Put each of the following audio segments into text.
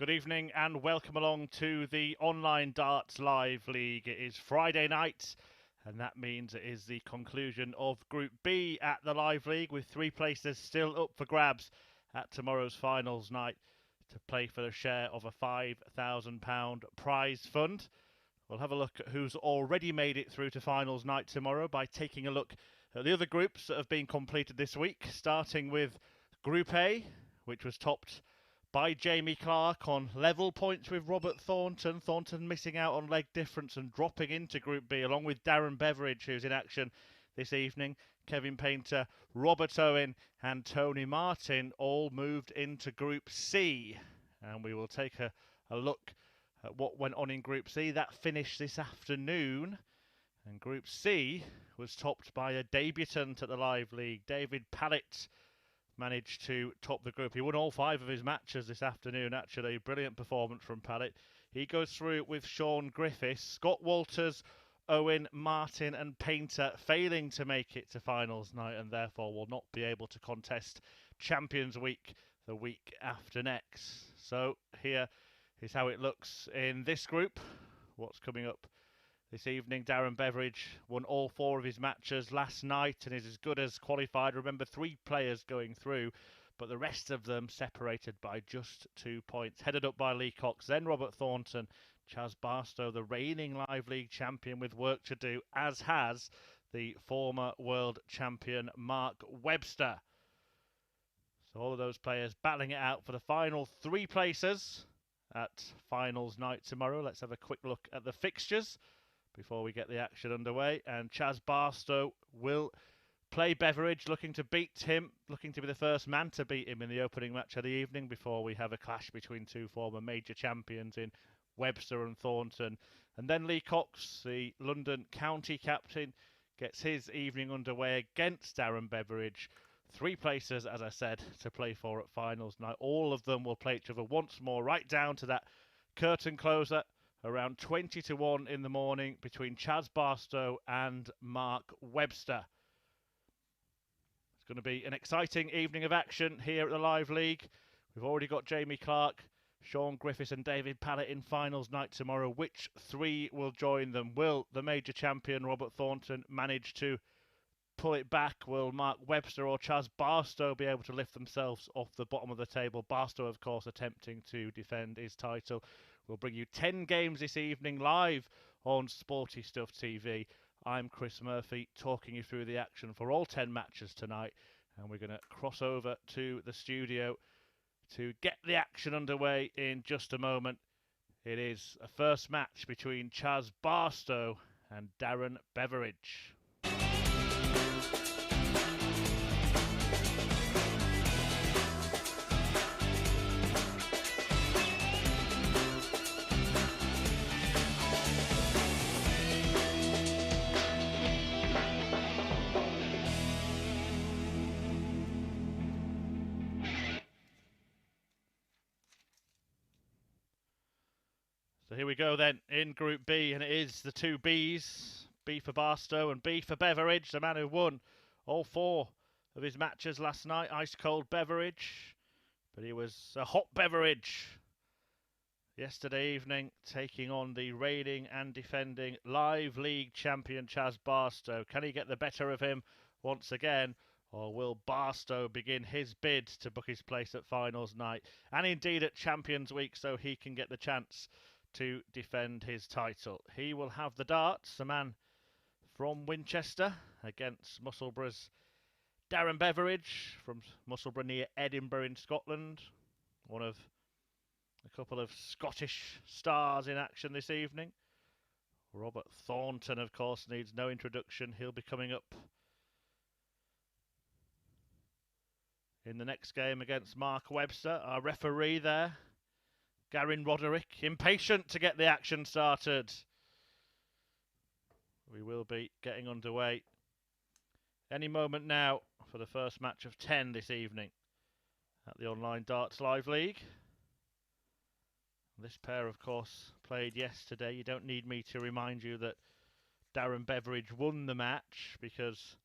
Good evening and welcome along to the online Darts Live League. It is Friday night and that means it is the conclusion of Group B at the Live League with 3 places still up for grabs at tomorrow's finals night to play for a share of a £5,000 prize fund. We'll have a look at who's already made it through to finals night tomorrow by taking a look at the other groups that have been completed this week, starting with Group A, which was topped by Jamie Clark on level points with Robert Thornton. Thornton missing out on leg difference and dropping into Group B, along with Darren Beveridge, who's in action this evening. Kevin Painter, Robert Owen and Tony Martin all moved into Group C. And we will take a look at what went on in Group C. That finished this afternoon. And Group C was topped by a debutant at the Live League. David Pallett managed to top the group. He won all 5 of his matches this afternoon, actually. Brilliant performance from Pallett. He goes through with Sean Griffiths, Scott Walters, Owen, Martin and Painter failing to make it to finals night and therefore will not be able to contest Champions Week the week after next. So here is how it looks in this group. What's coming up this evening? Darren Beveridge won all 4 of his matches last night and is as good as qualified. Remember, 3 players going through, but the rest of them separated by just 2 points. Headed up by Lee Cox, then Robert Thornton, Chaz Barstow, the reigning Live League champion, with work to do, as has the former world champion Mark Webster. So all of those players battling it out for the final 3 places at finals night tomorrow. Let's have a quick look at the fixtures before we get the action underway. And Chaz Barstow will play Beveridge, looking to beat him, looking to be the first man to beat him in the opening match of the evening before we have a clash between 2 former major champions in Webster and Thornton. And then Lee Cox, the London county captain, gets his evening underway against Darren Beveridge. 3 places, as I said, to play for at finals night. All of them will play each other once more, right down to that curtain closer around 20 to 1 in the morning between Chaz Barstow and Mark Webster. It's going to be an exciting evening of action here at the Live League. We've already got Jamie Clark, Sean Griffiths and David Pallett in finals night tomorrow. Which 3 will join them? Will the major champion Robert Thornton manage to pull it back? Will Mark Webster or Chaz Barstow be able to lift themselves off the bottom of the table? Barstow, of course, attempting to defend his title. We'll bring you 10 games this evening live on Sporty Stuff TV. I'm Chris Murphy, talking you through the action for all 10 matches tonight. And we're going to cross over to the studio to get the action underway in just a moment. It is a first match between Chaz Barstow and Darren Beveridge. So here we go then in Group B, and it is the 2 Bs. B for Barstow and B for Beveridge, the man who won all 4 of his matches last night. Ice cold Beveridge, but he was a hot Beveridge yesterday evening, taking on the reigning and defending Live League champion Chaz Barstow. Can he get the better of him once again, or will Barstow begin his bid to book his place at finals night and indeed at Champions Week so he can get the chance to defend his title? He will have the darts, the man from Winchester, against Musselburgh's Darren Beveridge from Musselburgh near Edinburgh in Scotland. One of a couple of Scottish stars in action this evening. Robert Thornton, of course, needs no introduction. He'll be coming up in the next game against Mark Webster. Our referee there, Garin Roderick, impatient to get the action started. We will be getting underway any moment now for the first match of 10 this evening at the Online Darts Live League. This pair, of course, played yesterday. You don't need me to remind you that Darren Beveridge won the match because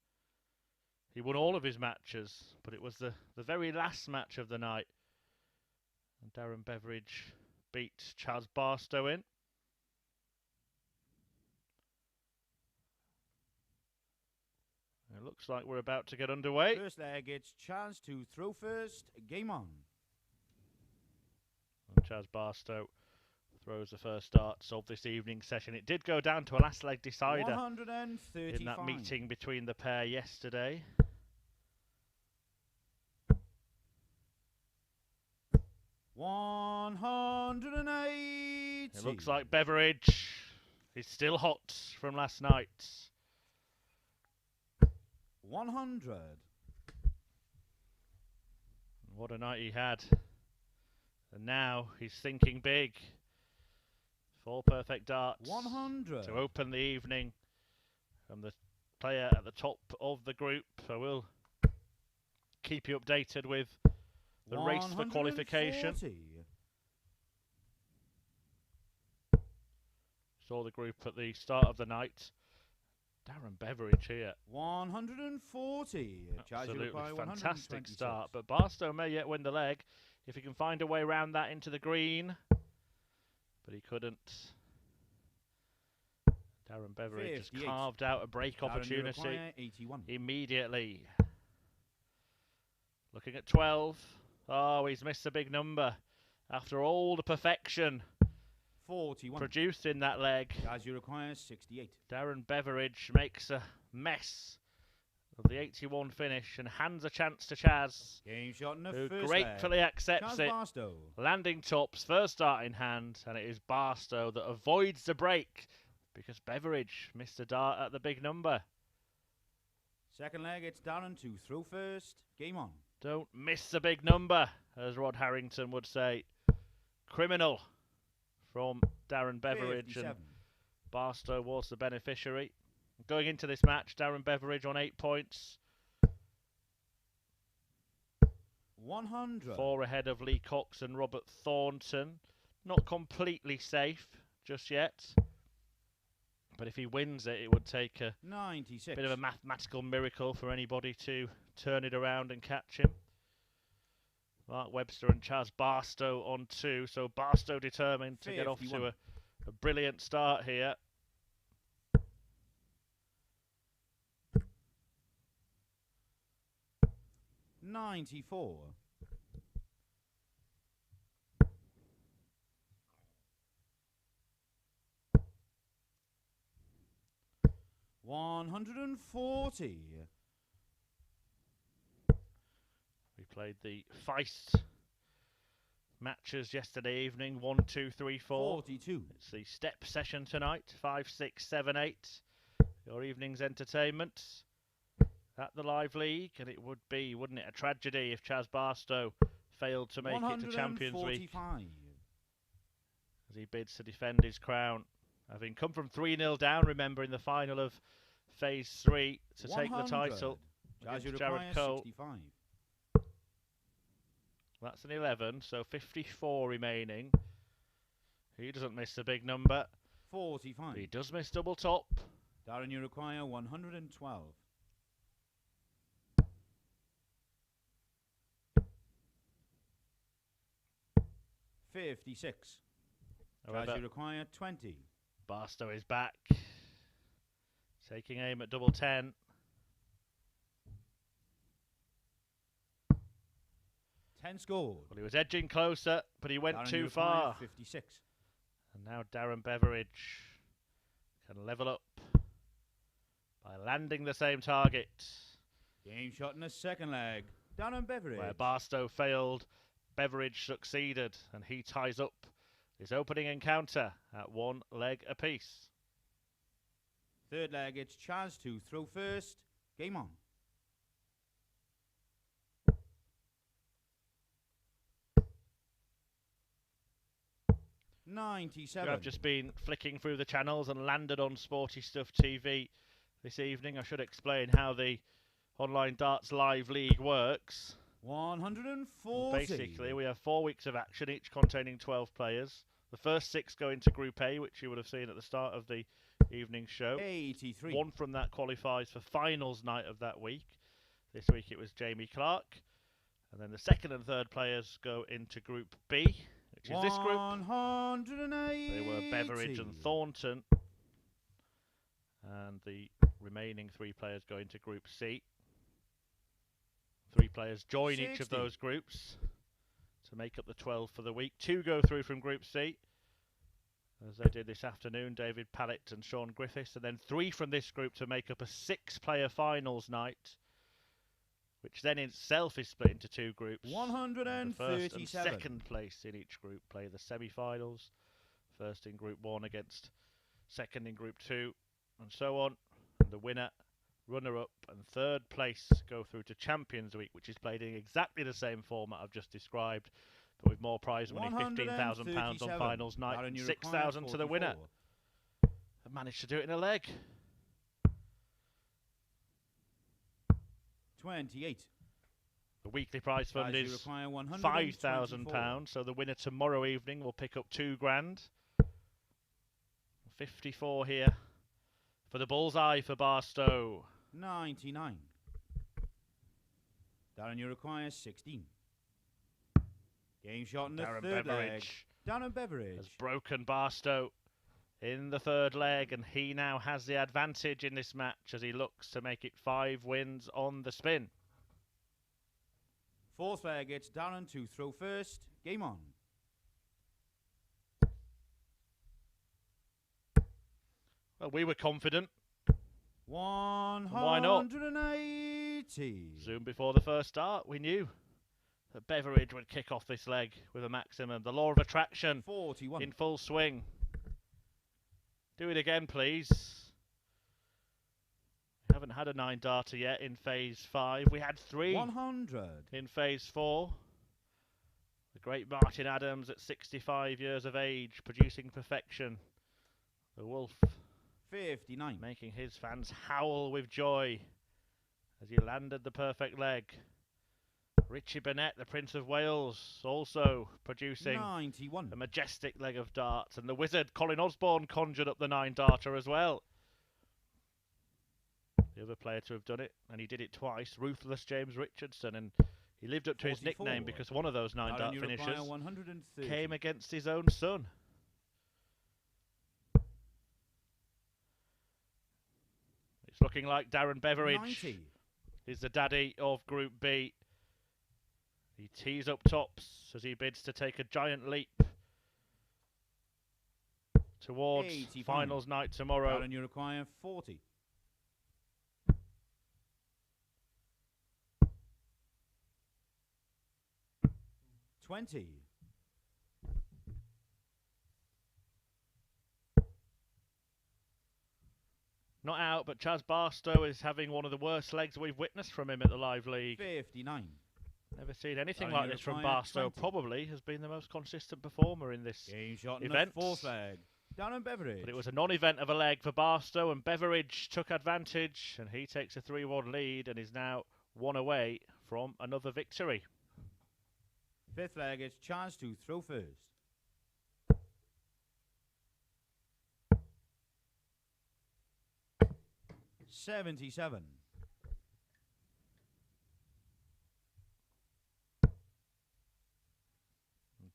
he won all of his matches, but it was the very last match of the night. And Darren Beveridge beat Chaz Barstow in. It looks like we're about to get underway. First leg, it's Chaz to throw first. Game on. And Chaz Barstow throws the first darts of this evening's session. It did go down to a last leg decider in that meeting between the pair yesterday. $180. It looks like Beveridge is still hot from last night. 100. What a night he had. And now he's thinking big. 4 perfect darts 100 to open the evening from the player at the top of the group. I will keep you updated with the race for qualification. Saw the group at the start of the night. Darren Beveridge here. 140. Charge you Absolutely require fantastic 126. start. But Barstow may yet win the leg if he can find a way around that into the green. But he couldn't. Darren Beveridge just 58. carved out a break Darren, you opportunity require 81. immediately. Looking at 12. Oh, he's missed a big number. After all the perfection 41. produced in that leg, Charge you require 68. Darren Beveridge makes a mess of the 81 finish and hands a chance to Chaz, Game shot in the who first gratefully leg. accepts Chaz it. Barstow. Landing tops, first start in hand, and it is Barstow that avoids the break because Beveridge missed a dart at the big number. Second leg, it's Darren to throw first. Game on. Don't miss the big number, as Rod Harrington would say. Criminal from Darren Beveridge, 57. and Barstow was the beneficiary. Going into this match, Darren Beveridge on 8 points. 100. 4 ahead of Lee Cox and Robert Thornton. Not completely safe just yet. But if he wins it, it would take a 96. bit of a mathematical miracle for anybody to turn it around and catch him. Mark Webster and Chaz Barstow on 2. So Barstow determined to get off to 51. a brilliant start here. $94. 140. We played the Feist matches yesterday evening. 1, 2, 3, 4. 42. It's the step session tonight. 5, 6, 7, 8. Your evening's entertainment at the Live League, and it would be, wouldn't it, a tragedy if Chaz Barstow failed to make it to Champions Week as he bids to defend his crown, having come from 3-0 down, remember, in the final of Phase 3 to take the title against Jared Cole. 65. That's an 11, so 54 remaining. He doesn't miss the big number. 45. He does miss double top. Darren, you require 112. $56. However, Charge you require 20. Barstow is back, taking aim at double 10. Scored. Well, he was edging closer, but he went Darren, you too require far. 56. And now Darren Beveridge can level up by landing the same target. Game shot in the second leg. Darren Beveridge. Where Barstow failed, Beveridge succeeded, and he ties up his opening encounter at 1 leg apiece. Third leg, it's Chaz to throw first. Game on. $97. I've just been flicking through the channels and landed on Sporty Stuff TV this evening. I should explain how the Online Darts Live League works. 140. Basically, we have 4 weeks of action, each containing 12 players. The first 6 go into Group A, which you would have seen at the start of the evening show. 83. 1 from that qualifies for finals night of that week. This week it was Jamie Clark. And then the second and third players go into Group B, which is this group. 180. They were Beveridge and Thornton. And the remaining 3 players go into Group C. 3 players join each of 60. those groups to make up the 12 for the week. 2 go through from Group C, as they did this afternoon, David Pallett and Sean Griffiths. And then 3 from this group to make up a 6-player finals night, which then in itself is split into 2 groups. 137. The first and second place in each group play the semi-finals. First in Group 1 against second in Group 2, and so on. And the winner, runner-up and third place go through to Champions Week, which is played in exactly the same format I've just described, but with more prize money, £15,000 on finals night, and 6,000 to the winner. I managed to do it in a leg. 28. The weekly prize fund Guys, you is require £5,000, so the winner tomorrow evening will pick up £2,000. 54 here For the bullseye for Barstow. 99. Darren, you require 16. Game shot in the Darren third leg. Beveridge Darren Beveridge. has broken Barstow in the third leg, and he now has the advantage in this match as he looks to make it 5 wins on the spin. Fourth leg, it's Darren to throw first. Game on. Well, we were confident. 180. Soon before the first start, we knew that Beveridge would kick off this leg with a maximum. The law of attraction 41. in full swing. Do it again, please. We haven't had a 9-darter yet in phase 5. We had 3 100. in phase 4. The great Martin Adams at 65 years of age, producing perfection. The Wolf 59. making his fans howl with joy as he landed the perfect leg. Richie Burnett, the Prince of Wales, also producing 91. a majestic leg of darts. And the wizard Colin Osborne conjured up the 9-darter as well. The other player to have done it, and he did it twice, Ruthless James Richardson. And he lived up to 44. his nickname because one of those 9-dart finishers 130. came against his own son. It's looking like Darren Beveridge 90. is the daddy of Group B. He tees up tops as he bids to take a giant leap towards 85. finals night tomorrow. Darren, you require 40. $20. Not out, but Chaz Barstow is having one of the worst legs we've witnessed from him at the Live League. 59. Never seen anything Darren, like you this from require Barstow. 20. Probably has been the most consistent performer in this Game shot in event. the fourth leg. Darren Beveridge. But it was a non-event of a leg for Barstow, and Beveridge took advantage, and he takes a 3-1 lead and is now 1 away from another victory. Fifth leg, it's chance to throw first. $77.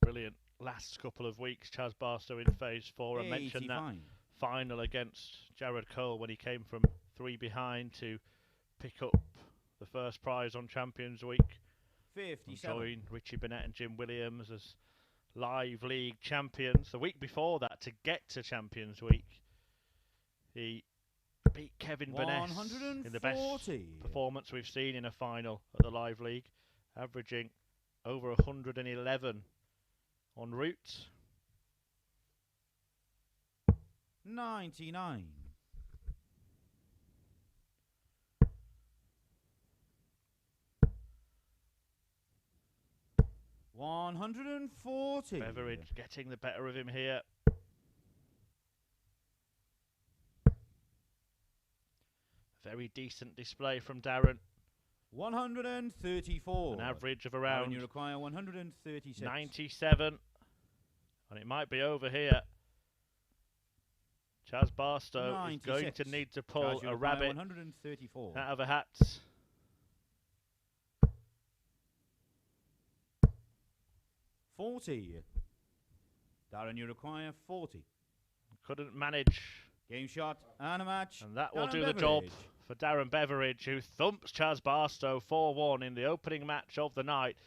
Brilliant last couple of weeks, Chaz Barstow in phase 4. I mentioned that 85. final against Jared Cole when he came from 3 behind to pick up the first prize on Champions Week. 57. Join Richie Burnett and Jim Williams as Live League champions. The week before that, to get to Champions Week, he beat Kevin Burnett in the best 140. performance we've seen in a final at the Live League, averaging over 111 en route. 99. $140. Beveridge getting the better of him here. Very decent display from Darren. 134. An average of Darren, around you require 136. 97. And it might be over here. Chaz Barstow is going 96. to need to Chaz, pull you a require rabbit 134. out of a hat. $40. Darren, you require 40. Couldn't manage. Game shot and a match. And that will Darren do the job Beveridge. for Darren Beveridge, who thumps Chaz Barstow 4-1 in the opening match of the night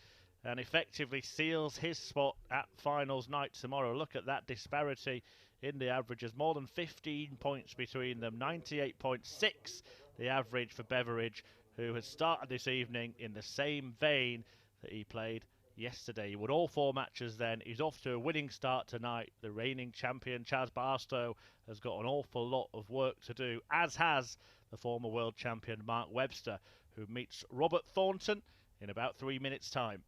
and effectively seals his spot at finals night tomorrow. Look at that disparity in the averages. More than 15 points between them. 98.6 the average for Beveridge, who has started this evening in the same vein that he played yesterday. He won all 4 matches then. He's off to a winning start tonight. The reigning champion Chaz Barstow has got an awful lot of work to do, as has the former world champion Mark Webster, who meets Robert Thornton in about 3 minutes' time.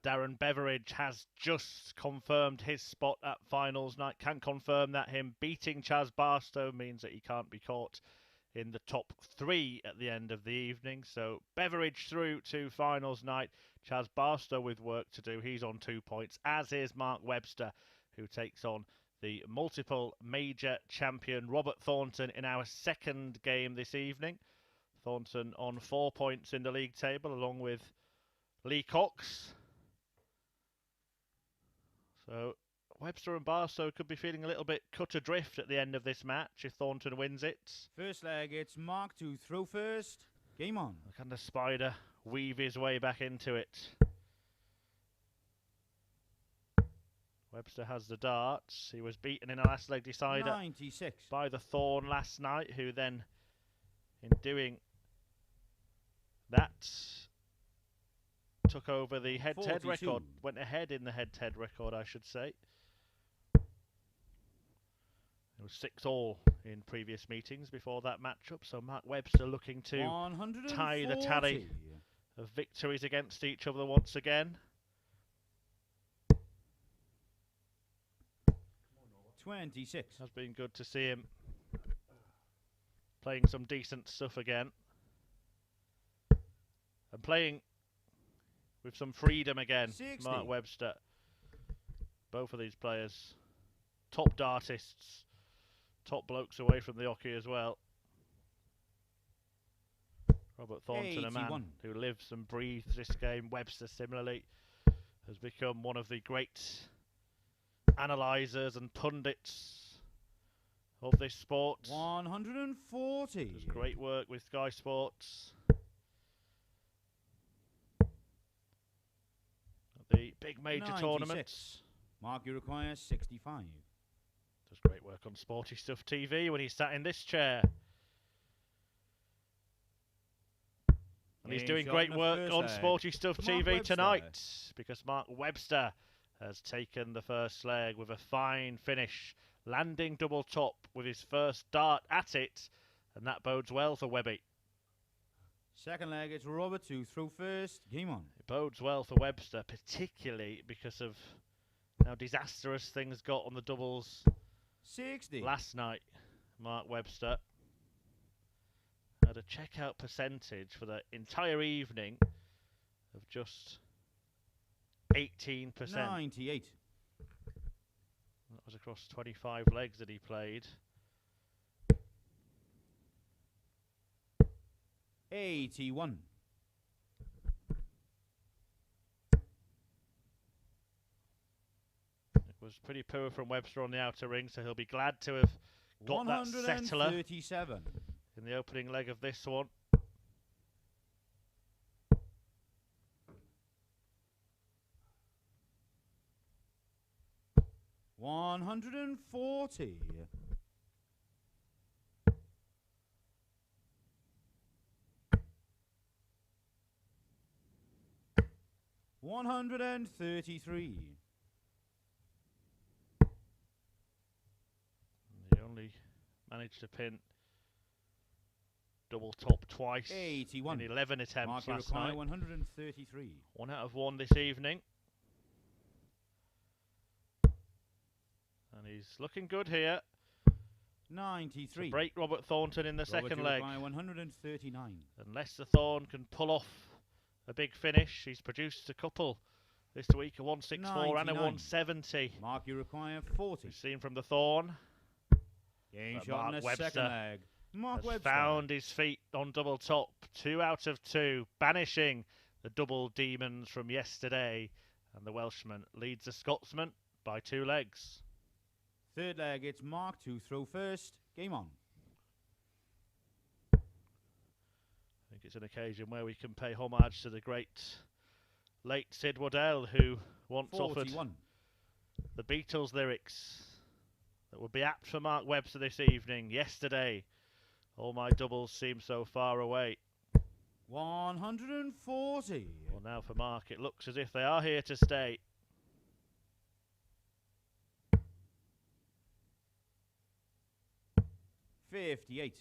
Darren Beveridge has just confirmed his spot at finals night. Can confirm that him beating Chaz Barstow means that he can't be caught in the top 3 at the end of the evening. So Beveridge through to finals night. Chaz Barstow with work to do. He's on 2 points, as is Mark Webster, who takes on the multiple major champion Robert Thornton in our second game this evening. Thornton on 4 points in the league table, along with Lee Cox. So Webster and Barstow could be feeling a little bit cut adrift at the end of this match if Thornton wins it. First leg, it's Mark to throw first. Game on. Can the Spider weave his way back into it? Webster has the darts. He was beaten in a last leg decider 96 by the Thorn last night, who then, in doing that, took over the head-to-head record. Went ahead in the head-to-head record, I should say. It was 6-all in previous meetings before that matchup, so Mark Webster looking to tie the tally of victories against each other once again. 26. Has been good to see him playing some decent stuff again. And playing with some freedom again, 60. Mark Webster. Both of these players, top dartists, top blokes away from the hockey as well. Robert Thornton, 81. A man who lives and breathes this game. Webster, similarly, has become one of the great analysers and pundits of this sport. 140. Does great work with Sky Sports. The big major 96. tournaments. Mark, you require 65. Does great work on Sporty Stuff TV when he's sat in this chair. And he's doing great work on Sporty Stuff TV tonight, because Mark Webster has taken the first leg with a fine finish, landing double top with his first dart at it, and that bodes well for Webby. Second leg, it's Robert to throw first. Game on. It bodes well for Webster, particularly because of how disastrous things got on the doubles 60 last night. Mark Webster had a checkout percentage for the entire evening of just 18%. 98. That was across 25 legs that he played. 81. It was pretty poor from Webster on the outer ring, so he'll be glad to have got that settler in the opening leg of this one. $140. 133. He only managed to pin double top twice 81. in 11 attempts Mark, last night. 133. 1 out of 1 this evening. And he's looking good here. 93. To break Robert Thornton in the second leg. 139. Unless the Thorn can pull off a big finish. He's produced a couple this week, a 164 and a 170. Mark, you require 40. We've seen from the Thorn. Game shot in the second leg. Mark Webster found his feet on double top. 2 out of 2, banishing the double demons from yesterday. And the Welshman leads the Scotsman by 2 legs. Third leg, it's Mark to throw first. Game on. I think it's an occasion where we can pay homage to the great late Sid Waddell, who once 41. offered the Beatles lyrics that would be apt for Mark Webster this evening. Yesterday, all my doubles seem so far away. 140. Well, now for Mark, it looks as if they are here to stay. $58.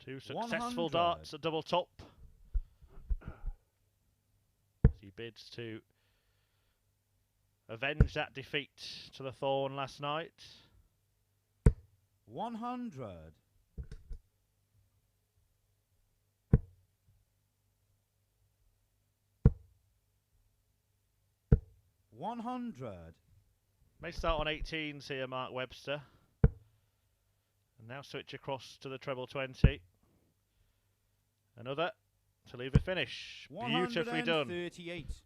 Two successful 100. darts at double top. He bids to avenge that defeat to the Thorn last night. 100. 100. May start on 18s here, Mark Webster. And now switch across to the treble 20. Another to leave a finish. Beautifully done.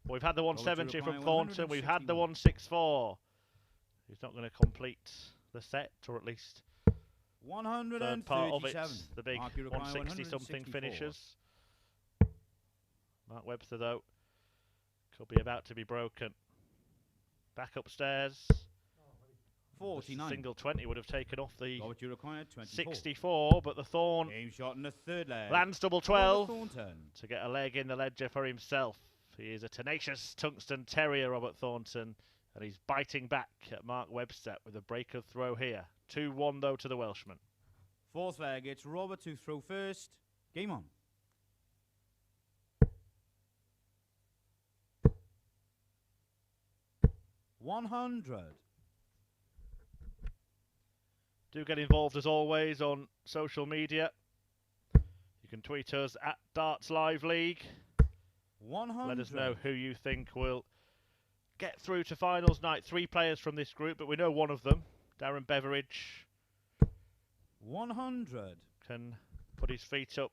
We've had the 170 from Thornton. We've had the 164. He's not going to complete the set, or at least third part of it. The big 160 something finishes. Mark Webster, though, could be about to be broken. Back upstairs. 49. Single 20 would have taken off the Got what you required, 24. 64, but the Thorn Game shot in the third leg. lands double 12 Thornton. to get a leg in the ledger for himself. He is a tenacious tungsten terrier, Robert Thornton, and he's biting back at Mark Webster with a break of throw here. 2-1 though to the Welshman. Fourth leg, it's Robert to throw first. Game on. $100. Do get involved as always on social media. You can tweet us at Darts Live League. 100. Let us know who you think will get through to finals night. 3 players from this group, but we know one of them, Darren Beveridge, 100. can put his feet up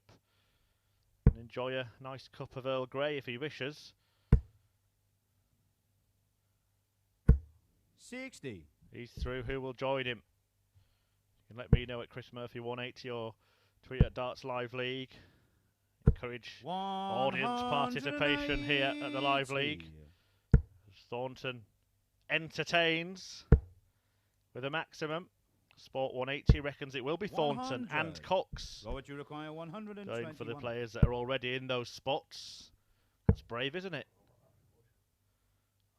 and enjoy a nice cup of Earl Grey if he wishes. 60. He's through. Who will join him? You can let me know at Chris Murphy 180 or tweet at Darts Live League. Encourage audience participation here at the Live League. As Thornton entertains with a maximum. Sport 180 reckons it will be Thornton 100. and Cox. What would you require? 121. Going for the players that are already in those spots. That's brave, isn't it?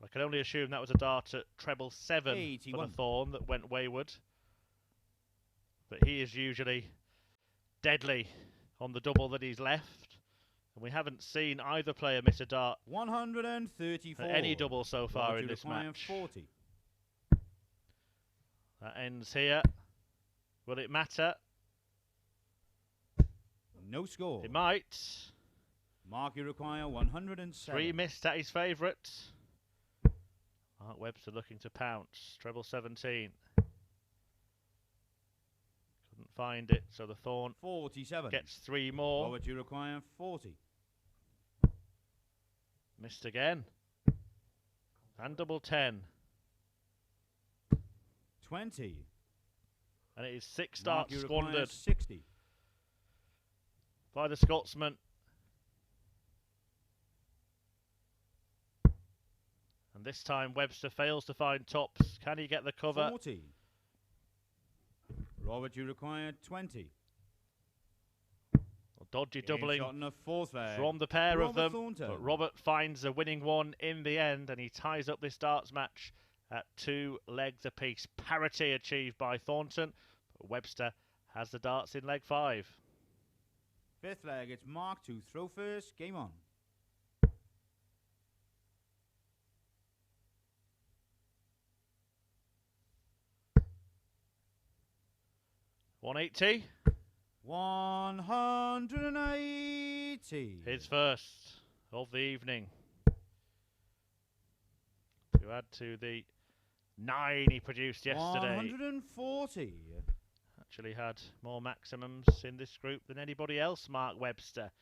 I can only assume that was a dart at treble 7 81. for the Thorn that went wayward. But he is usually deadly on the double that he's left. And we haven't seen either player miss a dart 134. at any double so far in this match. 40. That ends here. Will it matter? No score. It might. Mark, you require 107. 3 missed at his favourite. Mark Webster looking to pounce. Treble 17. Couldn't find it, so the Thorn 47. gets 3 more. What would you require? 40. Missed again. And double 10. 20. And it is 6 Mark, darts you require squandered 60. by the Scotsman. And this time Webster fails to find tops. Can he get the cover? 40. Robert, you require 20. Well, dodgy doubling Shot in the fourth leg. from the pair of them. Thornton. But Robert finds a winning one in the end, and he ties up this darts match at 2 legs apiece. Parity achieved by Thornton, but Webster has the darts in leg 5. Fifth leg, it's Mark to throw first. Game on. $180. 180. His first of the evening. To add to the 9 he produced yesterday. 140. Actually had more maximums in this group than anybody else, Mark Webster.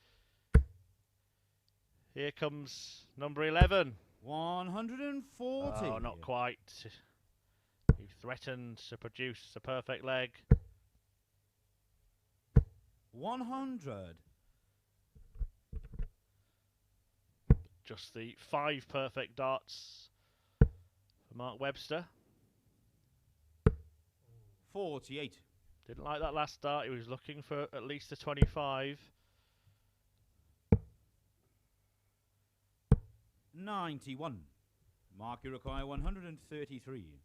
Here comes number 11. 140. Oh, not quite. He threatened to produce a perfect leg. 100. Just the 5 perfect darts for Mark Webster. 48. Didn't like that last dart. He was looking for at least a 25. 91. Mark, you require 133.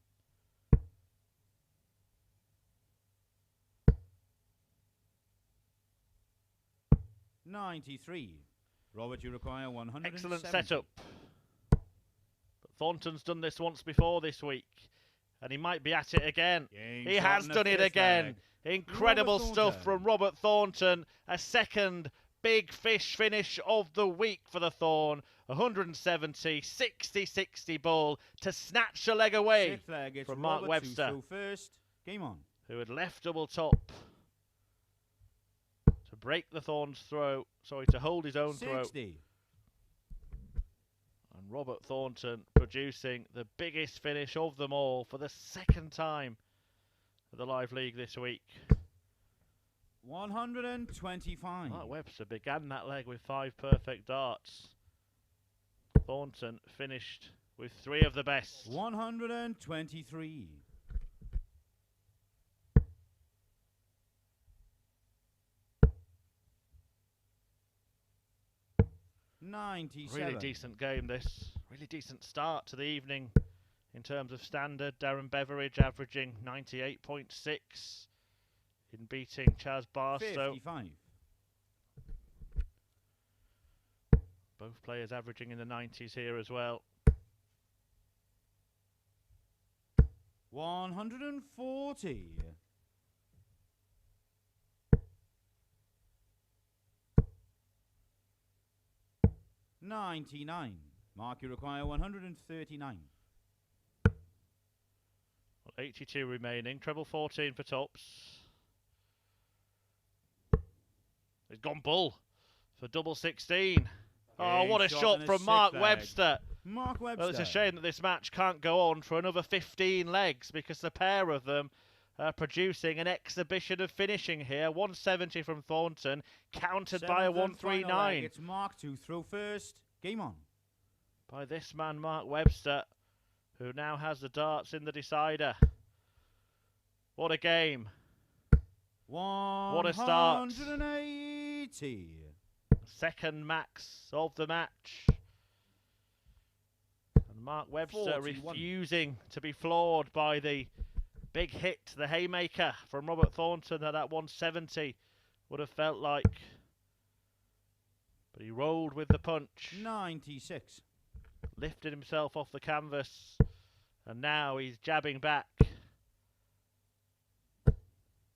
93. Robert, you require 170. Excellent setup. But Thornton's done this once before this week, and he might be at it again. He has done it again. Incredible stuff from Robert Thornton. A second big fish finish of the week for the Thorn. 170, 60-60 ball to snatch a leg away from Mark Webster, first. Game on. Who had left double top to break the Thorn's throat. Sorry, to hold his own 60. throat. And Robert Thornton producing the biggest finish of them all for the second time at the Live League this week. 125. Mark Webster began that leg with 5 perfect darts. Thornton finished with 3 of the best. 123. Really decent game, this. Really decent start to the evening in terms of standard. Darren Beveridge averaging 98.6 in beating Chaz Barstow. 55. Both players averaging in the 90s here as well. 140. 99. Mark, you require 139. 82 remaining. Treble 14 for tops. It's gone bull for double 16. Oh, what a shot from Mark Webster. Mark Webster. Well, it's a shame that this match can't go on for another 15 legs because the pair of them are producing an exhibition of finishing here. 170 from Thornton, countered by a 139. It's Mark to throw first. Game on. By this man, Mark Webster, who now has the darts in the decider. What a game. What a start. 180. Second max of the match. And Mark Webster 41. refusing to be floored by the big hit, the haymaker from Robert Thornton at that 170 would have felt like. But he rolled with the punch. 96. Lifted himself off the canvas. And now he's jabbing back.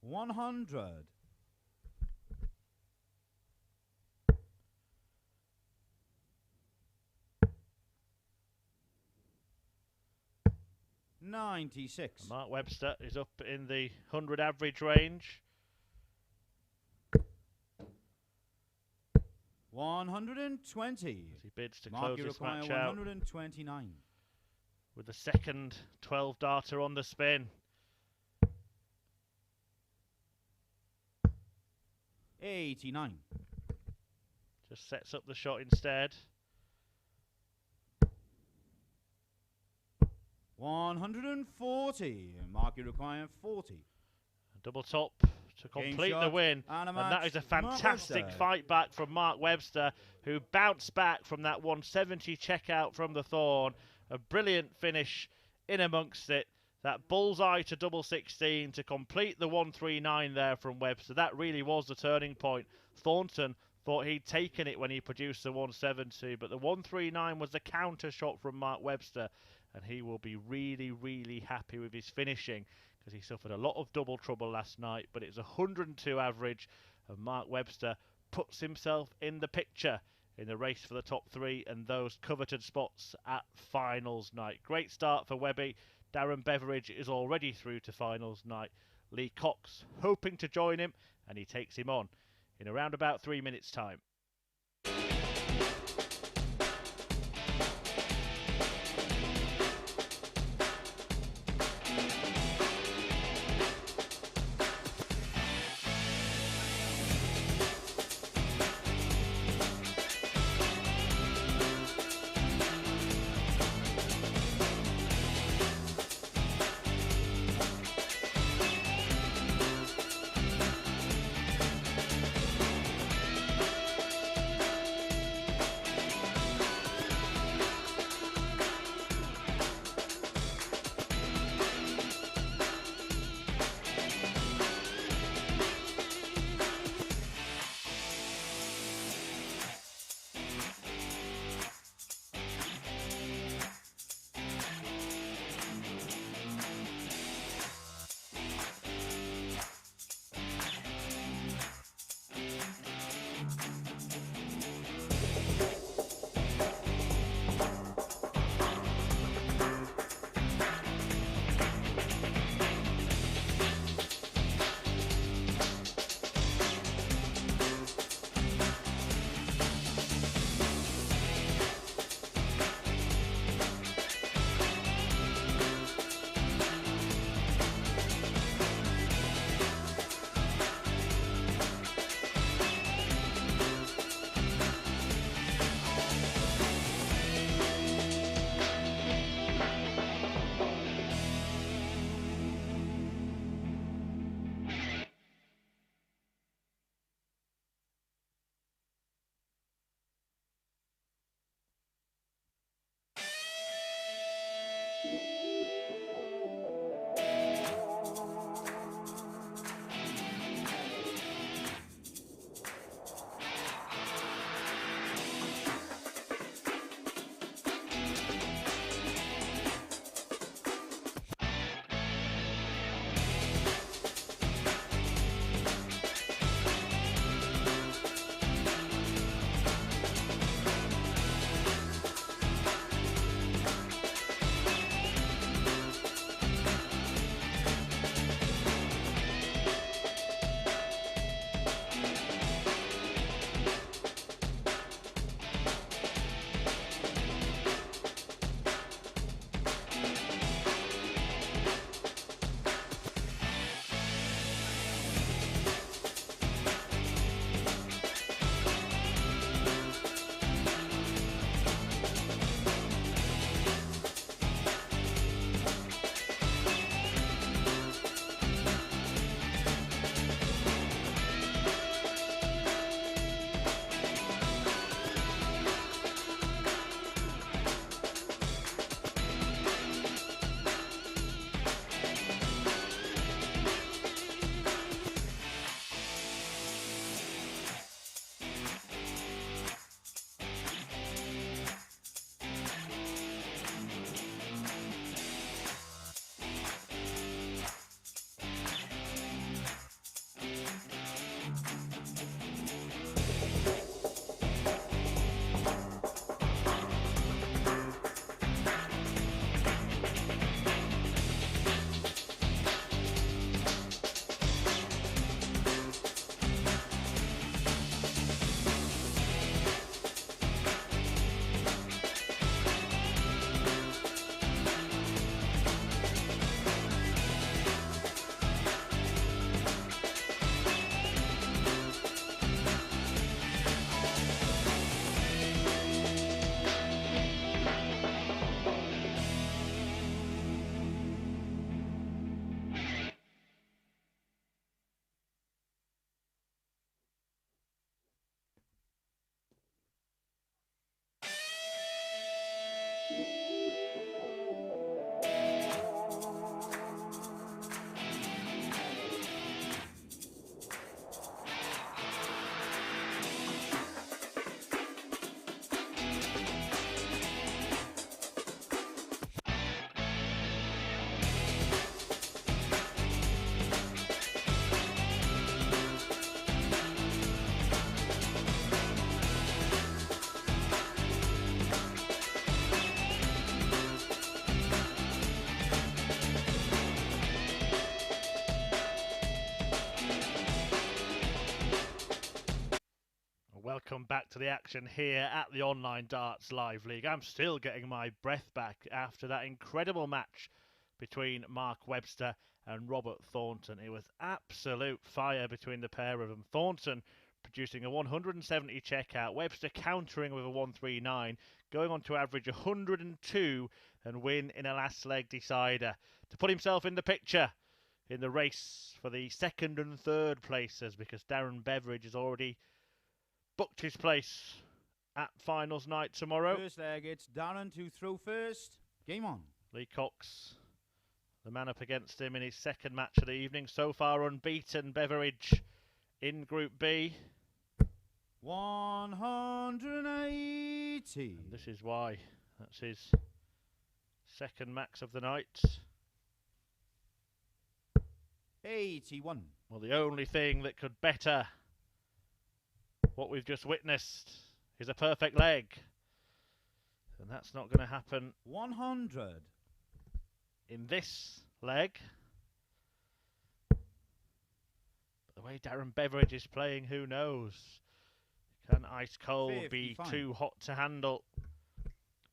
100. 96. Mark Webster is up in the 100 average range. 120. As he bids to Mark, close this match 129. out with the second 12 darter on the spin. 89. Just sets up the shot instead. 140. Mark, you require 40. A double top to complete the shot win. and a And that is a match. Mark fantastic Webster. fight back from Mark Webster, who bounced back from that 170 checkout from the Thorn. A brilliant finish in amongst it. That bullseye to double 16 to complete the 139 there from Webster. That really was the turning point. Thornton thought he'd taken it when he produced the 170, but the 139 was the counter shot from Mark Webster, and he will be really, really happy with his finishing because he suffered a lot of double trouble last night, but it's 102 average, and Mark Webster puts himself in the picture in the race for the top 3 and those coveted spots at finals night. Great start for Webby. Darren Beveridge is already through to finals night. Lee Cox hoping to join him, and he takes him on in around about 3 minutes' time. Welcome back to the action here at the Online Darts Live League. I'm still getting my breath back after that incredible match between Mark Webster and Robert Thornton. It was absolute fire between the pair of them. Thornton producing a 170 checkout, Webster countering with a 139, going on to average 102 and win in a last leg decider to put himself in the picture in the race for the second and third places, because Darren Beveridge has already booked his place at finals night tomorrow. First leg, it's Darren to throw first. Game on. Lee Cox, the man up against him in his second match of the evening. So far unbeaten, Beveridge in Group B. 180. And this is why. That's his second max of the night. 81. Well, the only thing that could better what we've just witnessed is a perfect leg. And that's not going to happen 100. in this leg. But the way Darren Beveridge is playing, who knows? Can Ice Cold 55. be too hot to handle?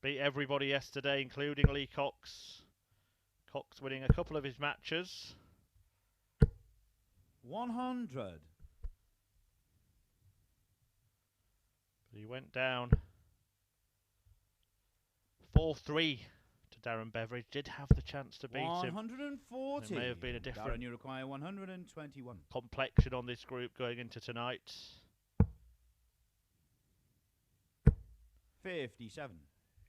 Beat everybody yesterday, including Lee Cox. Cox winning a couple of his matches. 100. He went down 4-3 to Darren Beveridge. Did have the chance to beat him. 140. It may have been a different Darren, you require 121. complexion on this group going into tonight. 57.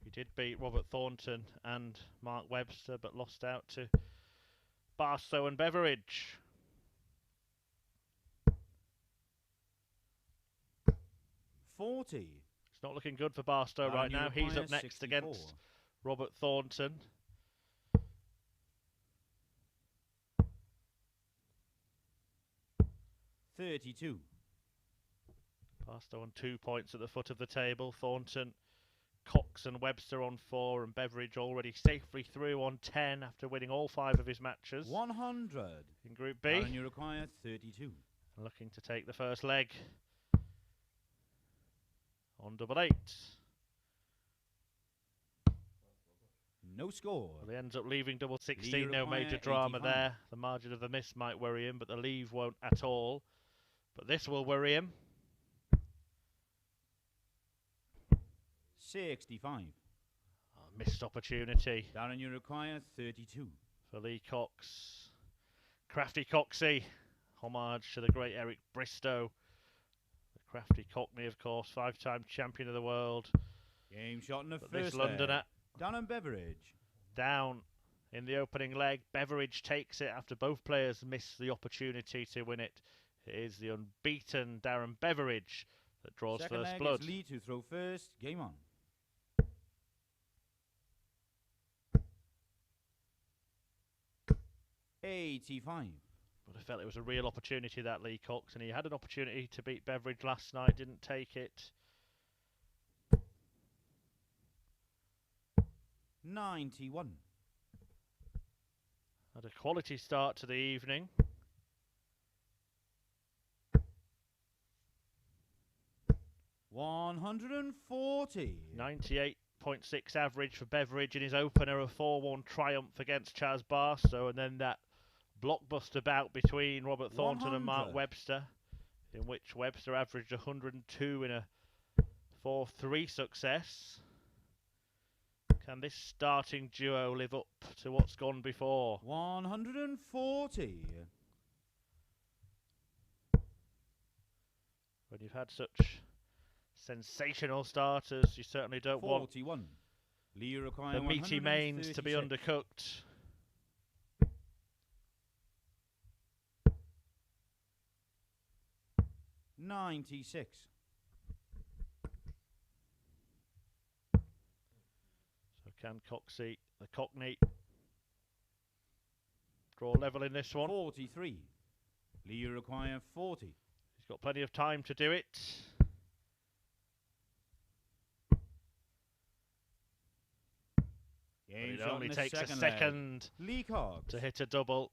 He did beat Robert Thornton and Mark Webster, but lost out to Barstow and Beveridge. 40. It's not looking good for Barstow right now. He's up next 64. against Robert Thornton. $32. Barstow on 2 points at the foot of the table. Thornton, Cox and Webster on 4, and Beveridge already safely through on 10 after winning all 5 of his matches. 100. In Group B. Darren, you require 32. Looking to take the first leg on double 8. No score. Well, he ends up leaving double 16. Lee No major require drama 85. there. The margin of the miss might worry him, but the leave won't at all. But this will worry him. 65. Oh, missed opportunity Darren, you require 32. for Lee Cox. Crafty Coxey. Homage to the great Eric Bristow. The crafty Cockney, of course, 5-time champion of the world. Game shot in the But first this Londoner Darren Beveridge. down in the opening leg. Beveridge takes it after both players miss the opportunity to win it. It is the unbeaten Darren Beveridge that draws Second first leg blood. is Lee to throw first. Game on. $85. But I felt it was a real opportunity, that Lee Cox, and he had an opportunity to beat Beveridge last night, didn't take it. 91. Had a quality start to the evening. $140. 98.6 average for Beveridge in his opener, a 4-1 triumph against Chaz Barstow, and then that blockbuster bout between Robert Thornton and Mark 100. Webster, in which Webster averaged 102 in a 4-3 success. Can this starting duo live up to what's gone before? 140. When you've had such sensational starters, you certainly don't want 41. Lee, you require the meaty mains to be 136. undercooked. $96. So can Coxey, the Cockney, draw level in this one? 43. Lee, you require 40. He's got plenty of time to do it. Game It shot only in the takes a second leg. second Lee Cox. to hit a double,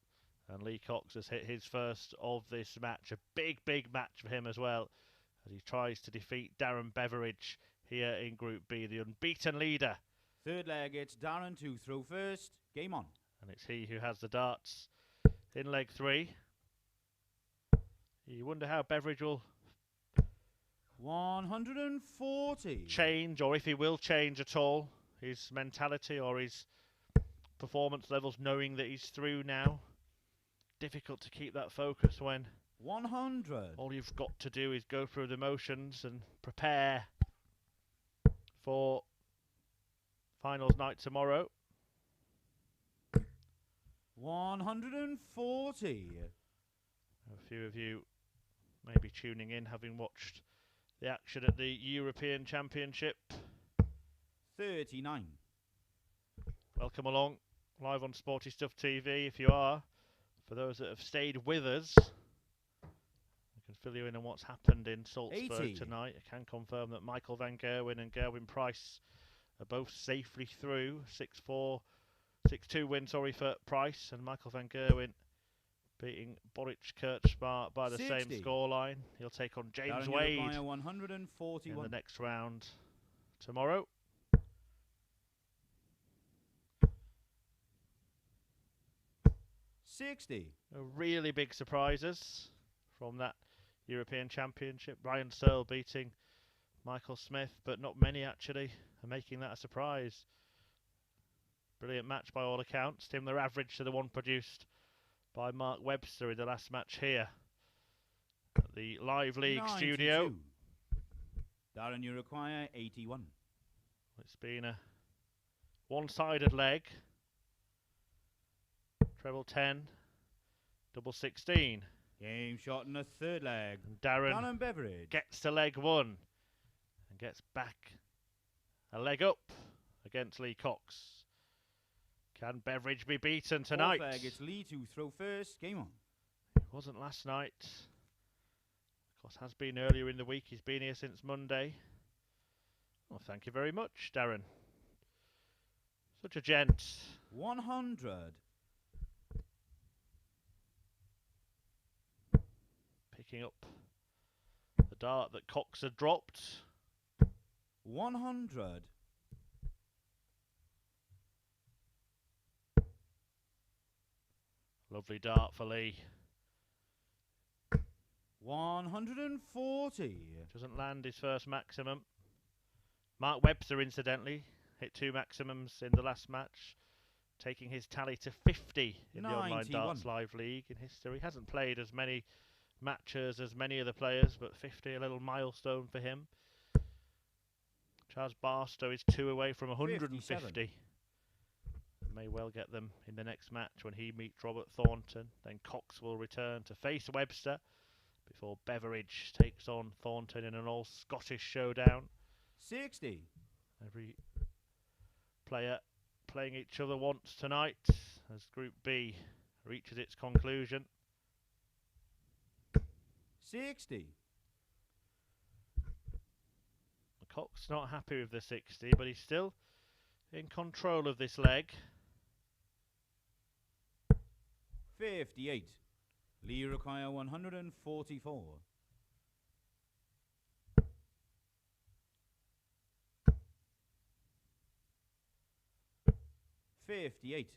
and Lee Cox has hit his first of this match. A big match for him as well, as he tries to defeat Darren Beveridge here in Group B, the unbeaten leader. Third leg, it's Darren to throw first. Game on. And it's he who has the darts in leg 3. You wonder how Beveridge will 140. change, or if he will change at all, his mentality or his performance levels, knowing that he's through now. Difficult to keep that focus when 100. all you've got to do is go through the motions and prepare for finals night tomorrow. 140. A few of you may be tuning in, having watched the action at the European Championship. 39. Welcome along, live on Sporty Stuff TV if you are. For those that have stayed with us, I can fill you in on what's happened in Salzburg 80. tonight. I can confirm that Michael van Gerwen and Gerwin Price are both safely through. 6-4, 6-2 win, for Price, and Michael van Gerwen beating Boric Kirchmar by the 60. same scoreline. He'll take on James Darren Wade Uruguay, in 141. the next round tomorrow. $60. Really big surprises from that European Championship. Ryan Searle beating Michael Smith, but not many actually are making that a surprise. Brilliant match by all accounts. Similar average to the one produced by Mark Webster in the last match here at the Live League 92. studio. Darren, you require 81. It's been a One-sided leg. Treble 10. Double 16. Game shot in the third leg. And Darren Beveridge gets to leg 1 and gets back a leg up against Lee Cox. Can Beveridge be beaten tonight? Fourth leg, it's Lee to throw first. Game on. It wasn't last night. Of course, has been earlier in the week. He's been here since Monday. Well, thank you very much, Darren. Such a gent. 100. Picking up the dart that Cox had dropped. 100. Lovely dart for Lee. 140. Doesn't land his first maximum. Mark Webster, incidentally, hit 2 maximums in the last match, taking his tally to 50 in the Online Darts Live League in history. Hasn't played as many matches as many of the players, but 50, a little milestone for him. Charles Barstow is 2 away from 150. 57. May well get them in the next match when he meets Robert Thornton. Then Cox will return to face Webster before Beveridge takes on Thornton in an all-Scottish showdown. 60. Every player playing each other once tonight as Group B reaches its conclusion. 60. Cox not happy with the 60, but he's still in control of this leg. 58. Lee require 144. 58.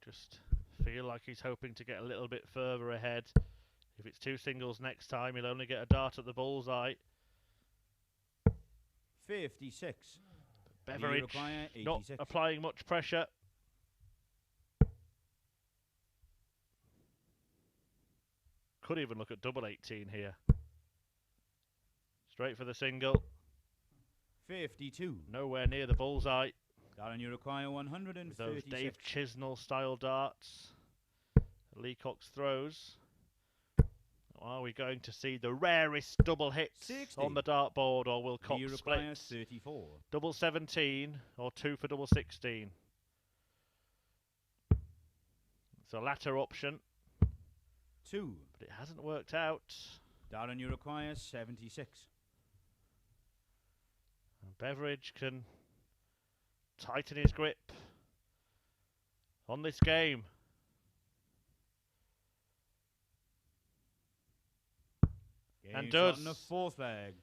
Just feel like he's hoping to get a little bit further ahead. If it's 2 singles next time, he'll only get a dart at the bullseye. 56. Beveridge not applying much pressure. Could even look at double 18 here. Straight for the single. 52. Nowhere near the bullseye. Darren, you require 136. Those Dave Chisnell style darts. Lee Cox throws. Are we going to see the rarest double hits 60. on the dartboard, or will Cox split? 34. Double 17 or 2 for double 16. It's a latter option. 2. But it hasn't worked out. Darren, you require 76. And Beveridge can tighten his grip on this game. And does. On the fourth leg.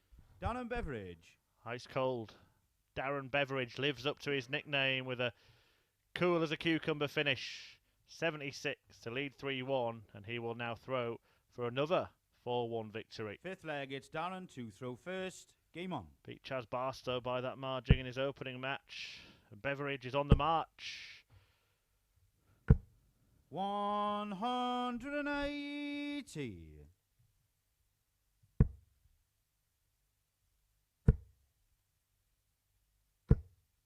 Darren Beveridge. Ice cold. Darren Beveridge lives up to his nickname with a cool as a cucumber finish. 76 to lead 3-1, and he will now throw for another 4-1 victory. Fifth leg, it's Darren to throw first. Game on. Beat Chaz Barstow by that margin in his opening match. And Beveridge is on the march. 180.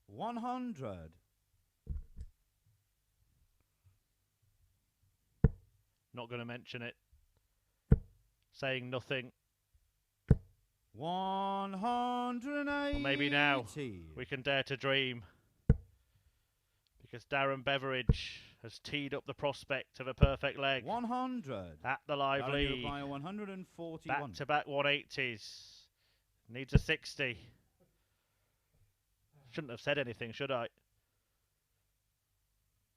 100. Not going to mention it. Saying nothing. 180. Or maybe now we can dare to dream. Because Darren Beveridge has teed up the prospect of a perfect leg. 100. At the Live League. 141. Back-to-back 180s. Needs a 60. Shouldn't have said anything, should I?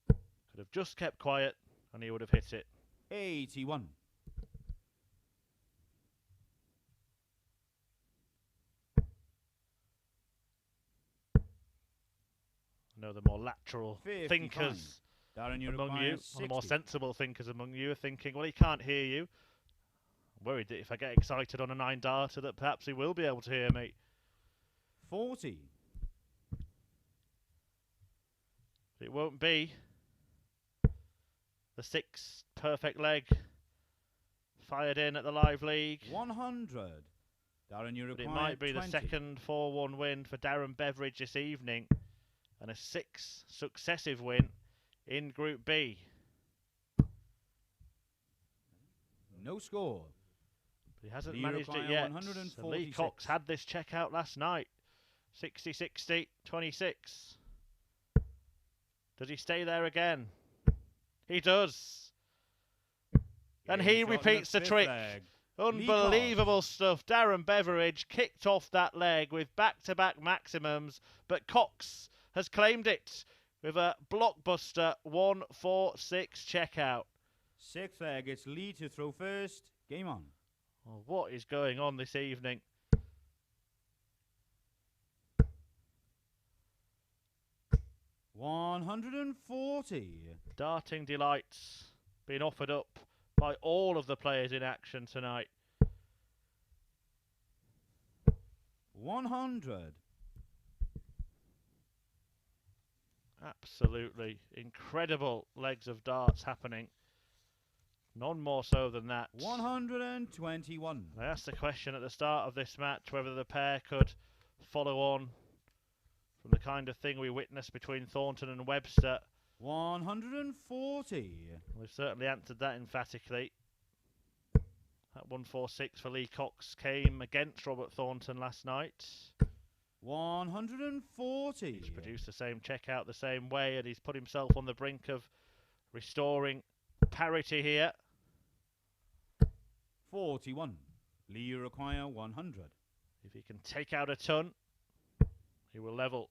Could have just kept quiet and he would have hit it. 81. I know the more lateral 55. thinkers Darren, you among you, or the more 60. sensible thinkers among you, are thinking, well, he can't hear you. I'm worried that if I get excited on a 9-darter that perhaps he will be able to hear me. 40. It won't be. The 6 perfect leg fired in at the Live League. 100. Darren, you But require it might be 20. the second 4-1 win for Darren Beveridge this evening. and a 6th successive win in Group B. No score. But he hasn't Lee managed it require yet. 146. And Lee Cox had this check out last night. 60-60, 26. Does he stay there again? He does. And he repeats the trick. Unbelievable stuff. Darren Beveridge kicked off that leg with back-to-back maximums, but Cox has claimed it with a blockbuster 1-4-6 checkout. 6th leg, it's Lee to throw first. Game on. Well, what is going on this evening? $140. Darting delights being offered up by all of the players in action tonight. 100. Absolutely incredible legs of darts happening. None more so than that. 121. I asked the question at the start of this match whether the pair could follow on from the kind of thing we witnessed between Thornton and Webster. 140. We've certainly answered that emphatically. That 1-4-6 for Lee Cox came against Robert Thornton last night. 140. He's produced the same checkout the same way, and he's put himself on the brink of restoring parity here. 41. Lee require 100. If he can take out a ton, he will level.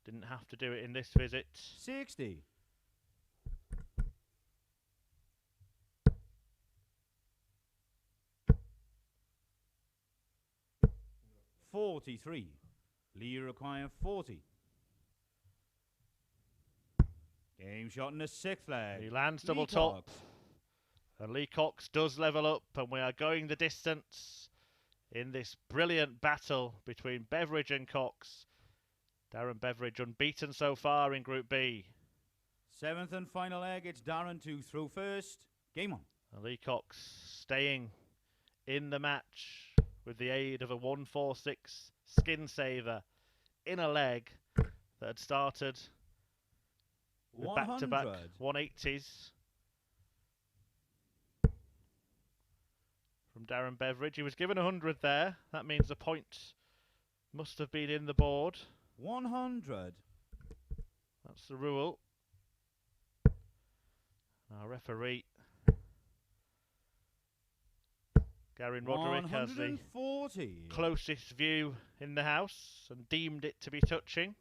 Didn't have to do it in this visit. 60. 43. Lee require 40. Game shot in the 6th leg. He lands double top. And Lee Cox does level up, and we are going the distance in this brilliant battle between Beveridge and Cox. Darren Beveridge unbeaten so far in Group B. 7th and final leg, it's Darren to throw first. Game on. And Lee Cox staying in the match with the aid of a 1-4-6 skin saver in a leg that had started with back-to-back 180s. From Darren Beveridge. He was given 100 there. That means the point must have been in the board. 100. That's the rule. Our referee, Gary Roderick, has the closest view in the house and deemed it to be touching.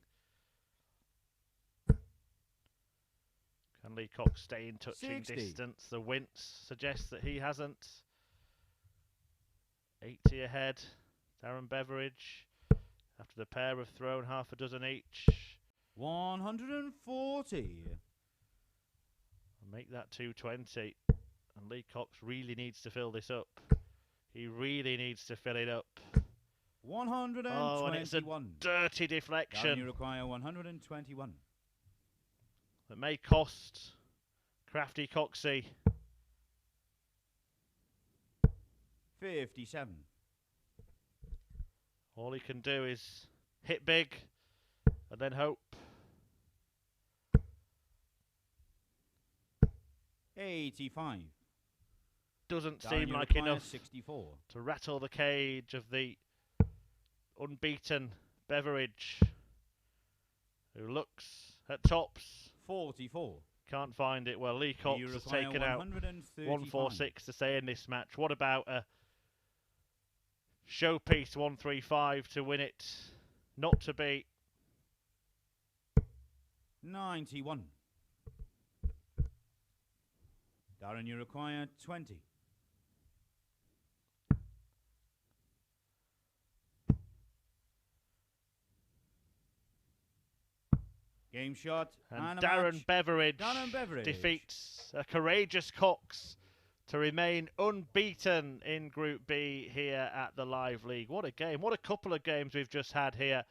Can Lee Cox stay in touching 60. distance? The wince suggests that he hasn't. 80 ahead, Darren Beveridge. After the pair have thrown half a dozen each. 140. And make that 220. And Lee Cox really needs to fill this up. He really needs to fill it up. 121. Oh, and it's a dirty deflection. You require 121. That may cost Crafty Coxey. 57. All he can do is hit big and then hope. 85. Doesn't Darren, seem like enough 64. to rattle the cage of the unbeaten Beveridge, who looks at tops. 44. Can't find it. Well, Lee Cox has taken out 1-4-6 to stay in this match. What about a showpiece 1-3-5 to win it? Not to be. 91. Darren, you require 20. Game shot. And Darren Beveridge defeats a courageous Cox to remain unbeaten in Group B here at the Live League. What a game. What a couple of games we've just had here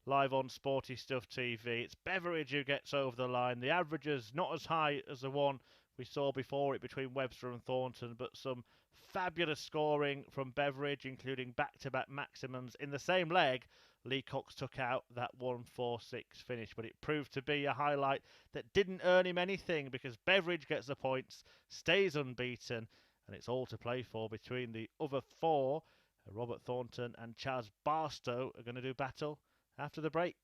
live on Sporty Stuff TV. It's Beveridge who gets over the line. The averages not as high as the one we saw before it between Webster and Thornton, but some fabulous scoring from Beveridge, including back-to-back maximums in the same leg Lee Cox took out that 1-4-6 finish, but it proved to be a highlight that didn't earn him anything because Beveridge gets the points, stays unbeaten, and it's all to play for between the other four. Robert Thornton and Chaz Barstow are going to do battle after the break.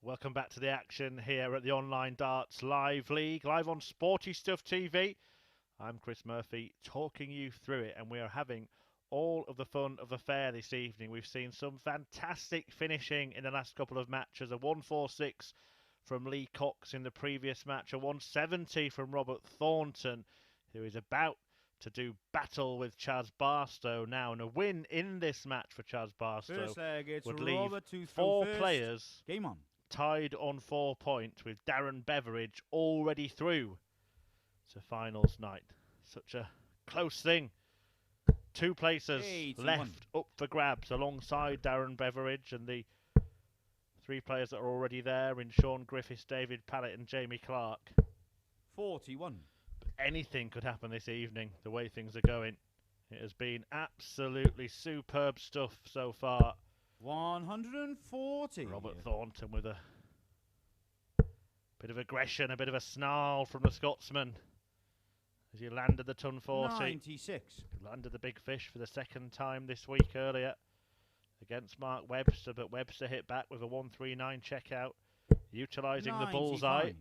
Welcome back to the action here at the Online Darts Live League, live on Sporty Stuff TV. I'm Chris Murphy, talking you through it, and we are having all of the fun of the fair this evening. We've seen some fantastic finishing in the last couple of matches. A 1-4-6 from Lee Cox in the previous match, a 170 from Robert Thornton, who is about to do battle with Chaz Barstow now, and a win in this match for Chaz Barstow would leave four players Game on. tied on 4 points, with Darren Beveridge already through to finals night. Such a close thing. Two places left up for grabs alongside Darren Beveridge, and the three players that are already there in Sean Griffiths, David Pallett and Jamie Clark. 41. But anything could happen this evening, the way things are going. It has been absolutely superb stuff so far. 140. Robert Thornton with a bit of aggression, a bit of a snarl from the Scotsman as he landed the ton 40. 96. Landed the big fish for the second time this week earlier against Mark Webster, but Webster hit back with a 139 checkout, utilising the bullseye.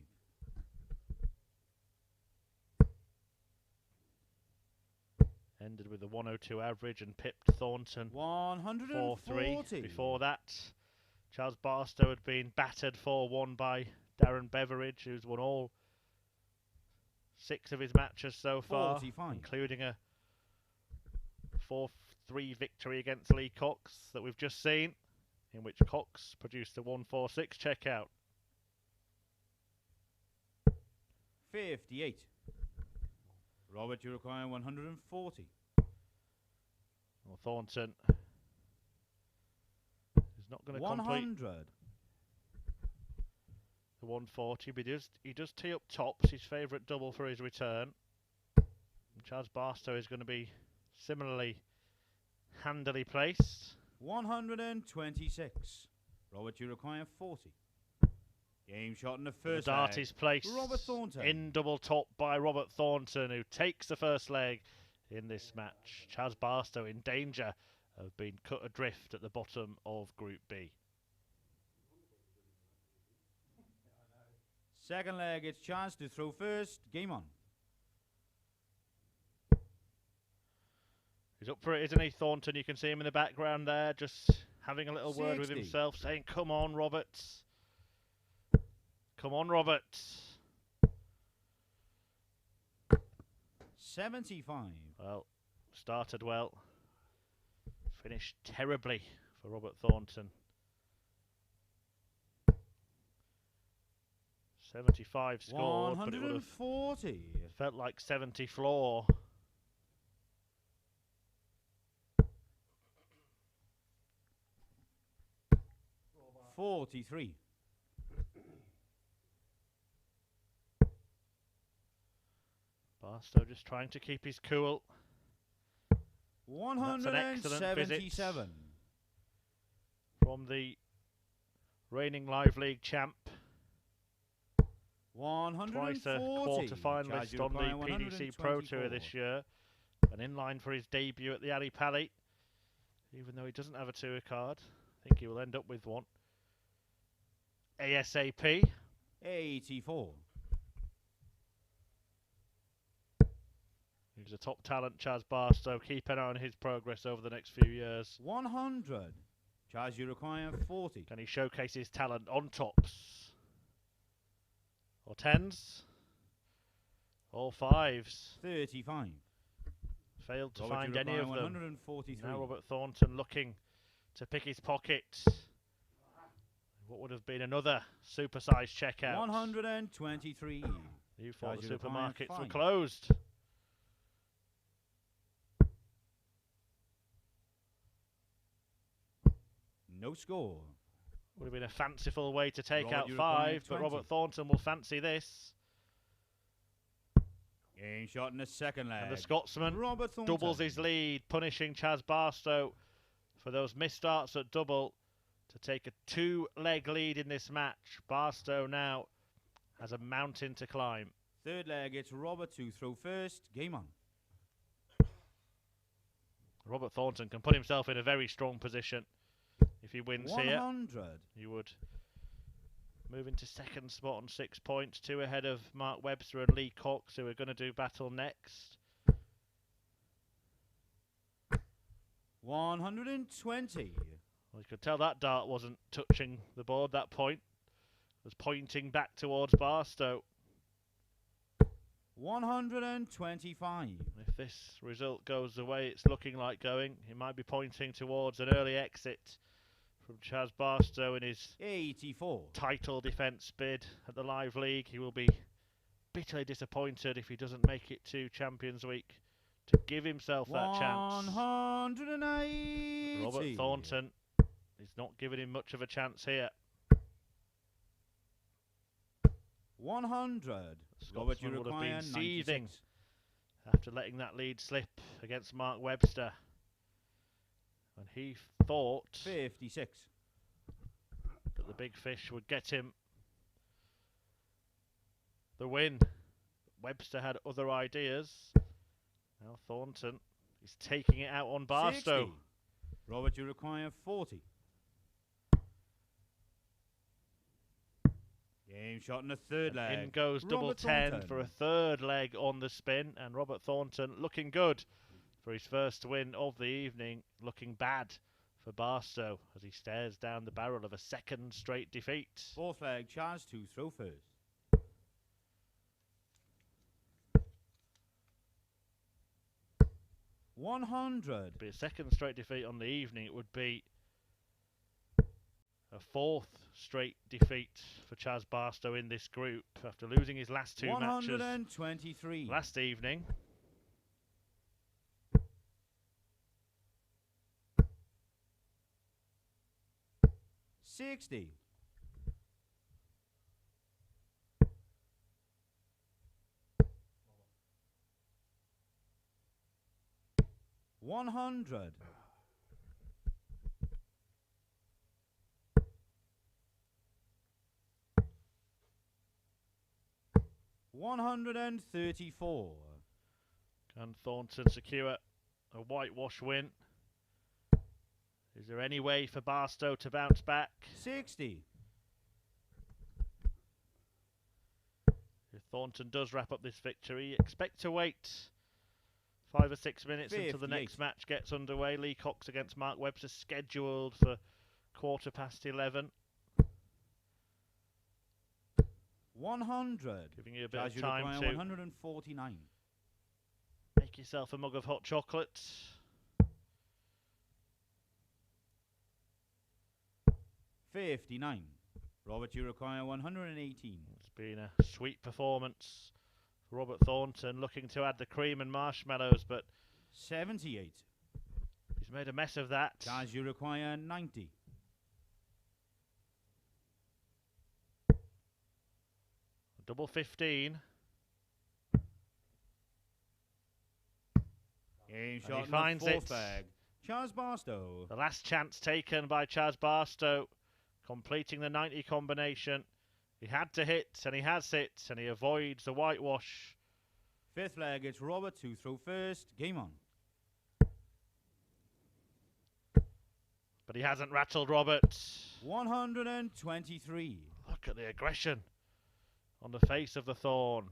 Ended with a 102 average and pipped Thornton 4-3. Before that, Charles Barstow had been battered 4-1 by Darren Beveridge, who's won all 6 of his matches so far, 45. including a 4-3 victory against Lee Cox that we've just seen, in which Cox produced a 146 checkout. 58. Robert, you require 140. Well, Thornton is not going to complete 100. the 140, but he does tee up tops, his favourite double for his return. And Charles Barstow is going to be similarly handily placed. 126. Robert, you require 40. Game shot in the first The dart leg. is placed Robert Thornton. in double top by Robert Thornton, who takes the first leg in this match. Charles Barstow in danger of being cut adrift at the bottom of Group B. Second leg, it's chance to throw first. Game on. He's up for it, isn't he, Thornton? You can see him in the background there, just having a little word with 60. himself, saying, "Come on, Roberts. Come on, Roberts." 75. Well, started well. Finished terribly for Robert Thornton. 75 scored, but it would have 140. felt like 70 floor. $43. Barstow just trying to keep his cool. That's an excellent visit 177. from the reigning Live League champ. 140. Twice a quarter-finalist on the PDC Pro Tour this year. And in line for his debut at the Ali Pali. Even though he doesn't have a tour card, I think he will end up with one. ASAP. 84. He's a top talent, Chaz Barstow. Keep an eye on his progress over the next few years. 100. Charge you require 40. Can he showcase his talent on tops? Or tens? Or fives? 35. Failed to Robert, find you any require of them. 143. Now Robert Thornton looking to pick his pocket. What would have been another supersized checkout. 123. You thought the Charge you require supermarkets were 5. closed. No score. Would have been a fanciful way to take Robert, out you require 5, but 20. Robert Thornton will fancy this. Game shot in the second leg. And the Scotsman Robert Thornton. doubles his lead, punishing Chaz Barstow for those misstarts at double to take a 2-leg lead in this match. Barstow now has a mountain to climb. Third leg, it's Robert to throw first. Game on. Robert Thornton can put himself in a very strong position if he wins 100. here. He would move into second spot on 6 points, 2 ahead of Mark Webster and Lee Cox, who are going to do battle next. 120. Well, you could tell that dart wasn't touching the board. That point was pointing back towards Barstow. 125. If this result goes the way it's looking like going, he might be pointing towards an early exit from Chaz Barstow in his 84. title defence bid at the Live League. He will be bitterly disappointed if he doesn't make it to Champions Week to give himself that chance. 180. Robert Thornton is not giving him much of a chance here. 100. Robert, you Scotsman would have require been seething 96. after letting that lead slip against Mark Webster. And he thought 56. that the big fish would get him the win. Webster had other ideas. Now Thornton is taking it out on Barstow. 60. Robert, you require 40. Game shot in the third leg. In goes double Robert 10 Thornton. for a third leg on the spin, and Robert Thornton looking good for his first win of the evening, looking bad for Barstow as he stares down the barrel of a second straight defeat. Fourth leg, chance to throw first. $100. Be a second straight defeat on the evening. It would be a fourth straight defeat for Chaz Barstow in this group after losing his last two matches 123. last evening. $60. $100. $134. Can Thornton secure a whitewash win? Is there any way for Barstow to bounce back? 60. If Thornton does wrap up this victory, expect to wait 5 or 6 minutes until the 58. next match gets underway. Lee Cox against Mark Webster scheduled for 11:15. 100. Giving you a bit Chaz, of you time require to 149. make yourself a mug of hot chocolate. $59. Robert, you require 118. It's been a sweet performance for Robert Thornton, looking to add the cream and marshmallows, but 78. he's made a mess of that. Chaz, you require 90. Double 15. Game he shot in finds the fourth it. bag. Chaz Barstow. The last chance taken by Chaz Barstow, completing the 90 combination. He had to hit, and he has hit, and he avoids the whitewash. Fifth leg, it's Robert to throw first. Game on. But he hasn't rattled Robert. 123. Look at the aggression on the face of the Thorn.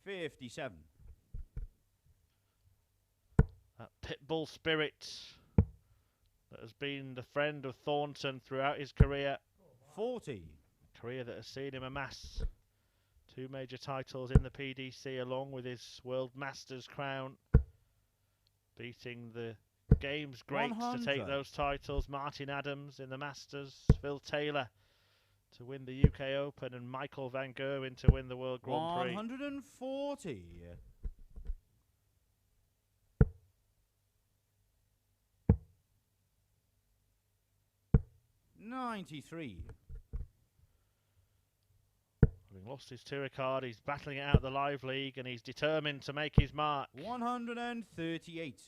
57. That pit bull spirit that has been the friend of Thornton throughout his career. 40. Career that has seen him amass 2 major titles in the PDC along with his World Masters crown. Beating the game's greats to take 100. those titles. Martin Adams in the Masters. Phil Taylor to win the UK Open. And Michael Van Gerwen to win the World Grand Prix. 140. $93. Having lost his tour card, he's battling it out the Live League and he's determined to make his mark. 138.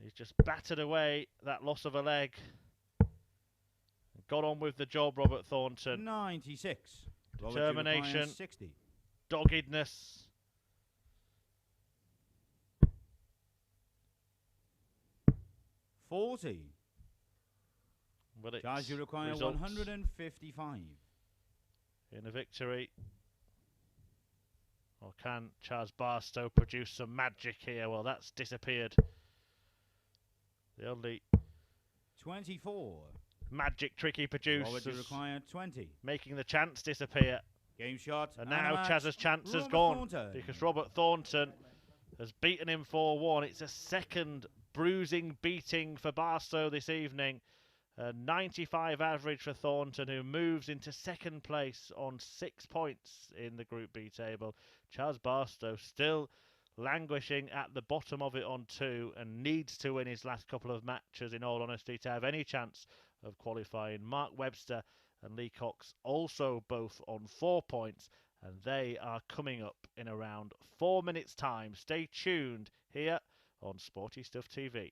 He's just battered away that loss of a leg. Got on with the job, Robert Thornton. 96. Determination. 60. Doggedness. $40. But it's Chaz, you require results 155. in a victory. Or can Chaz Barstow produce some magic here? Well, that's disappeared. The only 24. magic trick he produced Robert, you was require 20. making the chance disappear. Game shot. And now match. Chaz's chance has Robert gone Thornton. because Robert Thornton has beaten him 4-1. It's a second bruising beating for Barstow this evening. A 95 average for Thornton, who moves into second place on 6 points in the Group B table. Chaz Barstow still languishing at the bottom of it on 2 and needs to win his last couple of matches, in all honesty, to have any chance of qualifying. Mark Webster and Leacock's also both on 4 points, and they are coming up in around 4 minutes' time. Stay tuned here on Sporty Stuff TV.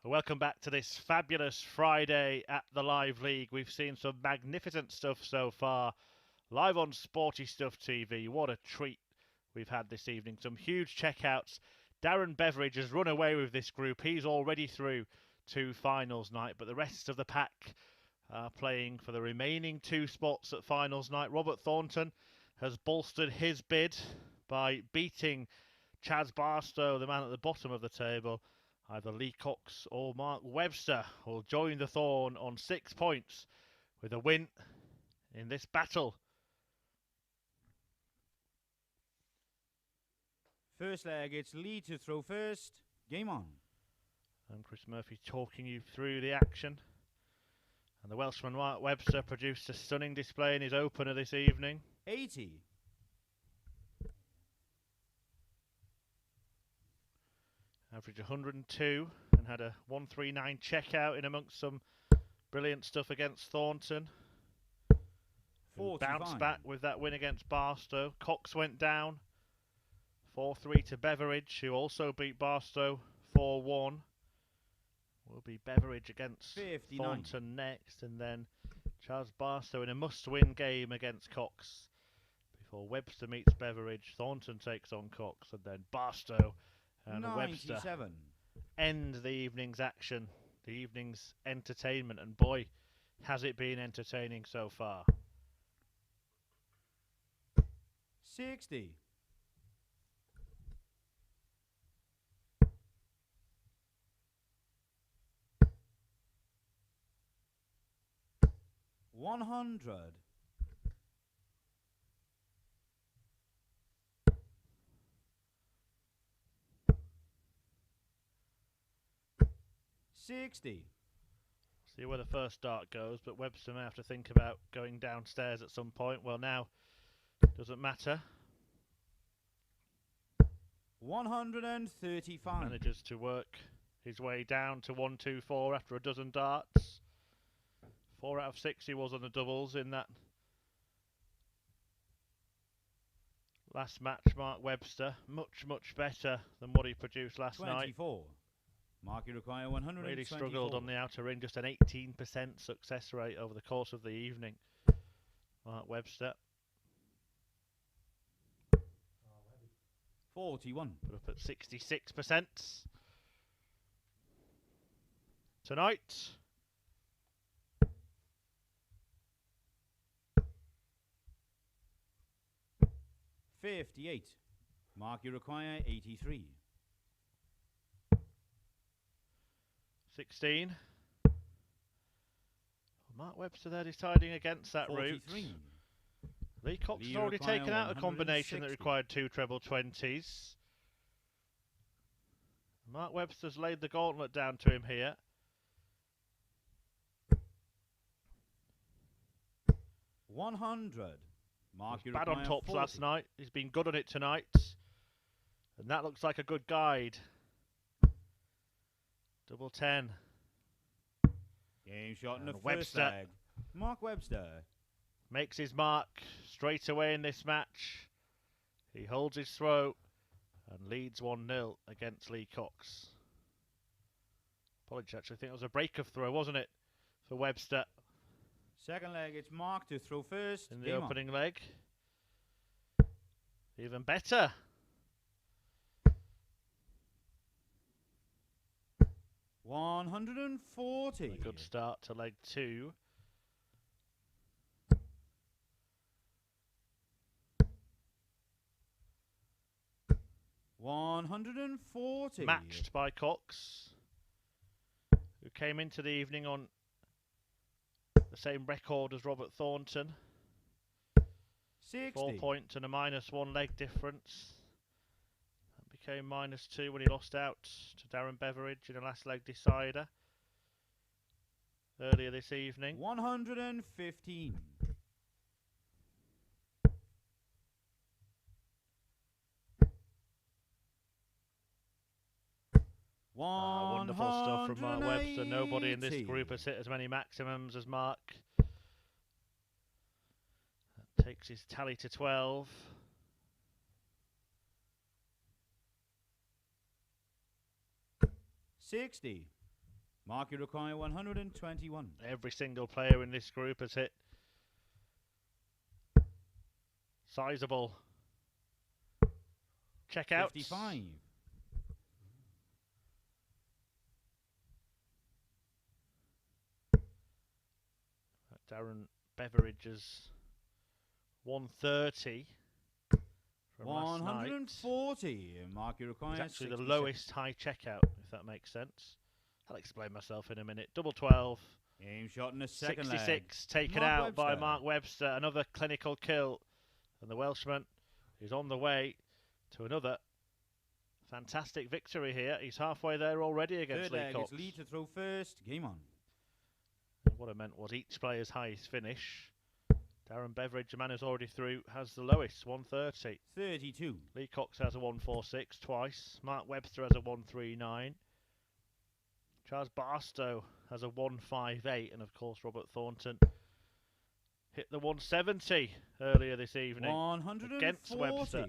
Welcome back to this fabulous Friday at the Live League. We've seen some magnificent stuff so far, live on Sporty Stuff TV. What a treat we've had this evening. Some huge checkouts. Darren Beveridge has run away with this group. He's already through to finals night, but the rest of the pack are playing for the remaining 2 spots at finals night. Robert Thornton has bolstered his bid by beating Chaz Barstow, the man at the bottom of the table. Either Lee Cox or Mark Webster will join the Thorn on 6 points with a win in this battle. First leg, it's Lee to throw first. Game on. I'm Chris Murphy talking you through the action. And the Welshman Mark Webster produced a stunning display in his opener this evening. Averaged 102 and had a 139 checkout in amongst some brilliant stuff against Thornton. Bounced back with that win against Barstow. Cox went down 4-3 to Beveridge, who also beat Barstow 4-1. Will be Beveridge against 59. Thornton next, and then Charles Barstow in a must-win game against Cox before Webster meets Beveridge. Thornton takes on Cox, and then Barstow and 97. Webster end the evening's action, the evening's entertainment, and boy, has it been entertaining so far. 60. 100. 60. See where the first dart goes, but Webster may have to think about going downstairs at some point. Well, now doesn't matter. 135. Manages to work his way down to 1-2-4 after a dozen darts. 4 out of 6 he was on the doubles in that last match. Mark Webster, much better than what he produced last 24. night. Mark, you require 124. Really struggled on the outer ring, just an 18% success rate over the course of the evening. Mark Webster. 41. Put up at 66%. Tonight, $58. Mark, you require 83. 16. Mark Webster there deciding against that 43. route. Lee Cox has Lee already require taken out a combination that 160. required 2 treble 20s. Mark Webster's laid the gauntlet down to him here. 100. Mark, you Bad on require tops 40. last night. He's been good on it tonight. And that looks like a good guide. Double 10. Game shot in the And first Webster leg. Mark Webster. makes his mark straight away in this match. He holds his throw and leads 1-0 against Lee Cox. Apologies, actually, I think it was a break of throw, wasn't it, for Webster Second leg, it's Mark to throw first. in the Game opening leg. Even better. on. 140. A good start to leg 2. $140. Matched by Cox, who came into the evening on the same record as Robert Thornton. 60. 4 points and a -1 leg difference. That became -2 when he lost out to Darren Beveridge in a last leg decider earlier this evening. 115. Wonderful stuff from Mark Webster. Nobody in this group has hit as many maximums as Mark. That takes his tally to 12. $60. Mark, you require 121. Every single player in this group has hit sizable checkouts. 55. Darren Beveridge's 130 from last night. 140. Mark, you require It's actually 66. the lowest high checkout, if that makes sense. I'll explain myself in a minute. Double 12. Game shot in the second 66 leg. taken Mark out by Webster. Mark Webster. Another clinical kill. And the Welshman is on the way to another fantastic victory here. He's halfway there already against Third Lee leg, Cox. it's Lee to throw first. Game on. What I meant was each player's highest finish. Darren Beveridge, the man who's already through, has the lowest, 130. 32. Lee Cox has a 146 twice. Mark Webster has a 139. Charles Barstow has a 158. And of course, Robert Thornton hit the 170 earlier this evening 140. against Webster.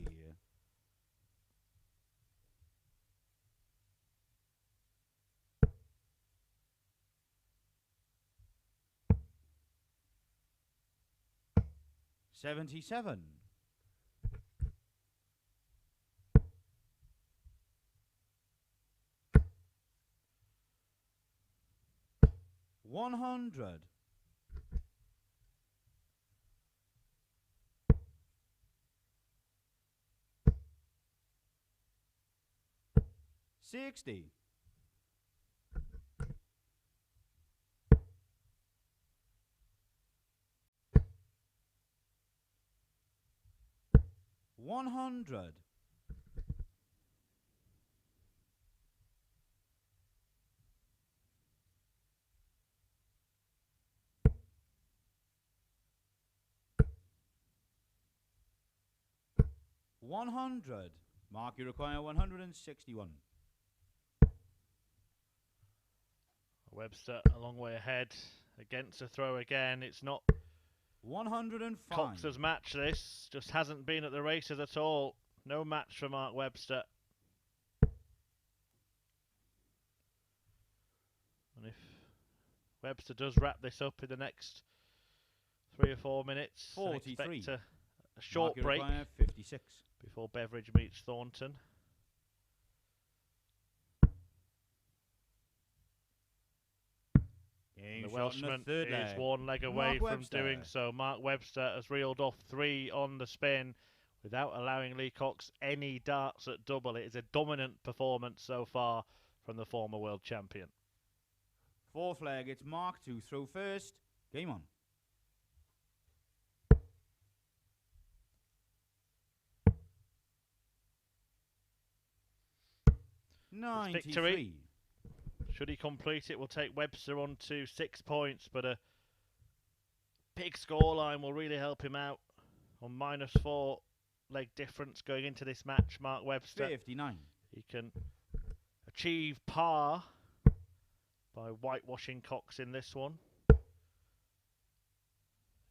77. 100. 60. 100. 100. Mark, you require 161. Webster a long way ahead against a throw again. It's not 105. Cox's match, this. Just hasn't been at the races at all. No match for Mark Webster. And if Webster does wrap this up in the next 3 or 4 minutes, I 43. expect a short Mark, break 56. before Beveridge meets Thornton. Game The shot in Welshman the third is leg. 1 leg away Mark from Webster. doing so. Mark Webster has reeled off 3 on the spin without allowing Lee Cox any darts at double. It is a dominant performance so far from the former world champion. Fourth leg, it's Mark to throw first. Game on. Victory. Should he complete it, will take Webster on to 6 points, but a big scoreline will really help him out on -4 leg difference going into this match. Mark Webster, 59. he can achieve par by whitewashing Cox in this one.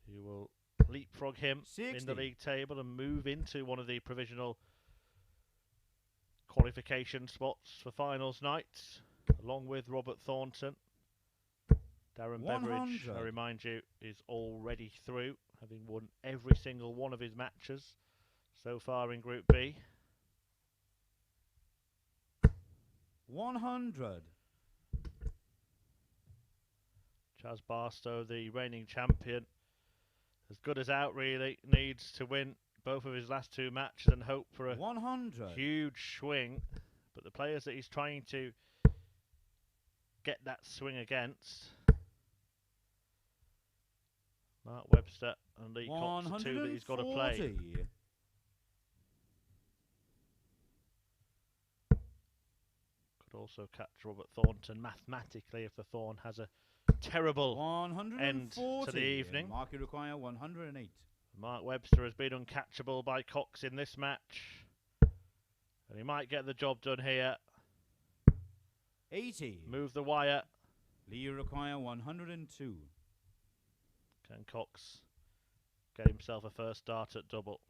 He will leapfrog him 60. in the league table and move into one of the provisional qualification spots for finals night, along with Robert Thornton. Darren Beveridge, 100. I remind you, is already through, having won every single one of his matches so far in Group B. 100. Chaz Barstow, the reigning champion, as good as out really, needs to win both of his last 2 matches and hope for a 100. huge swing. But the players that he's trying to get that swing against, Mark Webster and Lee Cox, are 2 that he's got to play. 140. Could also catch Robert Thornton mathematically if the Thorn has a terrible 140. end to the evening. Mark, you require 108. Mark Webster has been uncatchable by Cox in this match, and he might get the job done here. 80. Move the wire. Lee, you require 102. Can Cox get himself a first start at double?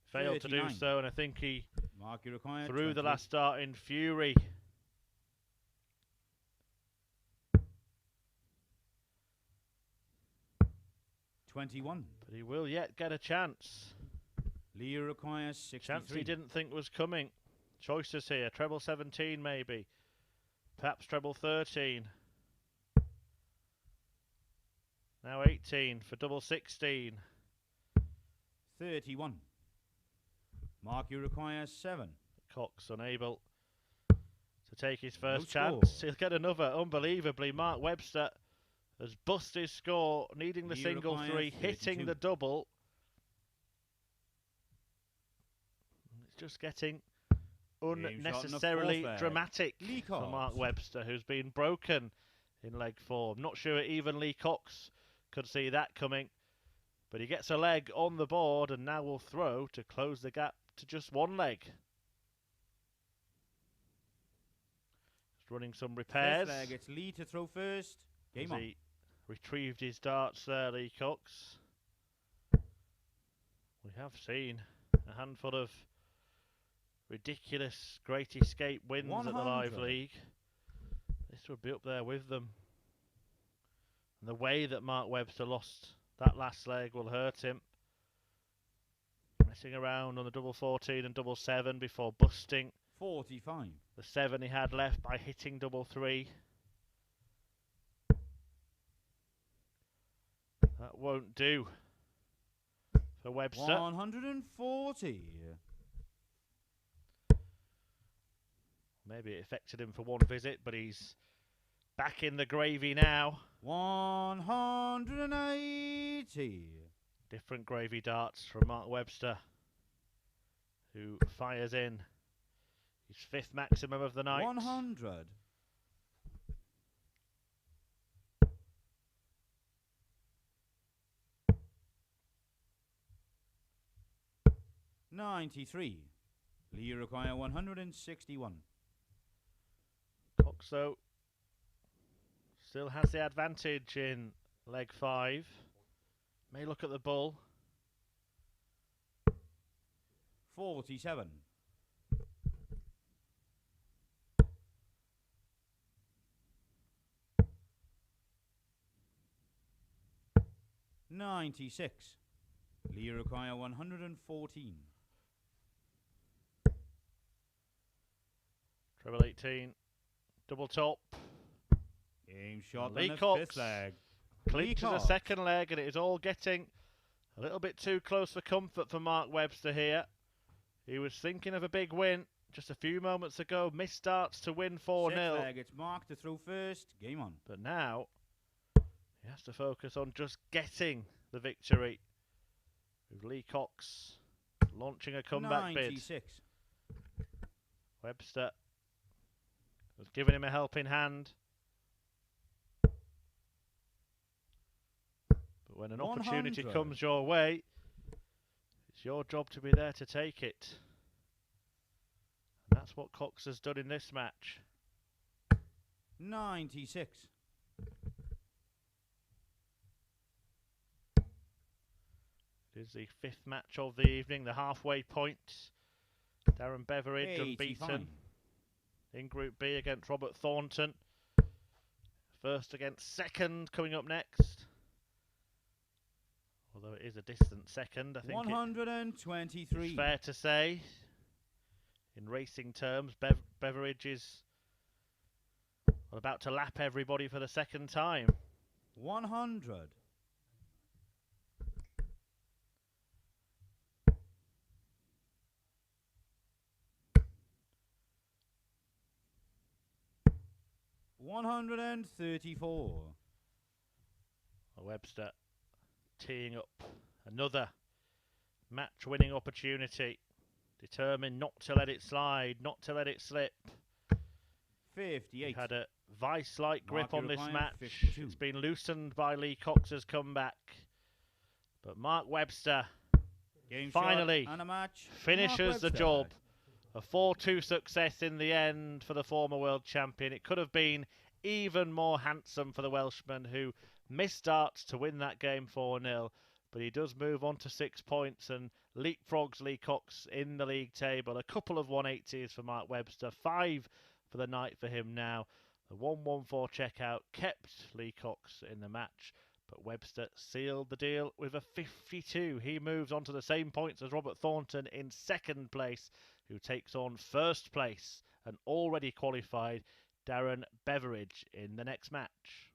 Failed to do 39. so, and I think he Mark, you require threw 20. the last start in fury. $21. But he will yet get a chance. Lee, you require 63. Chance he didn't think was coming. Choices here. Treble 17 maybe. Perhaps treble 13. Now 18 for double 16. 31. Mark, you require 7. Cox unable to take his first No chance. score. He'll get another. Unbelievably, Mark Webster has busted his score, needing the He single requires 3, hitting 32. the double. It's just getting Game shot in the unnecessarily fourth leg. dramatic Lee for Cox. Mark Webster, who's been broken in leg 4. I'm not sure even Lee Cox could see that coming, but he gets a leg on the board and now will throw to close the gap to just one leg. Just running some repairs. Fifth leg, it's Lee to throw first. Game on. He retrieved his darts there, Lee Cox. We have seen a handful of ridiculous Great Escape wins 100. at the Live League. This would be up there with them. And the way that Mark Webster lost that last leg will hurt him. Messing around on the double 14 and double 7 before busting 45. the 7 he had left by hitting double 3. That won't do for Webster. 140. Maybe it affected him for one visit, but he's back in the gravy now. 180. Different gravy darts from Mark Webster, who fires in his 5th maximum of the night. 100. 93. Lee require 161. Cox, though, still has the advantage in leg 5. May look at the bull. 47. 96. Lee require 114. Treble 18. Double top. Game shot Lee on the Cox 5th leg. clinches a second leg, and it is all getting a little bit too close for comfort for Mark Webster here. He was thinking of a big win just a few moments ago. Missed starts to win 4-0. 6th leg, it's Mark to throw first. Game on. But now he has to focus on just getting the victory. With Lee Cox launching a comeback 96. bid. Webster was giving him a helping hand. But when an opportunity 100. comes your way, it's your job to be there to take it. And that's what Cox has done in this match. 96. It is the 5th match of the evening, the halfway point. Darren Beveridge 85. unbeaten in Group B against Robert Thornton. First against second coming up next. Although it is a distant second, I think 123. it's fair to say. In racing terms, Beveridge is about to lap everybody for the second time. 100. 134. Webster teeing up another match-winning opportunity. Determined not to let it slide, not to let it slip. 58. He had a vice-like grip Mark on this required match. 52. It's been loosened by Lee Cox's comeback. But Mark Webster Game finally shot and a match. finishes Mark the Webster. job. A 4-2 success in the end for the former world champion. It could have been even more handsome for the Welshman, who missed starts to win that game 4-0. But he does move on to 6 points and leapfrogs Lee Cox in the league table. A couple of 180s for Mark Webster, 5 for the night for him now. The 114 checkout kept Lee Cox in the match, but Webster sealed the deal with a 52. He moves on to the same points as Robert Thornton in second place, who takes on first place and already qualified Darren Beveridge in the next match.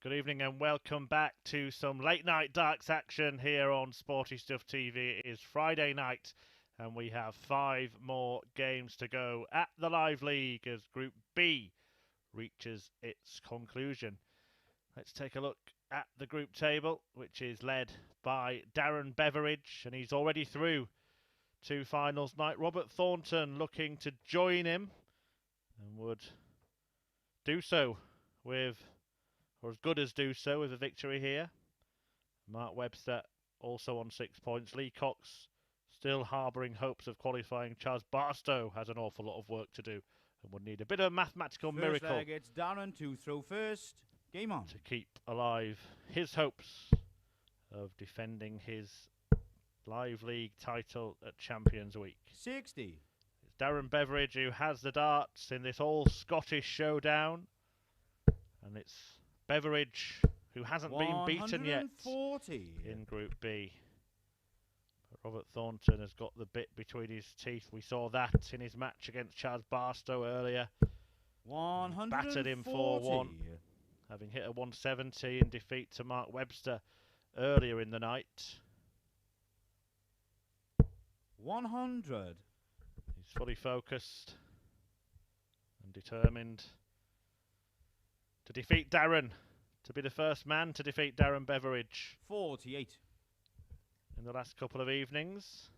Good evening and welcome back to some late night darts action here on Sporty Stuff TV. It is Friday night and we have 5 more games to go at the Live League as Group B reaches its conclusion. Let's take a look at the group table, which is led by Darren Beveridge, and he's already through to finals night. Robert Thornton looking to join him and would do so with, or as good as do so with a victory here. Mark Webster also on 6 points. Lee Cox still harbouring hopes of qualifying. Charles Barstow has an awful lot of work to do and would need a bit of a mathematical miracle. First leg, it's Darren to throw first. Game on. To keep alive his hopes of defending his Live League title at Champions Week. 60. It's Darren Beveridge who has the darts in this all-Scottish showdown. And it's Beveridge who hasn't been beaten yet in Group B. But Robert Thornton has got the bit between his teeth. We saw that in his match against Charles Barstow earlier. 140. Battered him 4-1, having hit a 170 in defeat to Mark Webster earlier in the night. 100. He's fully focused and determined to defeat Darren, to be the first man to defeat Darren Beveridge 48. in the last couple of evenings.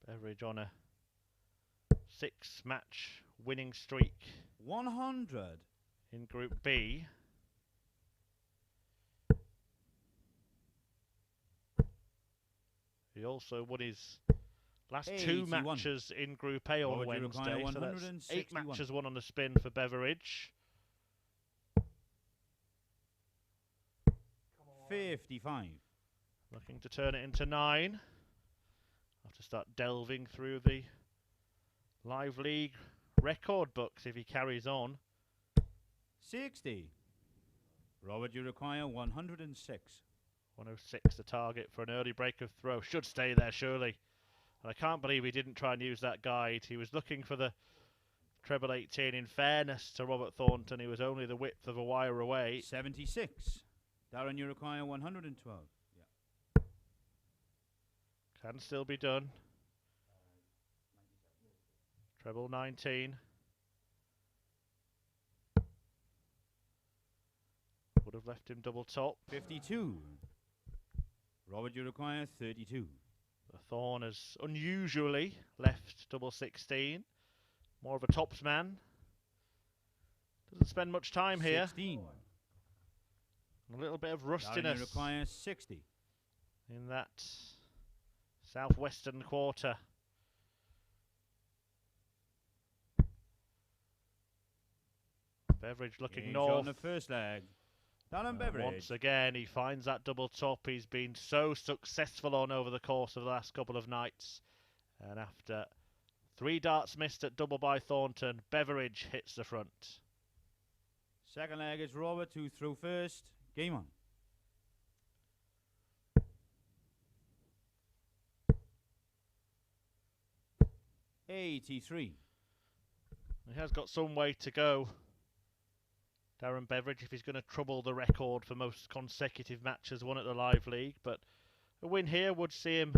Beveridge on a 6-match winning streak 100. in Group B. He also won his last 2 matches in Group A on Wednesday, so that's 8 matches won on the spin for Beveridge. 55. Looking to turn it into 9. I'll have to start delving through the Live League record books if he carries on. 60. Robert, you require 106. 106 the target for an early break of throw. Should stay there, surely. And I can't believe he didn't try and use that guide. He was looking for the treble 18. In fairness to Robert Thornton, he was only the width of a wire away. 76. Darren, you require 112. Yeah. Can still be done. Treble 19. Would have left him double top. 52. Robert, you require 32. The Thorn has unusually left double 16. More of a tops man. Doesn't spend much time 16. here. A little bit of rustiness. Darren, you require 60. In that southwestern quarter. Beveridge looking north on the first leg. Darren Beveridge. Once again, he finds that double top he's been so successful on over the course of the last couple of nights. And after 3 darts missed at double by Thornton, Beveridge hits the front. Second leg is Robert to throw first. Game on. 83. He has got some way to go, Darren Beveridge, if he's going to trouble the record for most consecutive matches won at the Live League. But a win here would see him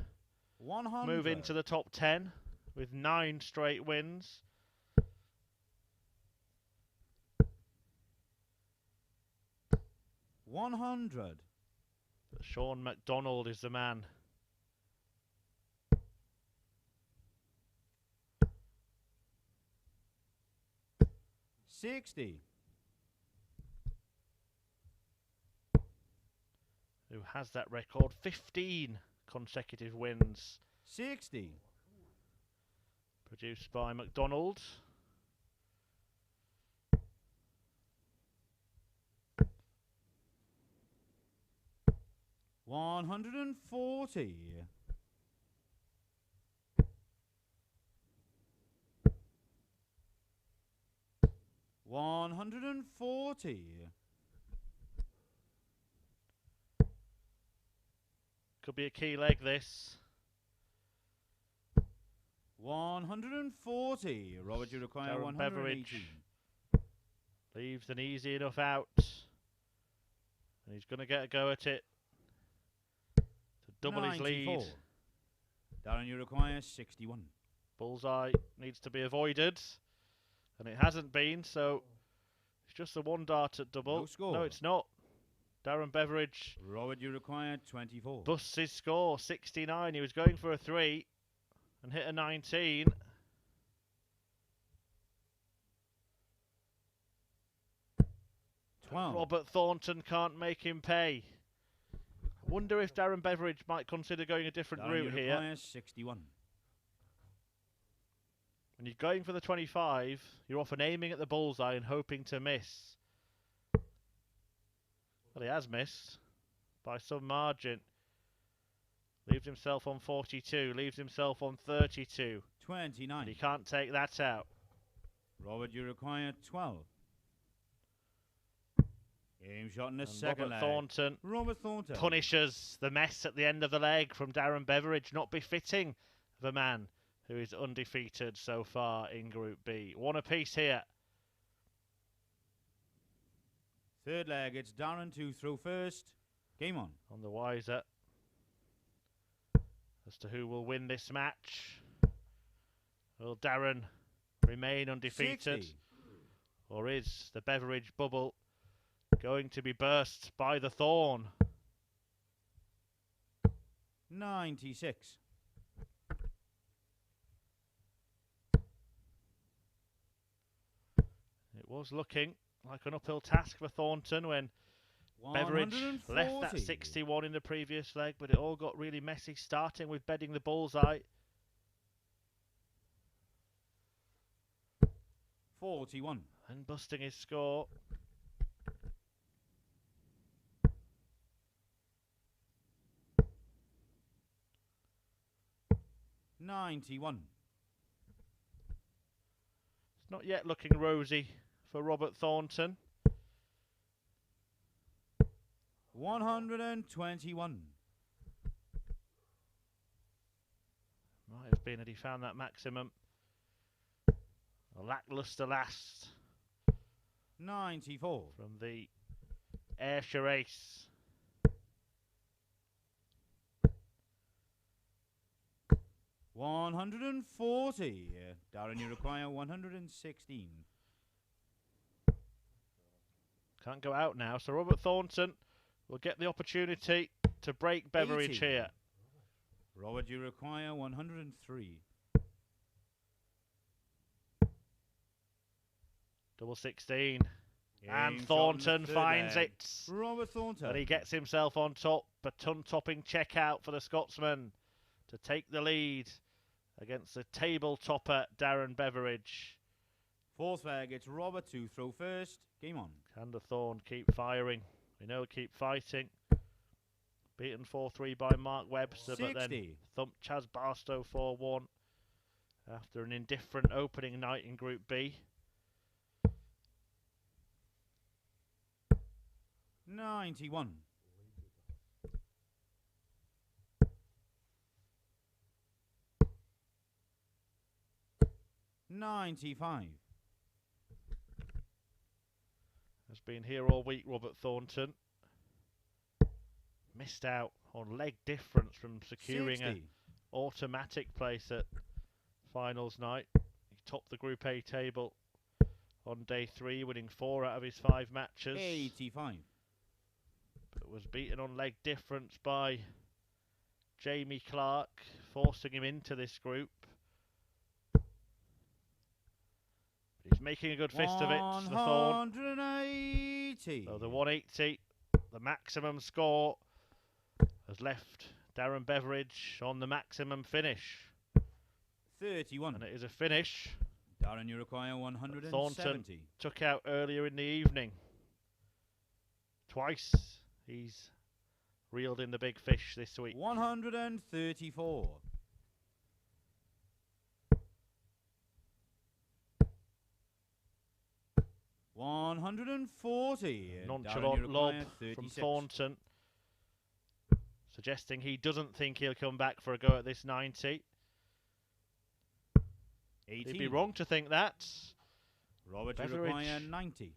100. move into the top 10 with 9 straight wins. $100. But Sean MacDonald is the man. $60. Who has that record? 15 consecutive wins. $60. Produced by MacDonald. $140. $140. Could be a key leg, this. 140. Robert, you require Darren 118. Beveridge leaves an easy enough out. And he's going to get a go at it to double 94. his lead. Darren, you require 61. Bullseye needs to be avoided. And it hasn't been, so it's just a one dart at double. No score. No, it's not. Darren Beveridge Robert, you require 24. busts his score, 69. He was going for a 3 and hit a 19. Robert Thornton can't make him pay. I wonder if Darren Beveridge might consider going a different Darren, route you here. require 61. When you're going for the 25, you're often aiming at the bullseye and hoping to miss. Well, he has missed by some margin. Leaves himself on 42, leaves himself on 32. 29. And he can't take that out. Robert, you require 12. Game shot in the And second Robert leg. Thornton Robert Thornton punishes the mess at the end of the leg from Darren Beveridge, not befitting of a man who is undefeated so far in Group B. One apiece here. Third leg, it's Darren to throw first. Game on. On the wiser as to who will win this match. Will Darren remain undefeated? 60. Or is the Beveridge bubble going to be burst by the Thorn? 96. It was looking like an uphill task for Thornton when Beveridge left that 61 in the previous leg, but it all got really messy, starting with bedding the bullseye. 41. And busting his score. $91. It's not yet looking rosy for Robert Thornton. 121. Might have been that he found that maximum. A lackluster last 94. from the Ayrshire ace. $140. Darren, you require 116. Can't go out now, so Robert Thornton will get the opportunity to break Beveridge 80. here. Robert, you require 103. Double 16. Game And shot in Thornton the third finds leg. it. Robert Thornton. But he gets himself on top. A ton-topping check out for the Scotsman to take the lead against the table topper Darren Beveridge. Fourth leg, it's Robert to throw first. Game on. Can the Thorn keep firing? We know keep fighting. Beaten 4-3 by Mark Webster, 60. but then thumped Chaz Barstow 4-1 after an indifferent opening night in Group B. 91. $95. Has been here all week, Robert Thornton. Missed out on leg difference from securing 60. an automatic place at finals night. He topped the Group A table on day 3, winning 4 out of his 5 matches. 85. But was beaten on leg difference by Jamie Clark, forcing him into this group. He's making a good fist of it, the Thorn. 180. So the 180, the maximum score, has left Darren Beveridge on the maximum finish. 31. And it is a finish Darren, you require 170. Thornton took out earlier in the evening. Twice he's reeled in the big fish this week. 134. $140. Nonchalant lob from Thornton, suggesting he doesn't think he'll come back for a go at this 90. 18. He'd be wrong to think that. Robert, you Beveridge require 90.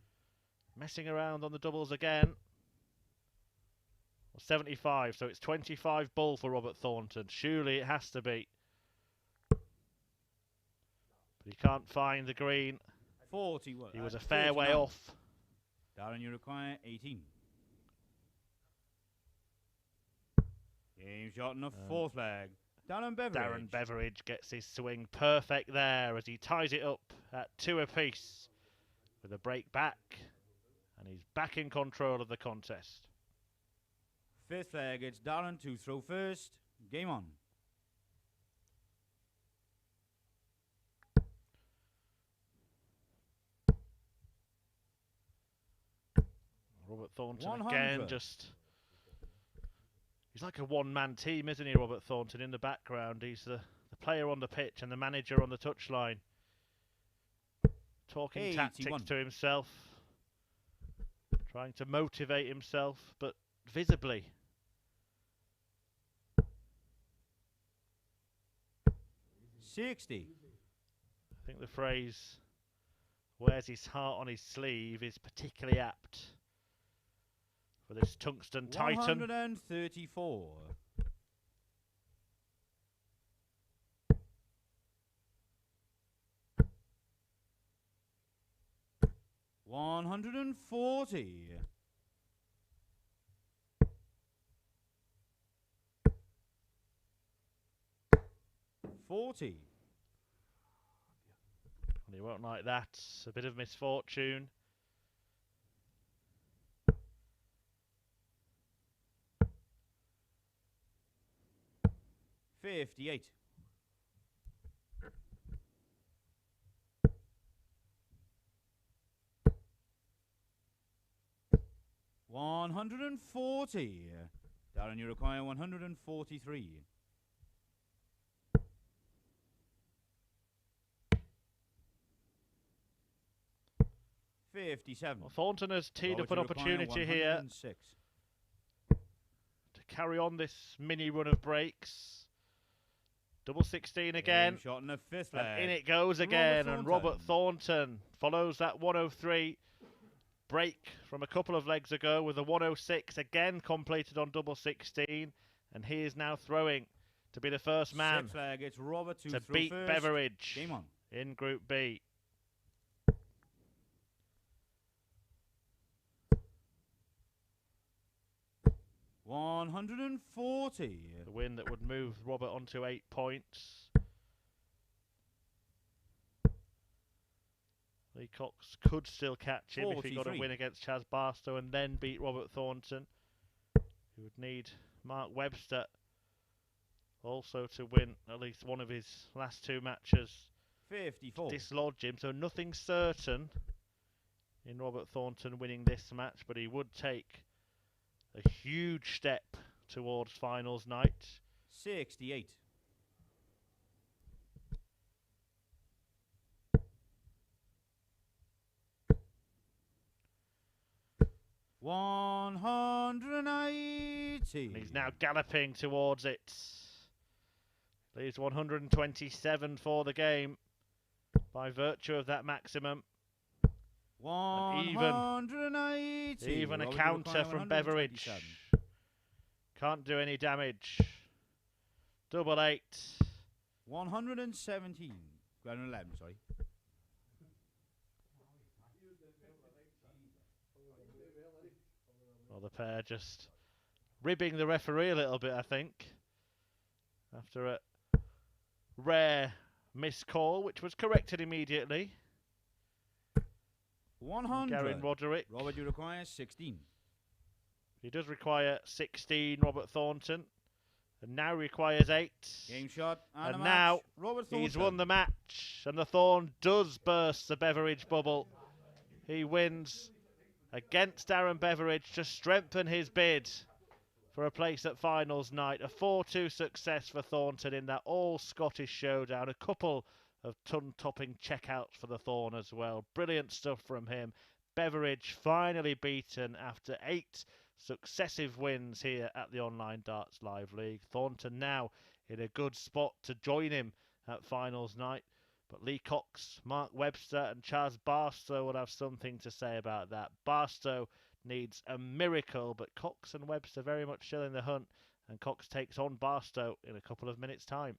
messing around on the doubles again. 75, so it's 25 ball for Robert Thornton. Surely it has to be. But he can't find the green. 40. He was a fair way 39. off. Darren, you require 18. Game shot in the 4th leg. Darren Beveridge. Darren Beveridge gets his swing perfect there as he ties it up at 2 apiece with a break back, and he's back in control of the contest. 5th leg, it's Darren to throw first. Game on. Robert Thornton 100. again, he's like a one-man team, isn't he, Robert Thornton, in the background. He's the player on the pitch and the manager on the touchline. Talking 81. tactics to himself, trying to motivate himself, but visibly. 60. I think the phrase wears his heart on his sleeve is particularly apt for this tungsten titan. 134. 140. 40. And he won't like that. A bit of misfortune. $58. $140. Darren, you require 143. $57. Well, Thornton has teed up an opportunity here to carry on this mini run of breaks. Double 16 again. Shot in the 5th leg. And in it goes again. And Robert Thornton follows that 103 break from a couple of legs ago with a 106 again completed on double 16. And he is now throwing to be the first man 6th leg, it's Robert to beat first. Beveridge Game on. in Group B. $140. The win that would move Robert onto 8 points. Lee Cox could still catch him if he got a win against Chaz Barstow and then beat Robert Thornton. He would need Mark Webster also to win at least one of his last 2 matches. 54. Dislodge him, so nothing certain in Robert Thornton winning this match, but he would take a huge step towards finals night. 68. $180. And he's now galloping towards it. Leaves 127 for the game by virtue of that maximum. 180. Even a Robert counter require from Beveridge. 127. Can't do any damage. Double 8. 117. 11, sorry. Well, the pair just ribbing the referee a little bit, I think, after a rare missed call, which was corrected immediately. 100. Garen Roderick. Robert, you require 16. He does require 16, Robert Thornton. And now requires 8. Game shot and a match. Now Robert Thornton. he's won the match. And the Thorn does burst the Beveridge bubble. He wins against Darren Beveridge to strengthen his bid for a place at finals night. A 4-2 success for Thornton in that all-Scottish showdown. A couple of ton-topping checkouts for the Thorn as well. Brilliant stuff from him. Beveridge finally beaten after 8 successive wins here at the Online Darts Live League. Thornton now in a good spot to join him at finals night. But Lee Cox, Mark Webster and Charles Barstow will have something to say about that. Barstow needs a miracle, but Cox and Webster very much still in the hunt. And Cox takes on Barstow in a couple of minutes' time.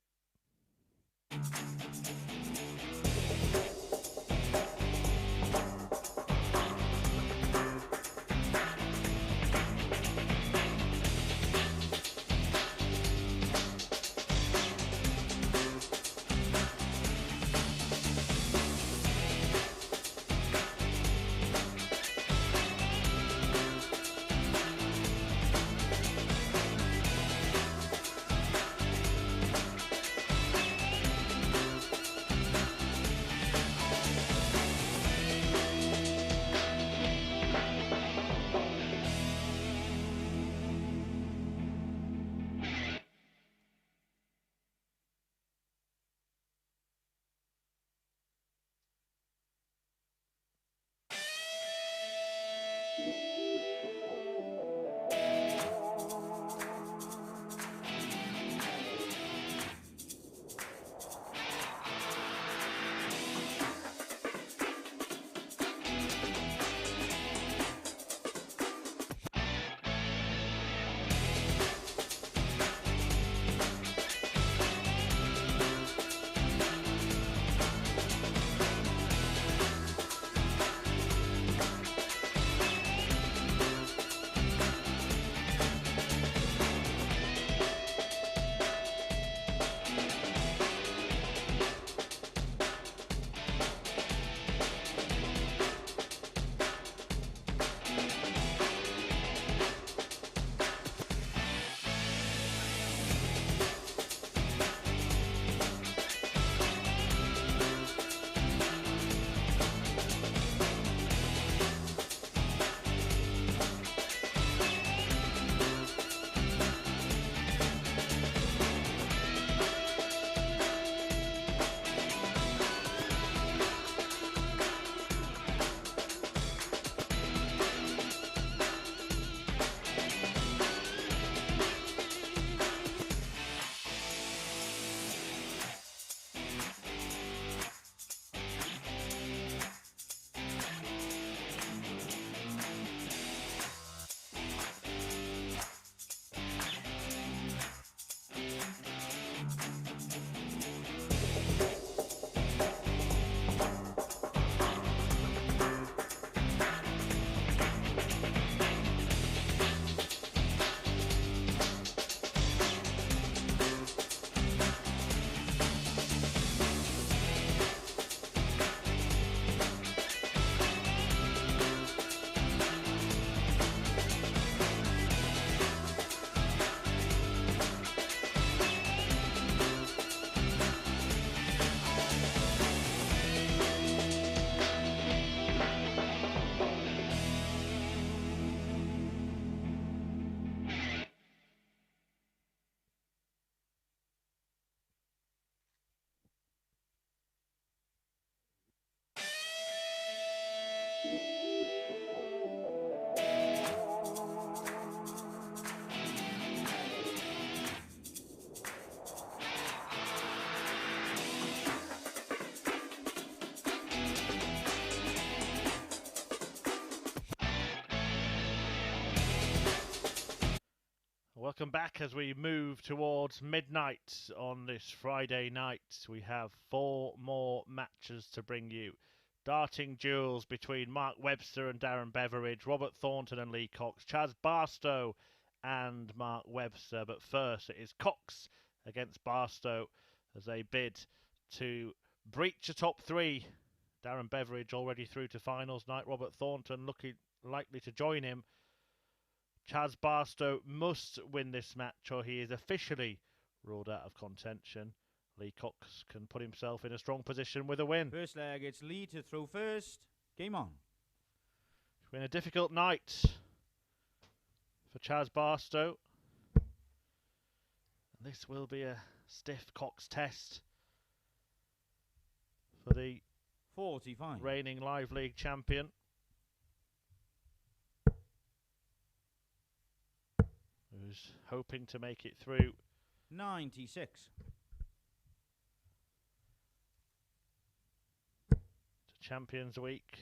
welcome back as we move towards midnight on this Friday night. We have 4 more matches to bring you. Darting duels between Mark Webster and Darren Beveridge, Robert Thornton and Lee Cox, Chaz Barstow and Mark Webster. But first it is Cox against Barstow as they bid to breach the top 3. Darren Beveridge already through to finals night. Robert Thornton likely to join him. Chaz Barstow must win this match or he is officially ruled out of contention. Lee Cox can put himself in a strong position with a win. First leg, it's Lee to throw first. Game on. It's been a difficult night for Chaz Barstow. And this will be a stiff Cox test for the 45. reigning Live League champion. Who's hoping to make it through. 96. To Champions Week.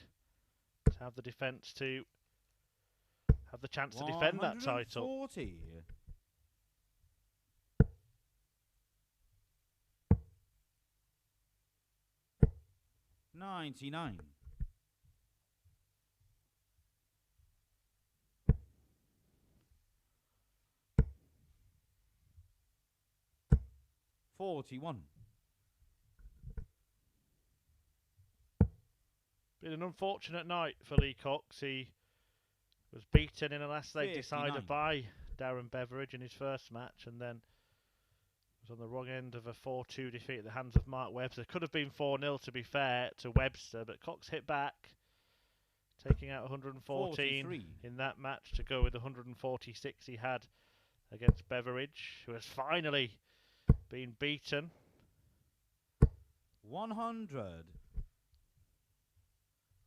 To have the defence to have the chance to defend that title. 140. 99. 41. Been an unfortunate night for Lee Cox. He was beaten in a last leg decider by Darren Beveridge in his first match and then was on the wrong end of a 4-2 defeat at the hands of Mark Webster. Could have been 4-0 to be fair to Webster, but Cox hit back, taking out 114 43. in that match to go with the 146 he had against Beveridge, who has finally been beaten. 100.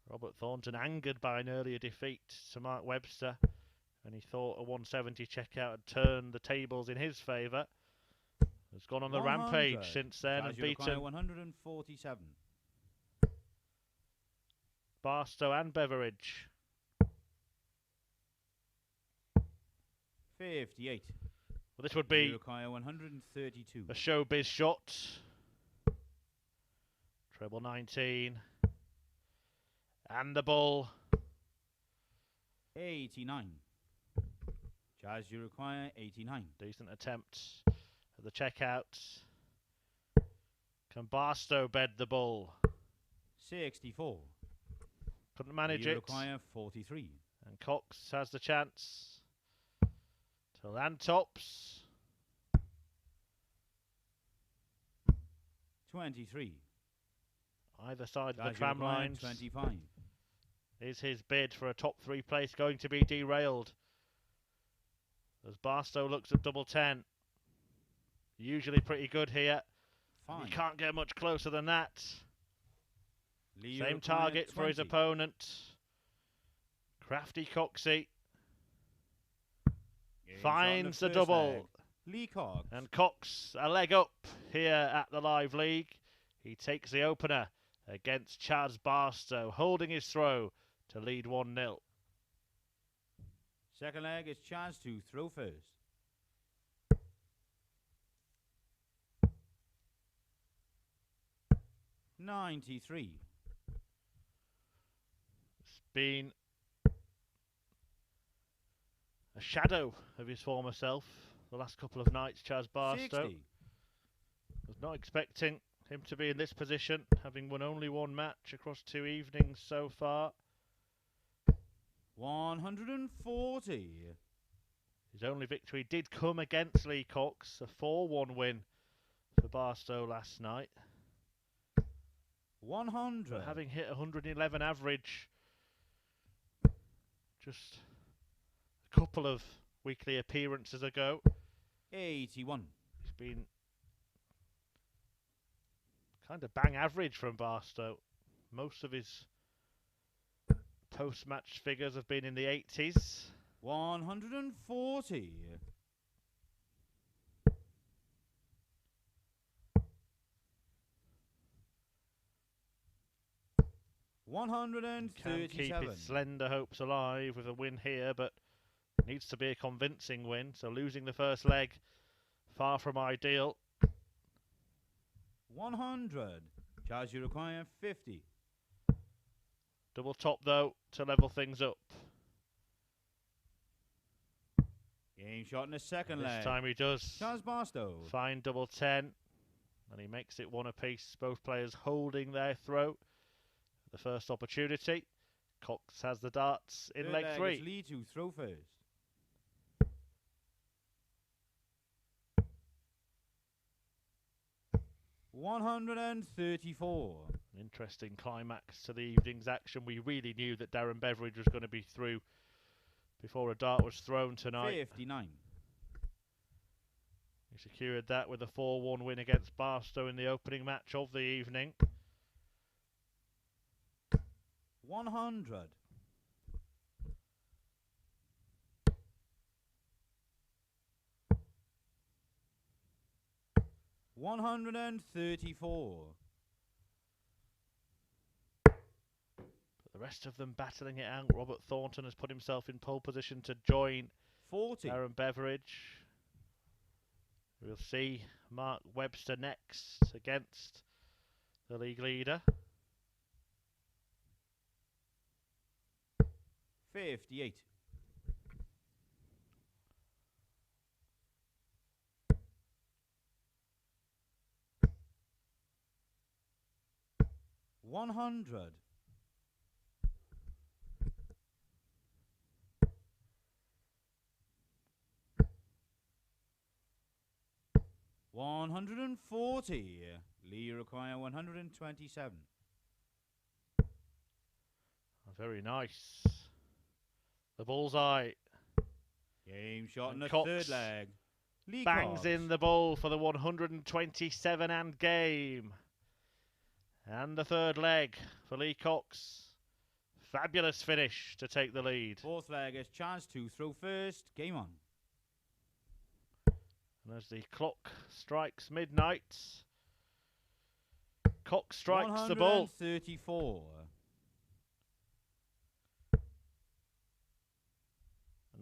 Robert Thornton angered by an earlier defeat to Mark Webster, and he thought a 170 checkout had turned the tables in his favour. Has gone on the 100. rampage since then and beaten 147. Barstow and Beveridge. 58. Well, this would be Uruguay 132. a showbiz shot. Treble 19. And the bull. 89. Chaz Uruguay 89. Decent attempt at the checkout. Can Barstow bed the bull? 64. Couldn't manage Uruguay it. 43. And Cox has the chance to land tops. 23. Either side of Chaz the tram Uruguay lines. 25. Is his bid for a top 3 place going to be derailed? As Barstow looks at double 10. Usually pretty good here. Fine. You can't get much closer than that. Lee Same Uruguay target for his 20. opponent. Crafty Coxey Gains finds on the first double. leg. Lee Cox. And Cox a leg up here at the Live League. He takes the opener against Chaz Barstow, holding his throw to lead 1-0. Second leg is Chaz to throw first. $93. It's been a shadow of his former self the last couple of nights, Chaz Barstow. 60. Was not expecting him to be in this position, having won only one match across 2 evenings so far. 140. His only victory did come against Lee Cox, a 4-1 win for Barstow last night. 100. But having hit 111 average just a couple of weekly appearances ago, 81. he's been kind of bang average from Barstow. Most of his post-match figures have been in the 80s. 140. 137. Can keep his slender hopes alive with a win here, but Needs to be a convincing win, so losing the first leg, far from ideal. 100. Charge you require 50. Double top though to level things up. Game shot in the second leg. This time he does. Charles Barstow. Fine double 10. And he makes it one apiece. Both players holding their throw. The first opportunity. Cox has the darts in leg 3. It's Lee to throw first. $134. Interesting climax to the evening's action. We really knew that Darren Beveridge was going to be through before a dart was thrown tonight. 59. He secured that with a 4-1 win against Barstow in the opening match of the evening. 100. 134. But the rest of them battling it out. Robert Thornton has put himself in pole position to join 40. Darren Beveridge. We'll see Mark Webster next against the league leader. 58. 100. 140. Lee require 127. Very nice. The bullseye. Game shot in the Cox third leg. Lee bangs Cox. in the ball for the 127 and game. And the third leg for Lee Cox. Fabulous finish to take the lead. Fourth leg is chance to throw first. Game on. And as the clock strikes midnight, Cox strikes the ball. 134.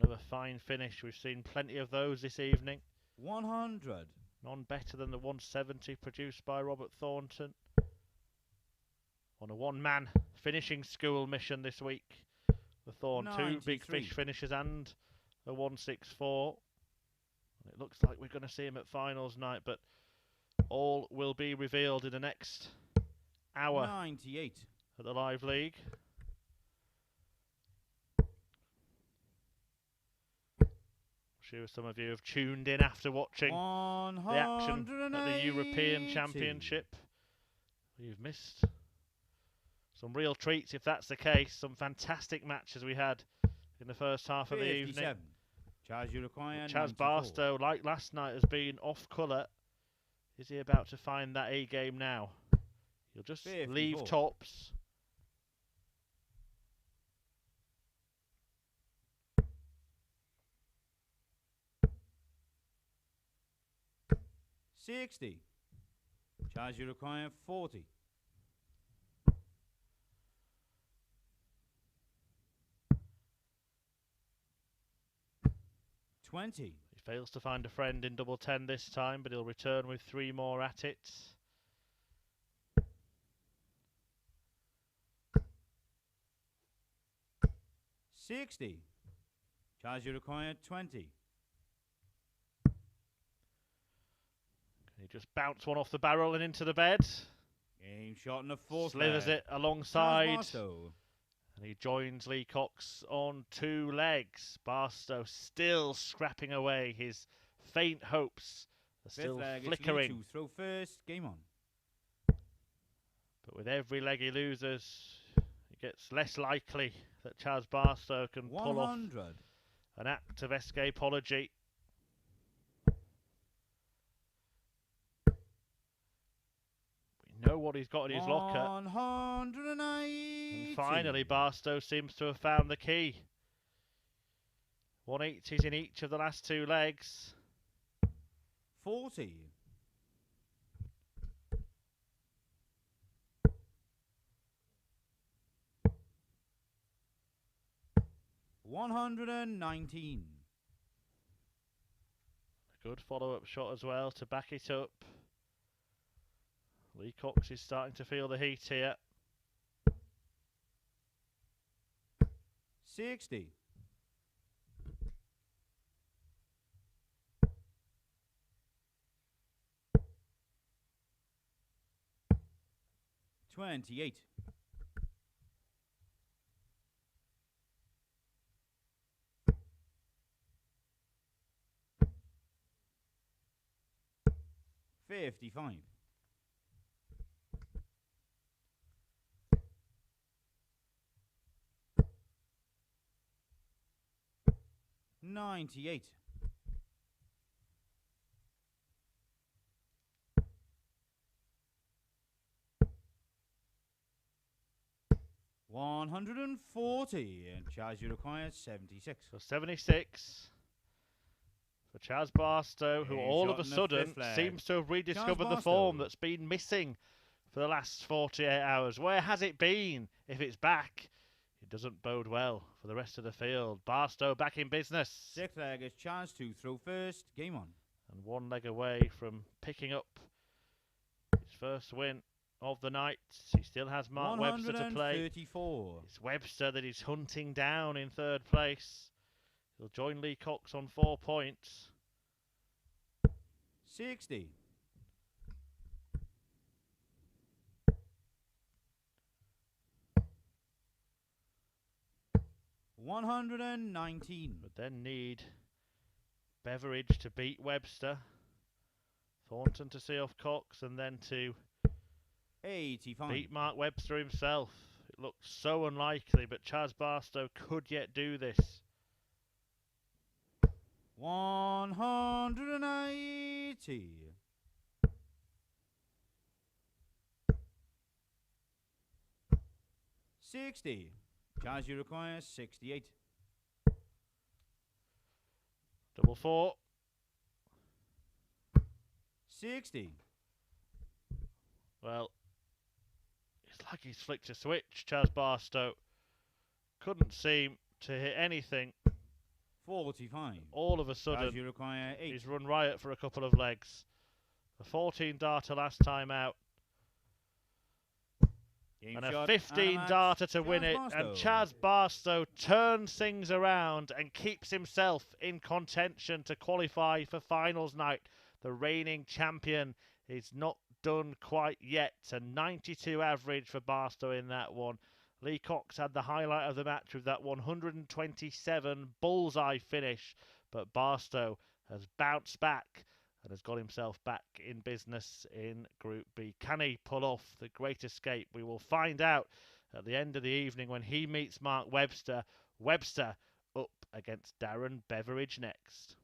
Another fine finish. We've seen plenty of those this evening. 100. None better than the 170 produced by Robert Thornton. On a one-man finishing school mission this week. The Thorn 2 big 93. fish finishes and a 164. And it looks like we're going to see him at finals night, but all will be revealed in the next hour 98. at the Live League. Sure some of you have tuned in after watching the action at the European Championship. You've missed some real treats if that's the case. Some fantastic matches we had in the first half of the evening. Charge you require Chaz 94. Barstow, like last night, has been off colour. Is he about to find that A game now? He'll just 54. leave tops. $60. Charge you require 40. 20. He fails to find a friend in double 10 this time, but he'll return with 3 more at it. $60. Charge you require 20. He just bounced one off the barrel and into the bed. Game shot in the fourth Slithers leg. it alongside. Barstow. And he joins Lee Cox on 2 legs. Barstow still scrapping away. His faint hopes are still flickering. To throw first. Game on. But with every leg he loses, it gets less likely that Chaz Barstow can pull off 100. an act of escapology. We know what he's got in his locker. 180. And finally, Barstow seems to have found the key. 180s in each of the last 2 legs. 40. 100. 119. A good follow-up shot as well to back it up. Lee Cox is starting to feel the heat here. 60. 28. 55. 98. 140, and Chaz, you require 76. So 76 for Chaz Barstow, who He's all of shot a in the sudden fifth leg. seems to have rediscovered the Barstow. form that's been missing for the last 48 hours. Where has it been? If it's back, it doesn't bode well for the rest of the field. Barstow back in business. Sixth leg is Chaz to throw first. Game on. And one leg away from picking up his first win of the night. He still has Mark Webster to play. 134. It's Webster that he's hunting down in third place. He'll join Lee Cox on 4 points. 60. 119. But then need Beveridge to beat Webster. Thornton to see off Cox, and then to 85. beat Mark Webster himself. It looks so unlikely, but Chaz Barstow could yet do this. 180. 60. Chaz, you require 68. Double 4. 60. Well, it's like he's flicked a switch, Chaz Barstow. Couldn't seem to hit anything. 45. All of a Chaz, sudden, you require 8. he's run riot for a couple of legs. A 14 darter last time out. Game And a shot 15 match. darter to win Chaz it. Barstow. And Chaz Barstow turns things around and keeps himself in contention to qualify for finals night. The reigning champion is not done quite yet. A 92 average for Barstow in that one. Lee Cox had the highlight of the match with that 127 bullseye finish. But Barstow has bounced back and has got himself back in business in Group B. Can he pull off the great escape? We will find out at the end of the evening when he meets Mark Webster. Webster up against Darren Beveridge next.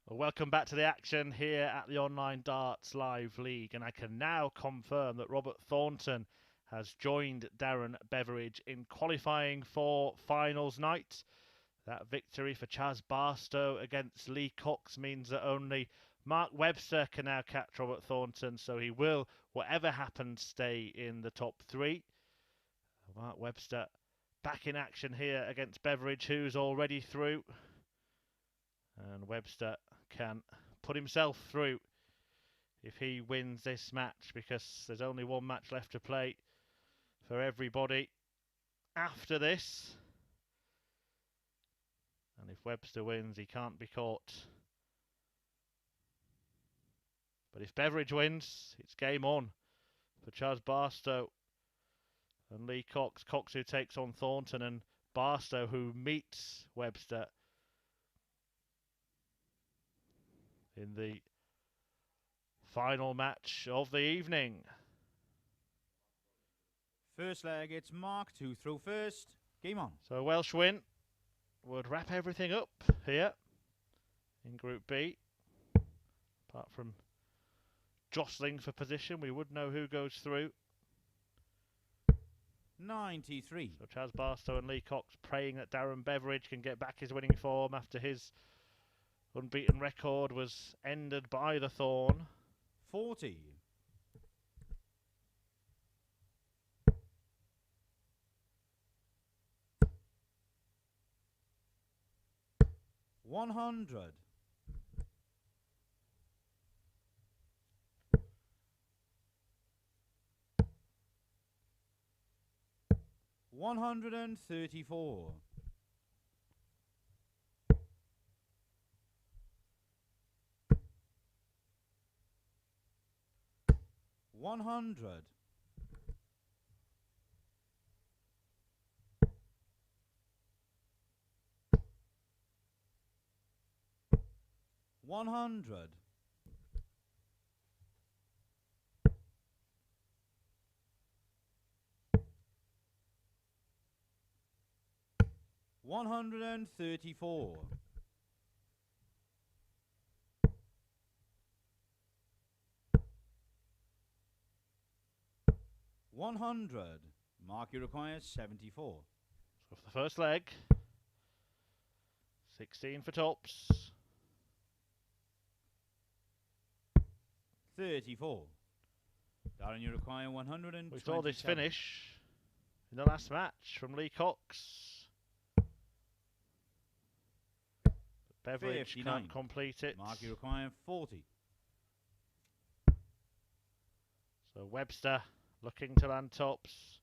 Welcome back to the action here at the Online Darts Live League, and I can now confirm that Robert Thornton has joined Darren Beveridge in qualifying for finals night. That victory for Chaz Barstow against Lee Cox means that only Mark Webster can now catch Robert Thornton, so he will, whatever happens, stay in the top three. Mark Webster back in action here against Beveridge, who's already through. And Webster can put himself through if he wins this match, because there's only one match left to play for everybody after this. And if Webster wins, he can't be caught. But if Beveridge wins, it's game on for Chaz Barstow and Lee Cox. Cox who takes on Thornton, and Barstow who meets Webster in the final match of the evening. First leg, it's Mark to throw first. Game on. So a Welsh win would wrap everything up here in Group B. Apart from jostling for position, we would know who goes through. 93. So Chaz Barstow and Lee Cox praying that Darren Beveridge can get back his winning form after his unbeaten record was ended by the thorn. 40. 100. 134. 100. 100. 134. 100. Mark, you require 74. So for the first leg, 16 for tops. 34. Darren, you require 127. We saw this finish in the last match from Lee Cox. But Beveridge 59. can't complete it. Mark, you require 40. So Webster looking to land tops,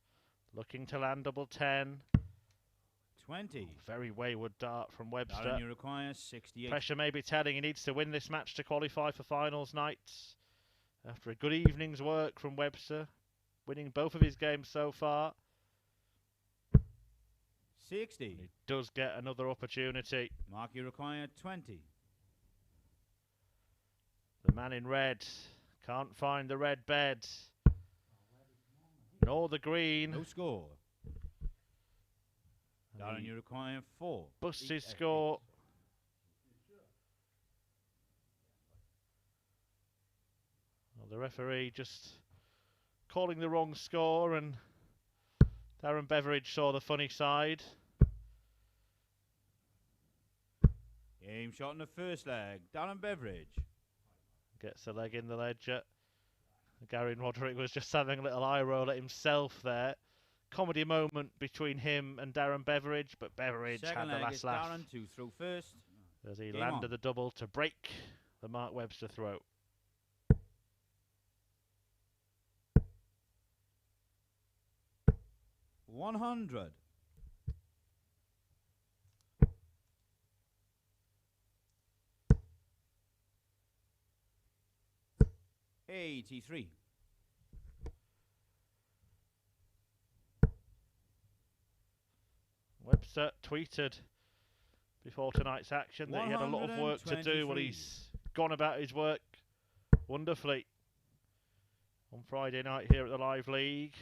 looking to land double 10. 20. Very wayward dart from Webster. Darren, you require 68. Pressure may be telling he needs to win this match to qualify for finals night. After a good evening's work from Webster, winning both of his games so far. 60. He does get another opportunity. Mark, you require 20. The man in red can't find the red bed, nor the green. No score. Darren, you require 4. Busts his score. Well, the referee just calling the wrong score, and Darren Beveridge saw the funny side. Game shot in the first leg. Darren Beveridge. Gets the leg in the ledger. Gary Roderick was just having a little eye roll at himself there. Comedy moment between him and Darren Beveridge, but Beveridge Second had the leg is last laugh Darren to throw first. as he Game landed on. the double to break the Mark Webster throw. 100. 83. Webster tweeted before tonight's action that he had a lot of work to do. Well, 123. he's gone about his work wonderfully on Friday night here at the Live League.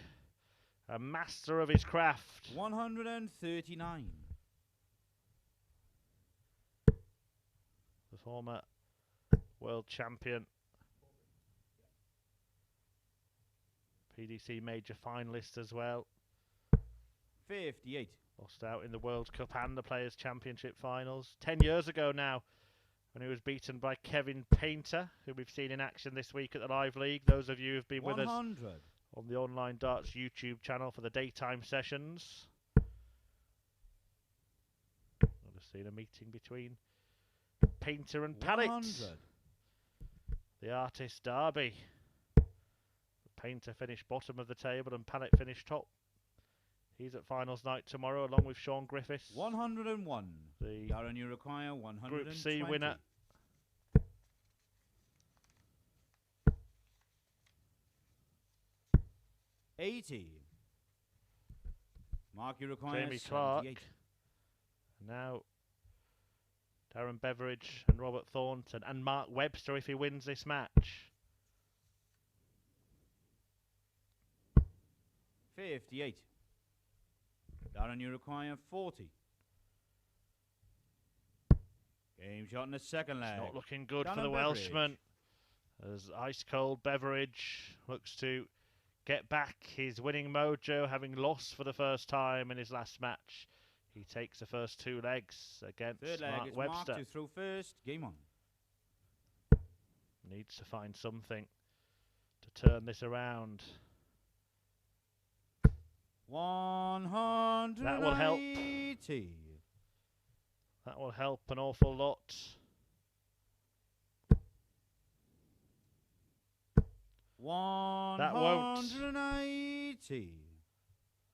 A master of his craft. 139. The former world champion. PDC major finalist as well. 58. Lost out in the World Cup and the Players' Championship finals. 10 years ago now, when he was beaten by Kevin Painter, who we've seen in action this week at the Live League. Those of you who've been with us 100. on the Online Darts YouTube channel for the daytime sessions. I've just seen a meeting between Painter and Pallet. 100. The artist derby. Painter finished bottom of the table and Pallet finished top. He's at finals night tomorrow along with Sean Griffiths. 101. The Darren, you require 120. Group C winner. $80. Mark, you require Jamie Clark. 78. And now Darren Beveridge and Robert Thornton and Mark Webster if he wins this match. 58. Darren, you require 40. Game shot in the second leg. It's not looking good Darren for the Beveridge. Welshman. As ice-cold Beveridge looks to get back his winning mojo, having lost for the first time in his last match. He takes the first two legs against Third leg Mark is Webster. Mark to throw first. Game on. Needs to find something to turn this around. 180. That will help. That will help an awful lot. That won't. 180.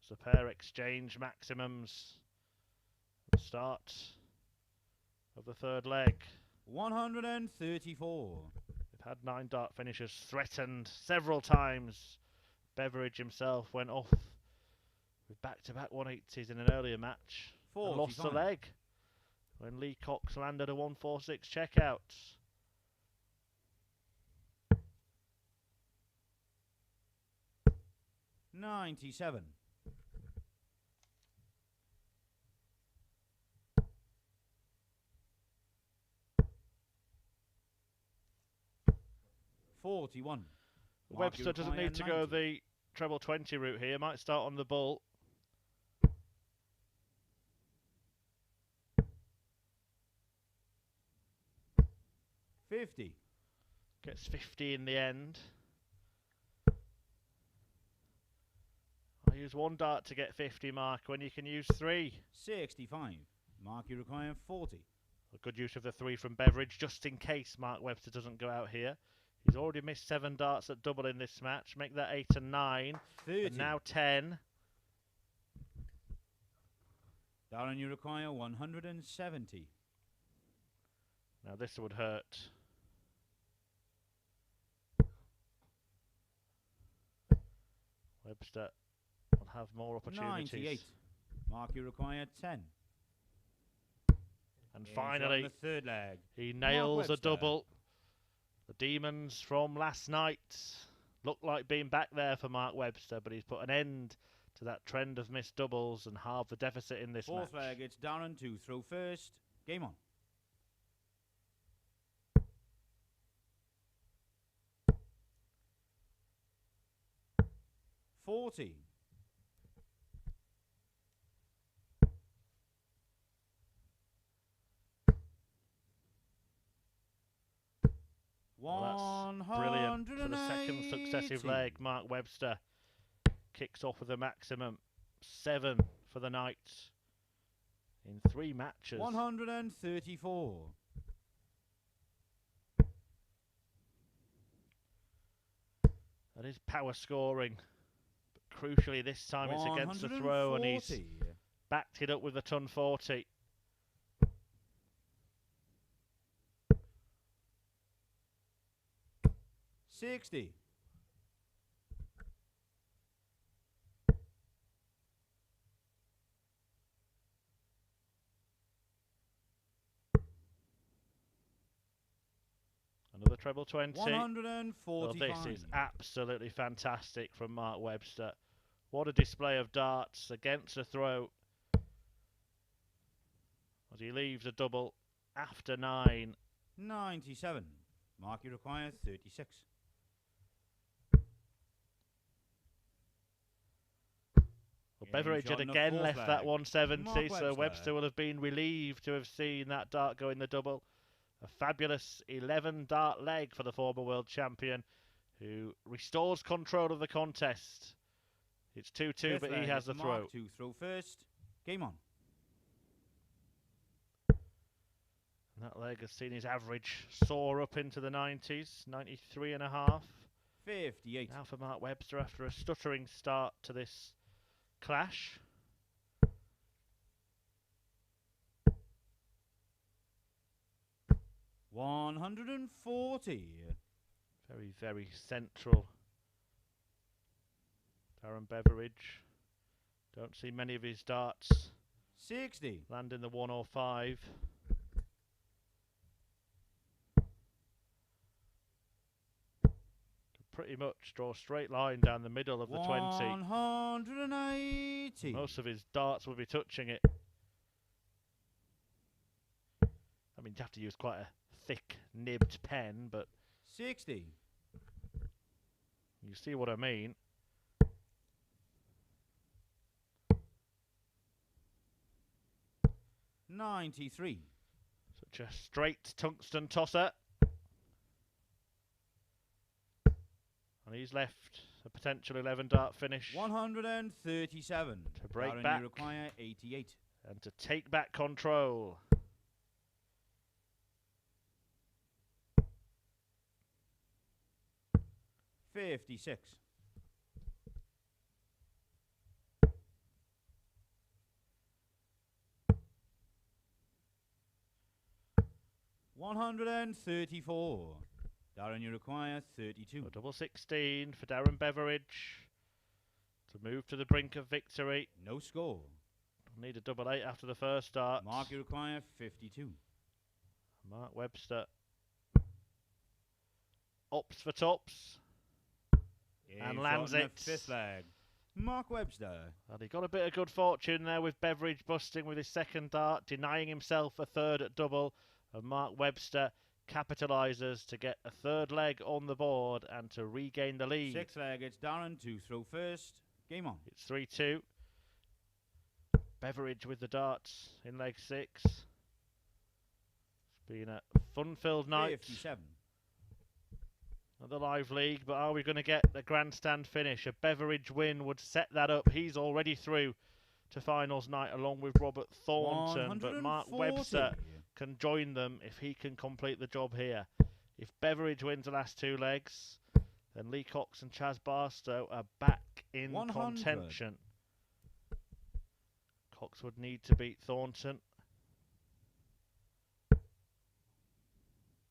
It's a pair exchange maximums. The start of the third leg. 134. They've had 9 dart finishers threatened several times. Beveridge himself went off with back-to-back 180s in an earlier match. And lost the 45. leg when Lee Cox landed a 146 checkout. $97. $41. Webster doesn't need to go the treble 20 route here. Might start on the bull. $50. Gets 50 in the end. I use 1 dart to get 50, Mark, when you can use 3. 65. Mark, you require 40. A good use of the 3 from Beveridge, just in case Mark Webster doesn't go out here. He's already missed 7 darts at double in this match. Make that 8 and 9. 30. And now 10. Darren, you require 170. Now this would hurt. Webster will have more opportunities. 98. Mark, you require 10. And Game shot finally, in the third leg. he nails a Webster. double. The Demons from last night look like being back there for Mark Webster, but he's put an end to that trend of missed doubles and halved the deficit in this Fourth match. leg, it's Darren to throw first. Game on. $40. Well, that's brilliant. For the second successive leg, Mark Webster kicks off with a maximum 7 for the night in 3 matches. 134. That is power scoring. But crucially, this time it's against the throw, and he's 140. backed it up with a ton 40. $60. Another treble 20. 145. Well, this is absolutely fantastic from Mark Webster. What a display of darts against a throw. As he leaves a double after 9. 97. Mark, you require 36. Well, Beveridge had again left that 170, so Webster will have been relieved to have seen that dart go in the double. A fabulous 11 dart leg for the former world champion, who restores control of the contest. It's 2-2, but he has the throw. Mark to throw first. Game on. And that leg has seen his average soar up into the 90s, 93.5. 58. Now for Mark Webster after a stuttering start to this clash. $140. Very, very central. Darren Beveridge. Don't see many of his darts 60. landing the 105. Pretty much draw a straight line down the middle of the 20. 180. Most of his darts will be touching it. I mean, you have to use quite a thick nibbed pen, but 60. you see what I mean. $93. Such a straight tungsten tosser. And he's left a potential 11 dart finish. 137. To break Darren, back. you require 88. And to take back control. $56. $134. Darren, you require 32. A double 16 for Darren Beveridge to move to the brink of victory. No score. Need a double 8 after the first dart. Mark, you require 52. Mark Webster opts for tops and lands it. Fifth leg. Mark Webster. And he got a bit of good fortune there with Beveridge busting with his second dart, denying himself a third at double. And Mark Webster capitalises to get a third leg on the board and to regain the lead. Sixth leg, it's Darren to throw first. Game on. It's 3-2. Beveridge with the darts in leg 6. It's been a fun-filled night. 57. Not the live league, but are we going to get the grandstand finish? A Beveridge win would set that up. He's already through to finals night along with Robert Thornton, but Mark Webster can join them if he can complete the job here. If Beveridge wins the last two legs, then Lee Cox and Chaz Barstow are back in 100. contention. Cox would need to beat Thornton.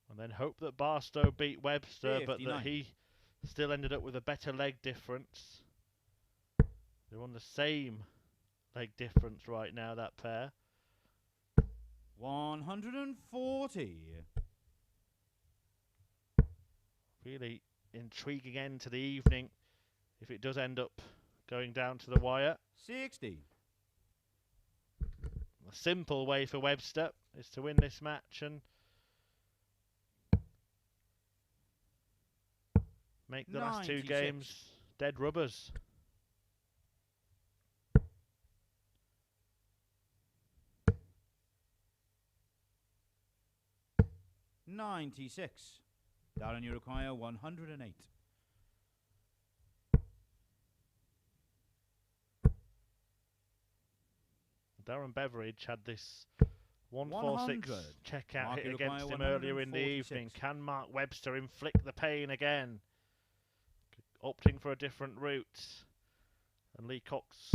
And then hope that Barstow beat Webster, 59. but that he still ended up with a better leg difference. They're on the same leg difference right now, that pair. 140. Really intriguing end to the evening if it does end up going down to the wire. 60. A simple way for Webster is to win this match and make the last two 96. games dead rubbers. $96. Darren, you require 108. Darren Beveridge had this 146 checkout Mark, hit you against require him earlier in the 146. evening. Can Mark Webster inflict the pain again? Opting for a different route. And Lee Cox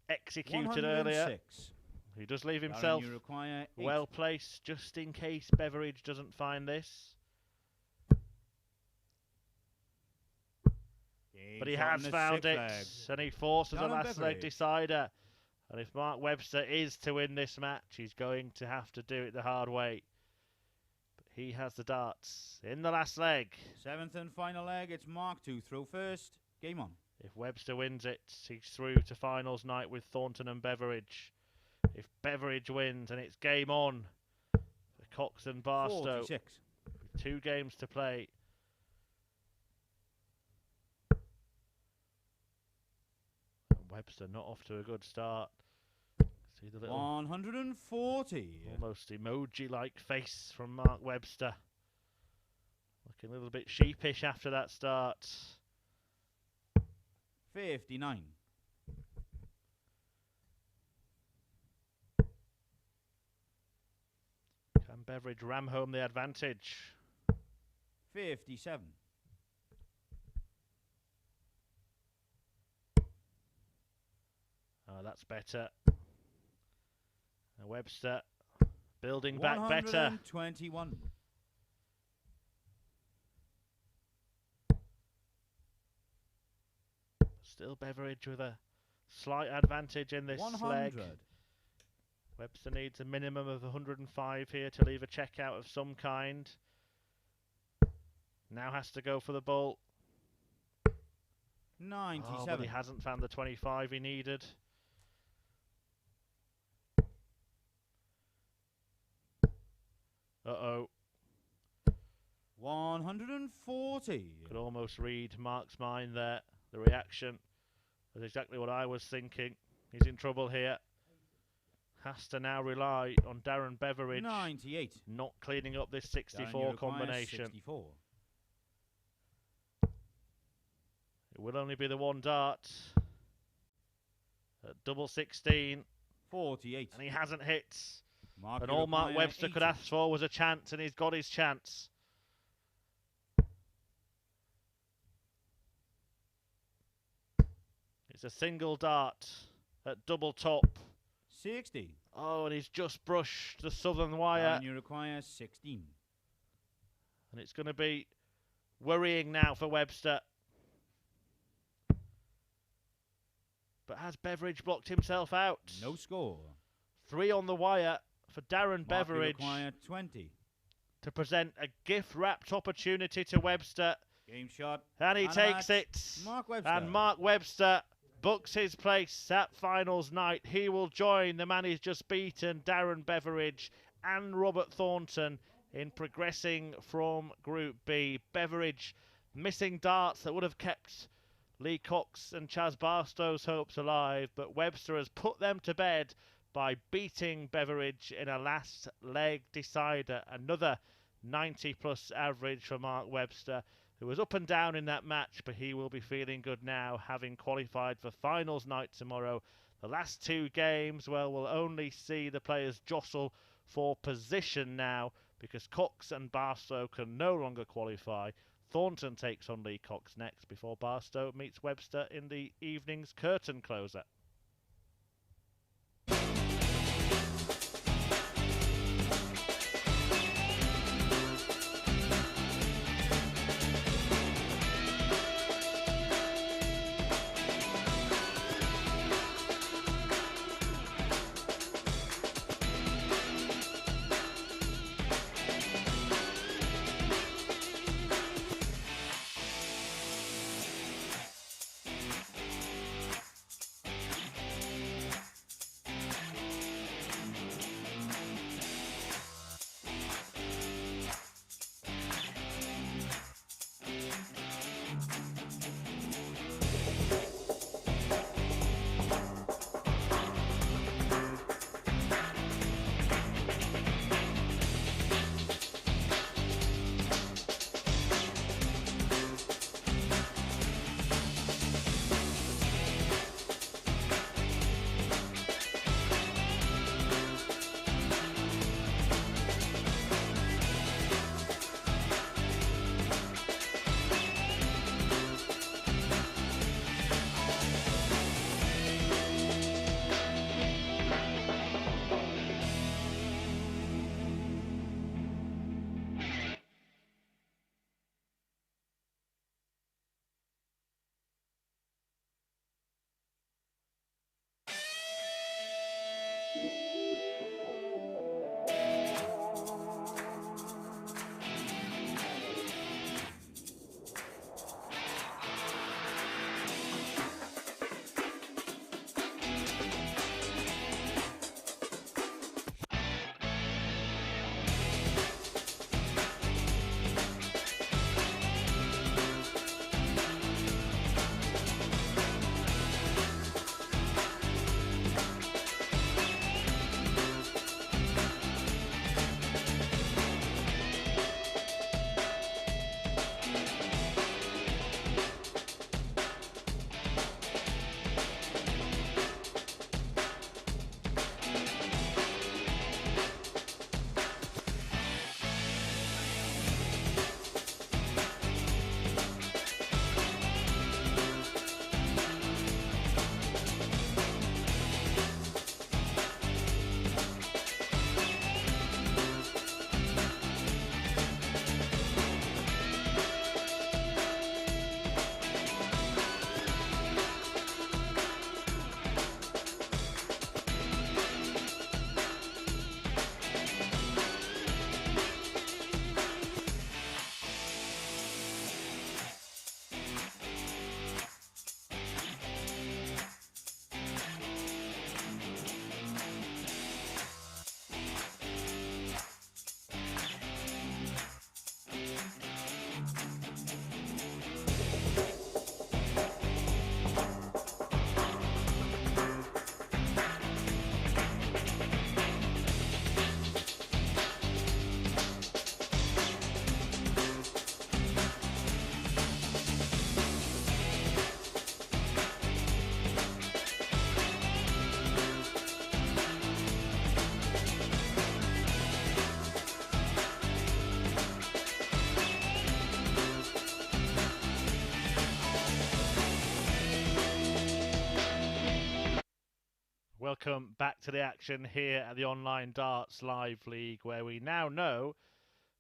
executed earlier. 106. He does leave Darren, himself you require 8. well placed just in case Beveridge doesn't find this. But he has found it, and he forces a Darren last leg Beveridge. decider. And if Mark Webster is to win this match, he's going to have to do it the hard way. But he has the darts in the last leg. Seventh and final leg, it's Mark to throw first. Game on. If Webster wins it, he's through to finals night with Thornton and Beveridge. If Beveridge wins, and it's game on for Cox and Barstow. 46. With 2 games to play. And Webster not off to a good start. See the little 140. almost emoji-like face from Mark Webster. Looking a little bit sheepish after that start. 59. Can Beveridge ram home the advantage? 57. Oh, that's better. And Webster building back better. 121. Still Beveridge with a slight advantage in this 100. leg. Webster needs a minimum of 105 here to leave a checkout of some kind. Now has to go for the ball. 97. Oh, but he hasn't found the 25 he needed. Uh-oh. 140. Could almost read Mark's mind there. The reaction was exactly what I was thinking. He's in trouble here. Has to now rely on Darren Beveridge 98. not cleaning up this 64 Darren, you require combination. 64. It will only be the one dart at double 16, 48. and he hasn't hit. Mark, And you all Mark require Webster 80. could ask for was a chance, and he's got his chance. It's a single dart at double top. 60. Oh, and he's just brushed the southern wire. And you require 16. And it's going to be worrying now for Webster. But has Beveridge blocked himself out? No score. 3 on the wire for Darren Mark, you Beveridge require 20. to present a gift-wrapped opportunity to Webster. Game shot. And he And takes that's it. Mark Webster. And Mark Webster books his place at finals night. He will join the man he's just beaten, Darren Beveridge, and Robert Thornton in progressing from Group B. Beveridge missing darts that would have kept Lee Cox and Chaz Barstow's hopes alive, but Webster has put them to bed by beating Beveridge in a last leg decider. Another 90-plus average for Mark Webster, who was up and down in that match, but he will be feeling good now, having qualified for finals night tomorrow. The last 2 games, well, we'll only see the players jostle for position now, because Cox and Barstow can no longer qualify. Thornton takes on Lee Cox next, before Barstow meets Webster in the evening's curtain closer. Welcome back to the action here at the Online Darts Live League, where we now know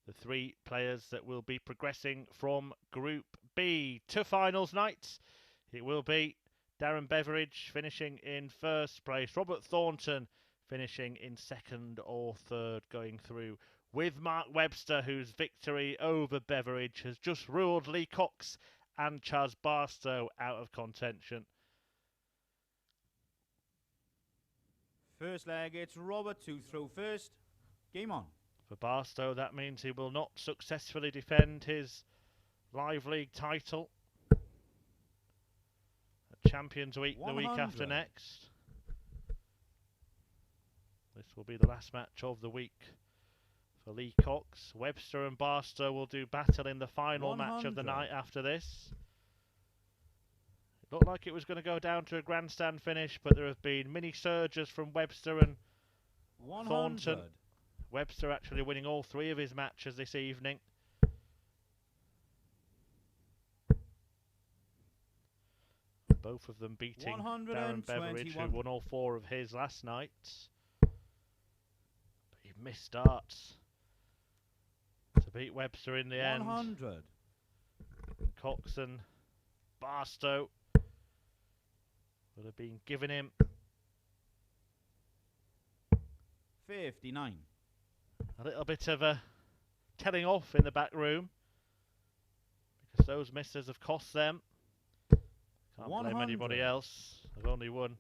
the 3 players that will be progressing from Group B to finals night. It will be Darren Beveridge finishing in first place, Robert Thornton finishing in second or third going through, with Mark Webster, whose victory over Beveridge has just ruled Lee Cox and Chaz Barstow out of contention. First leg, it's Robert to throw first. Game on. For Barstow, that means he will not successfully defend his Live League title at Champions Week 100. the week after next. This will be the last match of the week for Lee Cox. Webster and Barstow will do battle in the final 100. match of the night after this. It looked like it was going to go down to a grandstand finish, but there have been mini surges from Webster and 100. Thornton. Webster actually winning all 3 of his matches this evening. Both of them beating Darren Beveridge, who won all 4 of his last night. But he missed darts to beat Webster in the 100. end. And Cox and Barstow would have been giving him 59. a little bit of a telling off in the back room, because those misses have cost them. Can't 100. blame anybody else. They've only won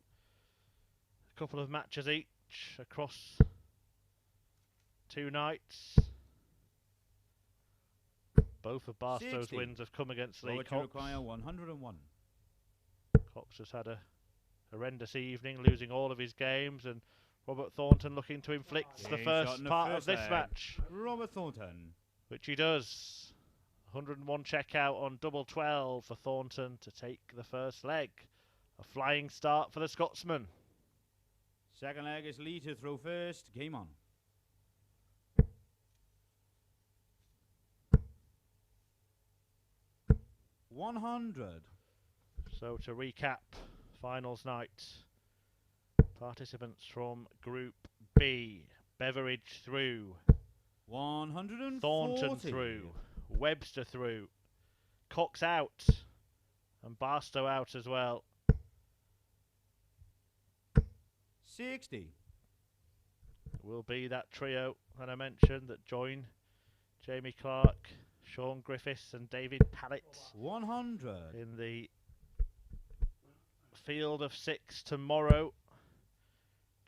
a couple of matches each across 2 nights. Both of Barstow's 60. wins have come against Lee Robert, Cox. require 101. Cox has had a horrendous evening, losing all of his games, and Robert Thornton looking to inflict the Game first shot in the part first of this leg. match, Robert Thornton. which he does. 101 checkout on double 12 for Thornton to take the first leg. A flying start for the Scotsman. Second leg is Lee to throw first. Game on. $100. So to recap, finals night. Participants from Group B. Beveridge through. 140. Thornton through. Webster through. Cox out. And Barstow out as well. 60. It will be that trio that I mentioned that join Jamie Clark, Sean Griffiths and David Pallett 100. in the field of 6 tomorrow,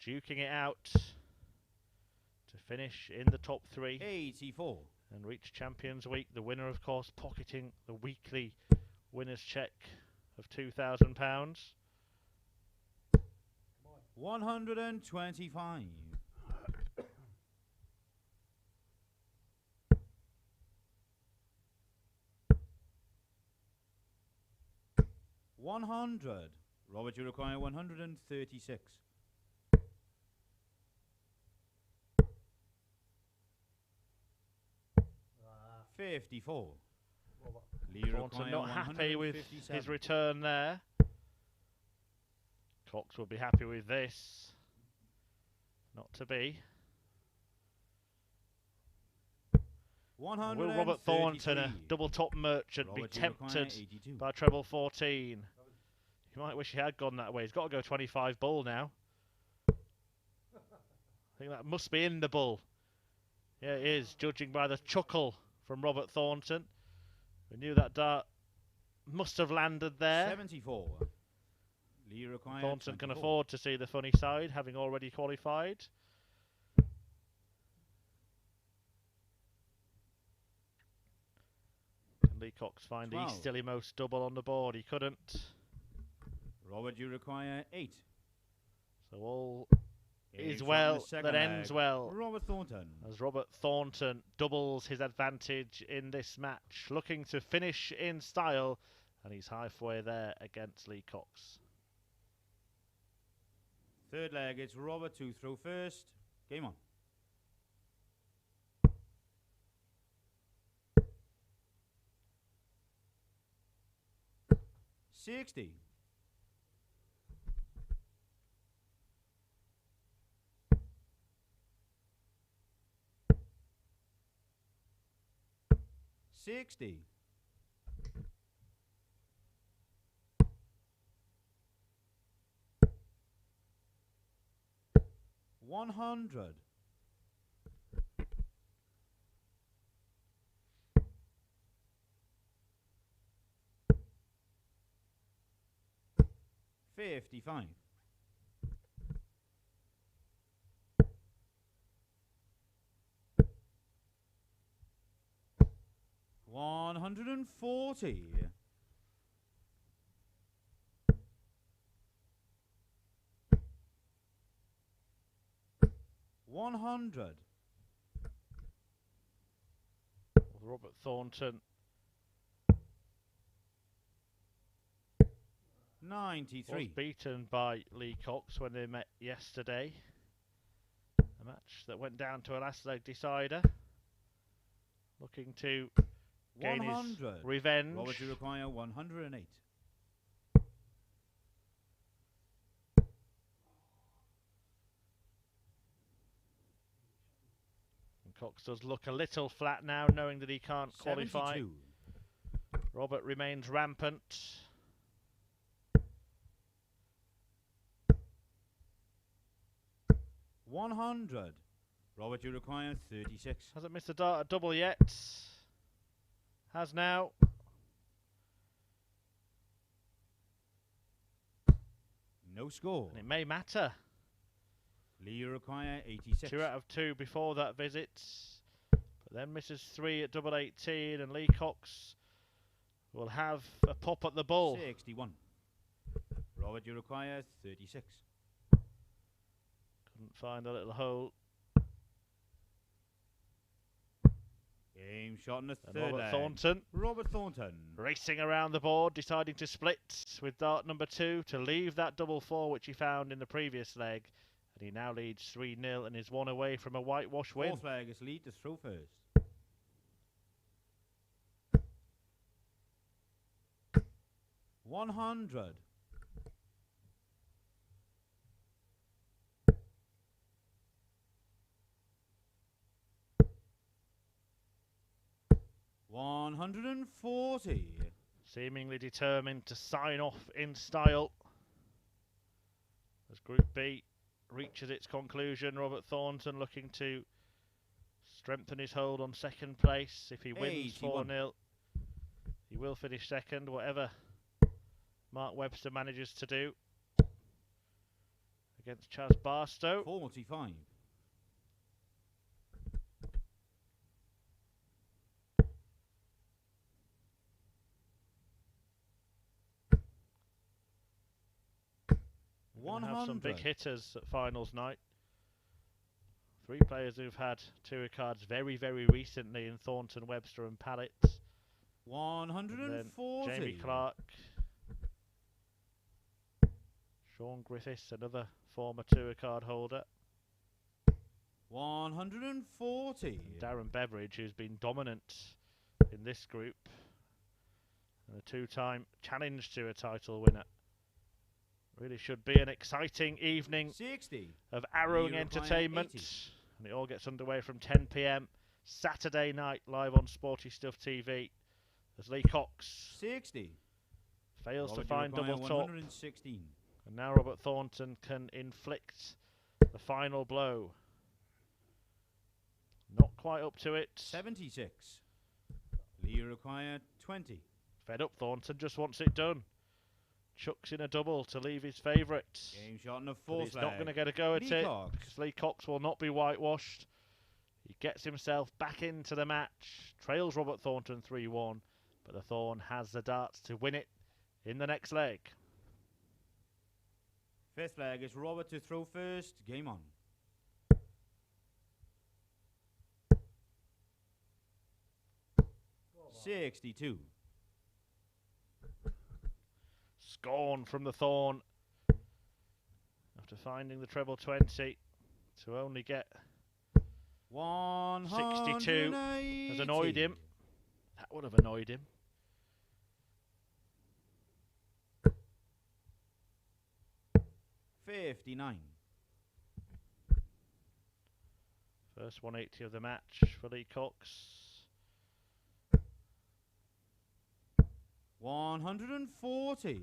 duking it out to finish in the top 3 84. and reach Champions Week. The winner, of course, pocketing the weekly winner's check of £2,000. 125. 100. Robert, you require 136. $54. Lee Thornton require not happy with 157. his return there. Cox will be happy with this. Not to be. Will Robert Thornton, a double top merchant, be tempted by treble 14? He might wish he had gone that way. He's got to go 25 bull now. I think that must be in the bull. Yeah, it is, judging by the chuckle from Robert Thornton. We knew that dart must have landed there. 74. Lee requires Thornton can 24. afford to see the funny side, having already qualified. Can Lee Cox find the 12. Easterly most double on the board? He couldn't. Robert, you require 8. So all Game is shot in well the second that leg. ends well, Robert Thornton. as Robert Thornton doubles his advantage in this match, looking to finish in style, and he's halfway there against Lee Cox. Third leg, it's Robert to throw first. Game on. 60. 60. 100. 55. 140. 100. Robert Thornton 93. was beaten by Lee Cox when they met yesterday. A match that went down to a last leg decider. Looking to gain his revenge. Robert, you require 108. And Cox does look a little flat now, knowing that he can't qualify. 72. Robert remains rampant. $100. Robert, you require 36. Hasn't missed a dart double yet. Has now. No score. And it may matter. Lee, you require 86. 2 out of 2 before that visit. But then misses 3 at double 18, and Lee Cox will have a pop at the ball. 61. Robert, you require 36. Couldn't find a little hole. Game shot in the And third Robert leg. Thornton Robert Thornton. racing around the board, deciding to split with dart number 2 to leave that double 4 which he found in the previous leg. And he now leads 3-0 and is 1 away from a whitewash win. Fourth leg is Lee to throw first. $100. 140. Seemingly determined to sign off in style. As Group B reaches its conclusion, Robert Thornton looking to strengthen his hold on second place. If he wins 4-0, he will finish second, whatever Mark Webster manages to do against Chaz Barstow. 45. We'll have some big 100. hitters at finals night. 3 players who've had tour cards very, very recently in Thornton, Webster and Pallett. 140. Jamie Clark, Sean Griffiths, another former tour card holder. 140. And Darren Beveridge, who's been dominant in this group. And a 2-time challenge to a title winner. Really should be an exciting evening 60. of harrowing entertainment. 80. And it all gets underway from 10 p.m. Saturday night live on Sporty Stuff TV. As Lee Cox 60. fails Robert, to find you require double top. 116. And now Robert Thornton can inflict the final blow. Not quite up to it. 76. Lee required 20. Fed up Thornton, just wants it done. Chucks in a double to leave his favourite. Game shot in the But fourth he's leg. not going to get a go at Lee it. Cox. Because Lee Cox will not be whitewashed. He gets himself back into the match. Trails Robert Thornton 3-1. But the Thorn has the darts to win it in the next leg. Fifth leg is Robert to throw first. Game on. $62. Scorn from the Thorn. After finding the treble 20 to only get 62 has annoyed him. That would have annoyed him. $59. First 180 of the match for Lee Cox. 140.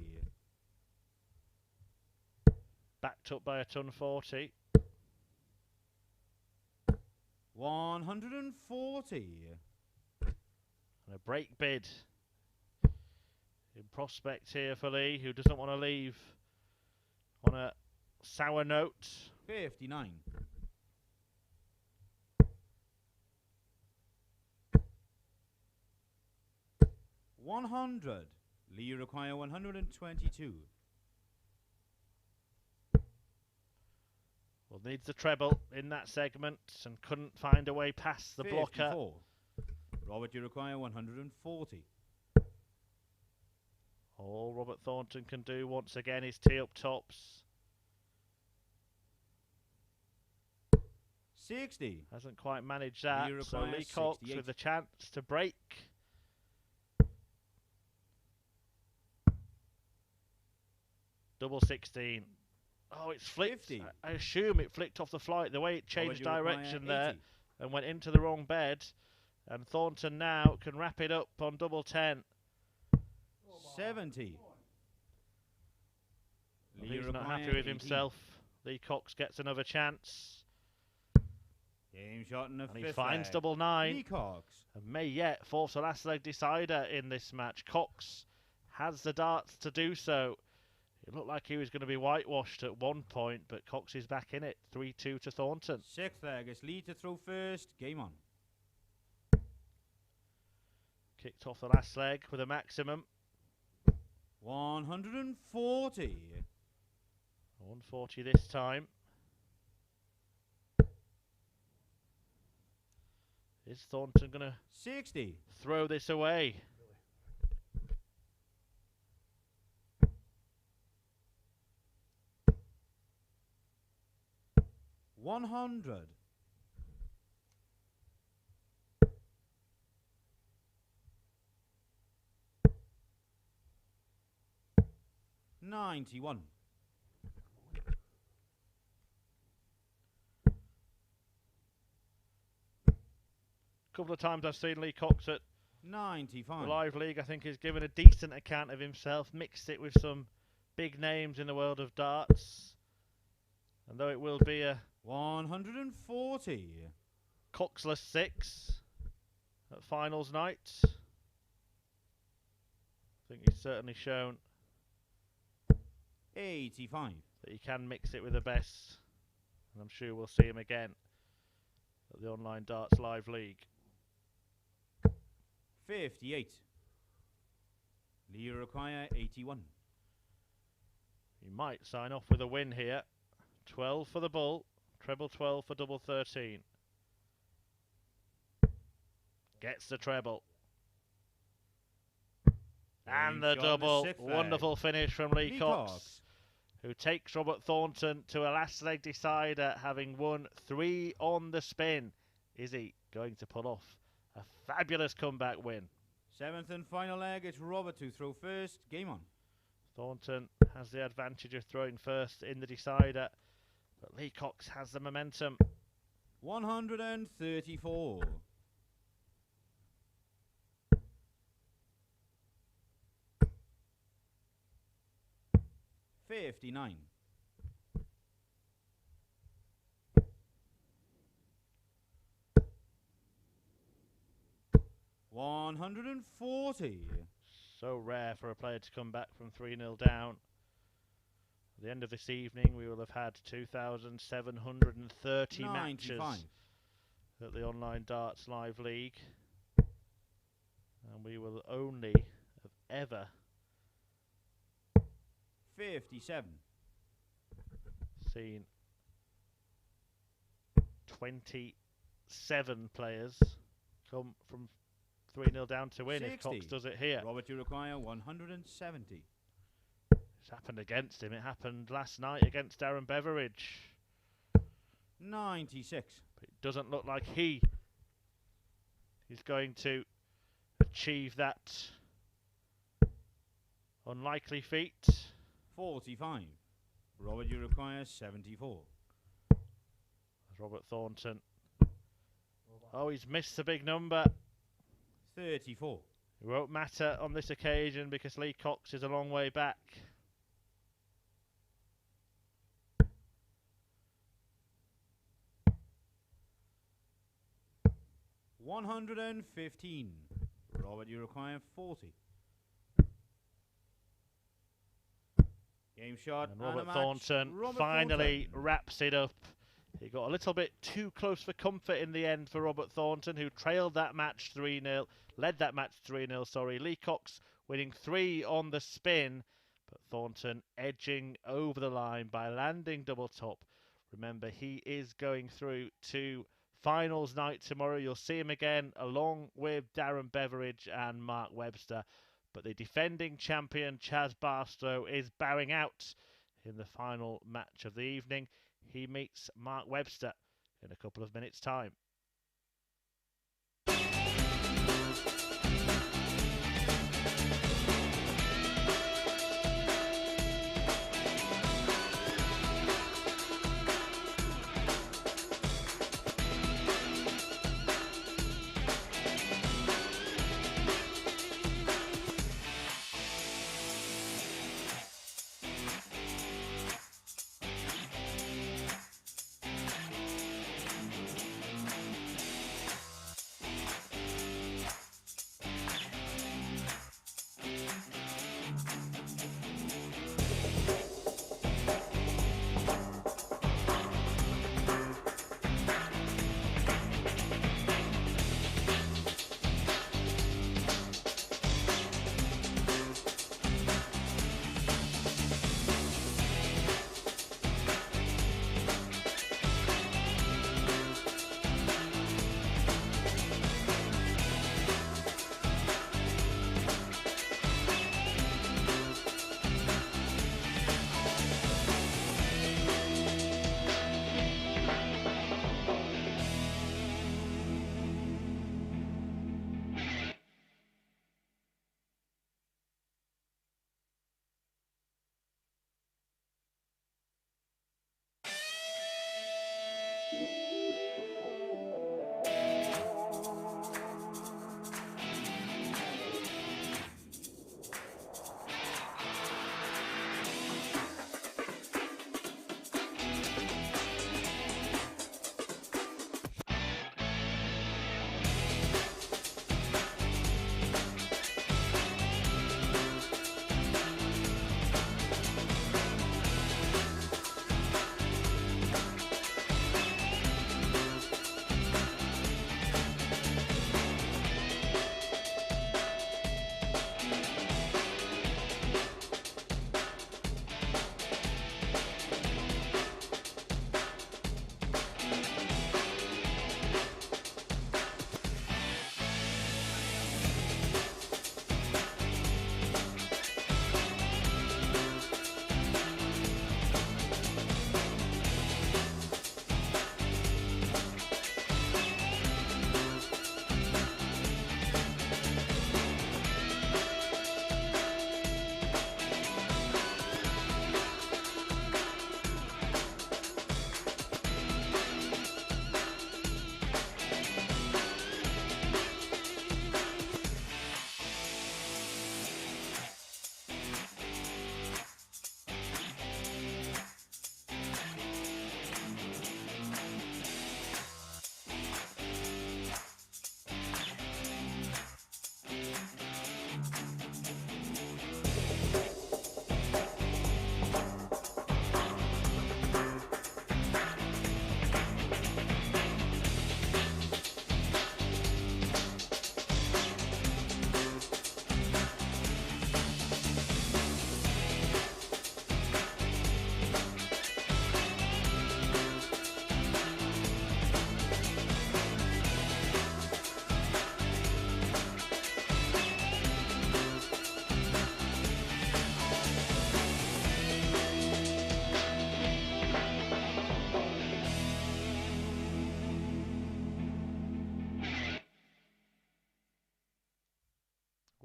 Backed up by a ton 40. 140. And a break bid in prospect here for Lee, who doesn't want to leave on a sour note. 59. 100. Lee require 122. Well, needs the treble in that segment and couldn't find a way past the 54. blocker. Robert, you require 140. All Robert Thornton can do once again is tee up tops. 60. Hasn't quite managed that, Lee so Lee requires Cox 68. with a chance to break. Double 16. Oh, it's flicked. 50. I assume it flicked off the flight, the way it changed Robert, you require direction there 80. and went into the wrong bed. And Thornton now can wrap it up on double 10. 70. Well, Lee he's not require happy with 18. himself. Lee Cox gets another chance. Game shot in the And he fifth finds leg. double 9. Lee Cox. And may yet force a last leg decider in this match. Cox has the darts to do so. It looked like he was going to be whitewashed at one point, but Cox is back in it. 3-2 to Thornton. Sixth leg. It's Lee to throw first. Game on. Kicked off the last leg with a maximum. 140. 140 this time. Is Thornton going to 60. throw this away? $100. 91. A couple of times I've seen Lee Cox at 95. the Live League. I think he's given a decent account of himself, mixed it with some big names in the world of darts. And though it will be a 140. Coxless 6 at finals night, I think he's certainly shown 85. that he can mix it with the best. And I'm sure we'll see him again at the Online Darts Live League. 58. Lee require 81. He might sign off with a win here. 12 for the bull, treble 12 for double 13. Gets the treble. And the shot in the double. sixth leg. Wonderful finish from Lee Lee Cox, Cox. who takes Robert Thornton to a last leg decider, having won 3 on the spin. Is he going to pull off a fabulous comeback win? Seventh and final leg. It's Robert to throw first. Game on. Thornton has the advantage of throwing first in the decider, but Lee Cox has the momentum. 134. 59. 140. So rare for a player to come back from 3-0 down. At the end of this evening, we will have had 2,730 matches 95. at the Online Darts Live League. And we will only have ever 57. seen 27 players come from 3-0 down to win 60. if Cox does it here. Robert, you require 170. It's happened against him. It happened last night against Darren Beveridge. 96. But it doesn't look like he is going to achieve that unlikely feat. 45. Robert, you require 74. Robert Thornton. Oh, he's missed a big number. 34. It won't matter on this occasion because Lee Cox is a long way back. $115. Robert, you require 40. Game shot And and a Robert match. Thornton Robert finally Thornton. wraps it up. He got a little bit too close for comfort in the end for Robert Thornton, who trailed that match 3-0, led that match 3-0, sorry. Lee Cox winning 3 on the spin, but Thornton edging over the line by landing double top. Remember, he is going through to finals night tomorrow. You'll see him again along with Darren Beveridge and Mark Webster. But the defending champion Chaz Barstow is bowing out in the final match of the evening. He meets Mark Webster in a couple of minutes' time.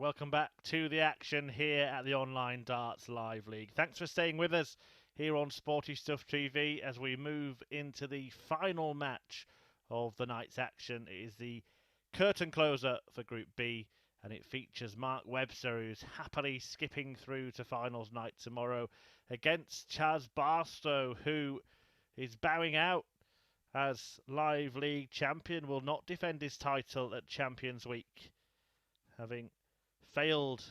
Welcome back to the action here at the Online Darts Live League. Thanks for staying with us here on Sporty Stuff TV as we move into the final match of the night's action. It is the curtain closer for Group B, and it features Mark Webster, who's happily skipping through to finals night tomorrow against Chaz Barstow, who is bowing out as Live League champion, will not defend his title at Champions Week, having failed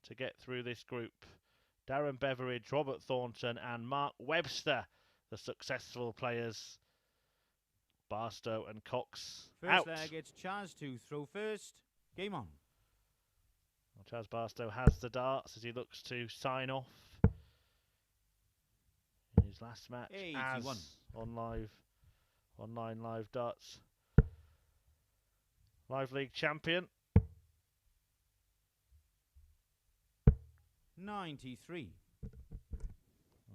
to get through this group. Darren Beveridge, Robert Thornton and Mark Webster, the successful players. Barstow and Cox out. First leg, it's Chaz to throw first. Game on. Well, Chaz Barstow has the darts as he looks to sign off in his last match 81. as online live darts Live League champion. 93.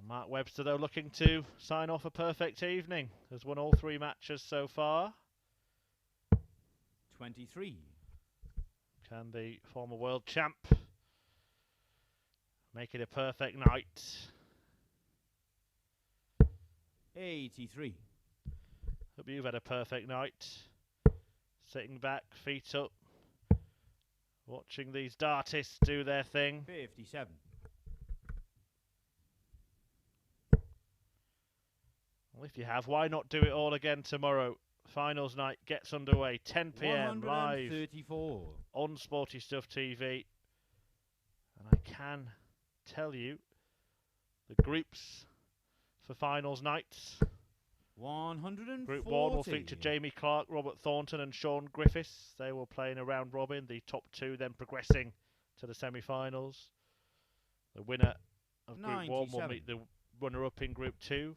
Mark Webster, though, looking to sign off a perfect evening. Has won all 3 matches so far. 23. Can the former world champ make it a perfect night? 83. Hope you've had a perfect night. Sitting back, feet up, watching these dartists do their thing. 57. Well, if you have, why not do it all again tomorrow? Finals night gets underway, 10 p.m. live 134. on Sporty Stuff TV. And I can tell you the groups for finals nights. 140. Group 1 will feature Jamie Clark, Robert Thornton and Sean Griffiths. They will play in a round robin, the top 2 then progressing to the semi-finals. The winner of Group 1 will meet the runner-up in Group 2,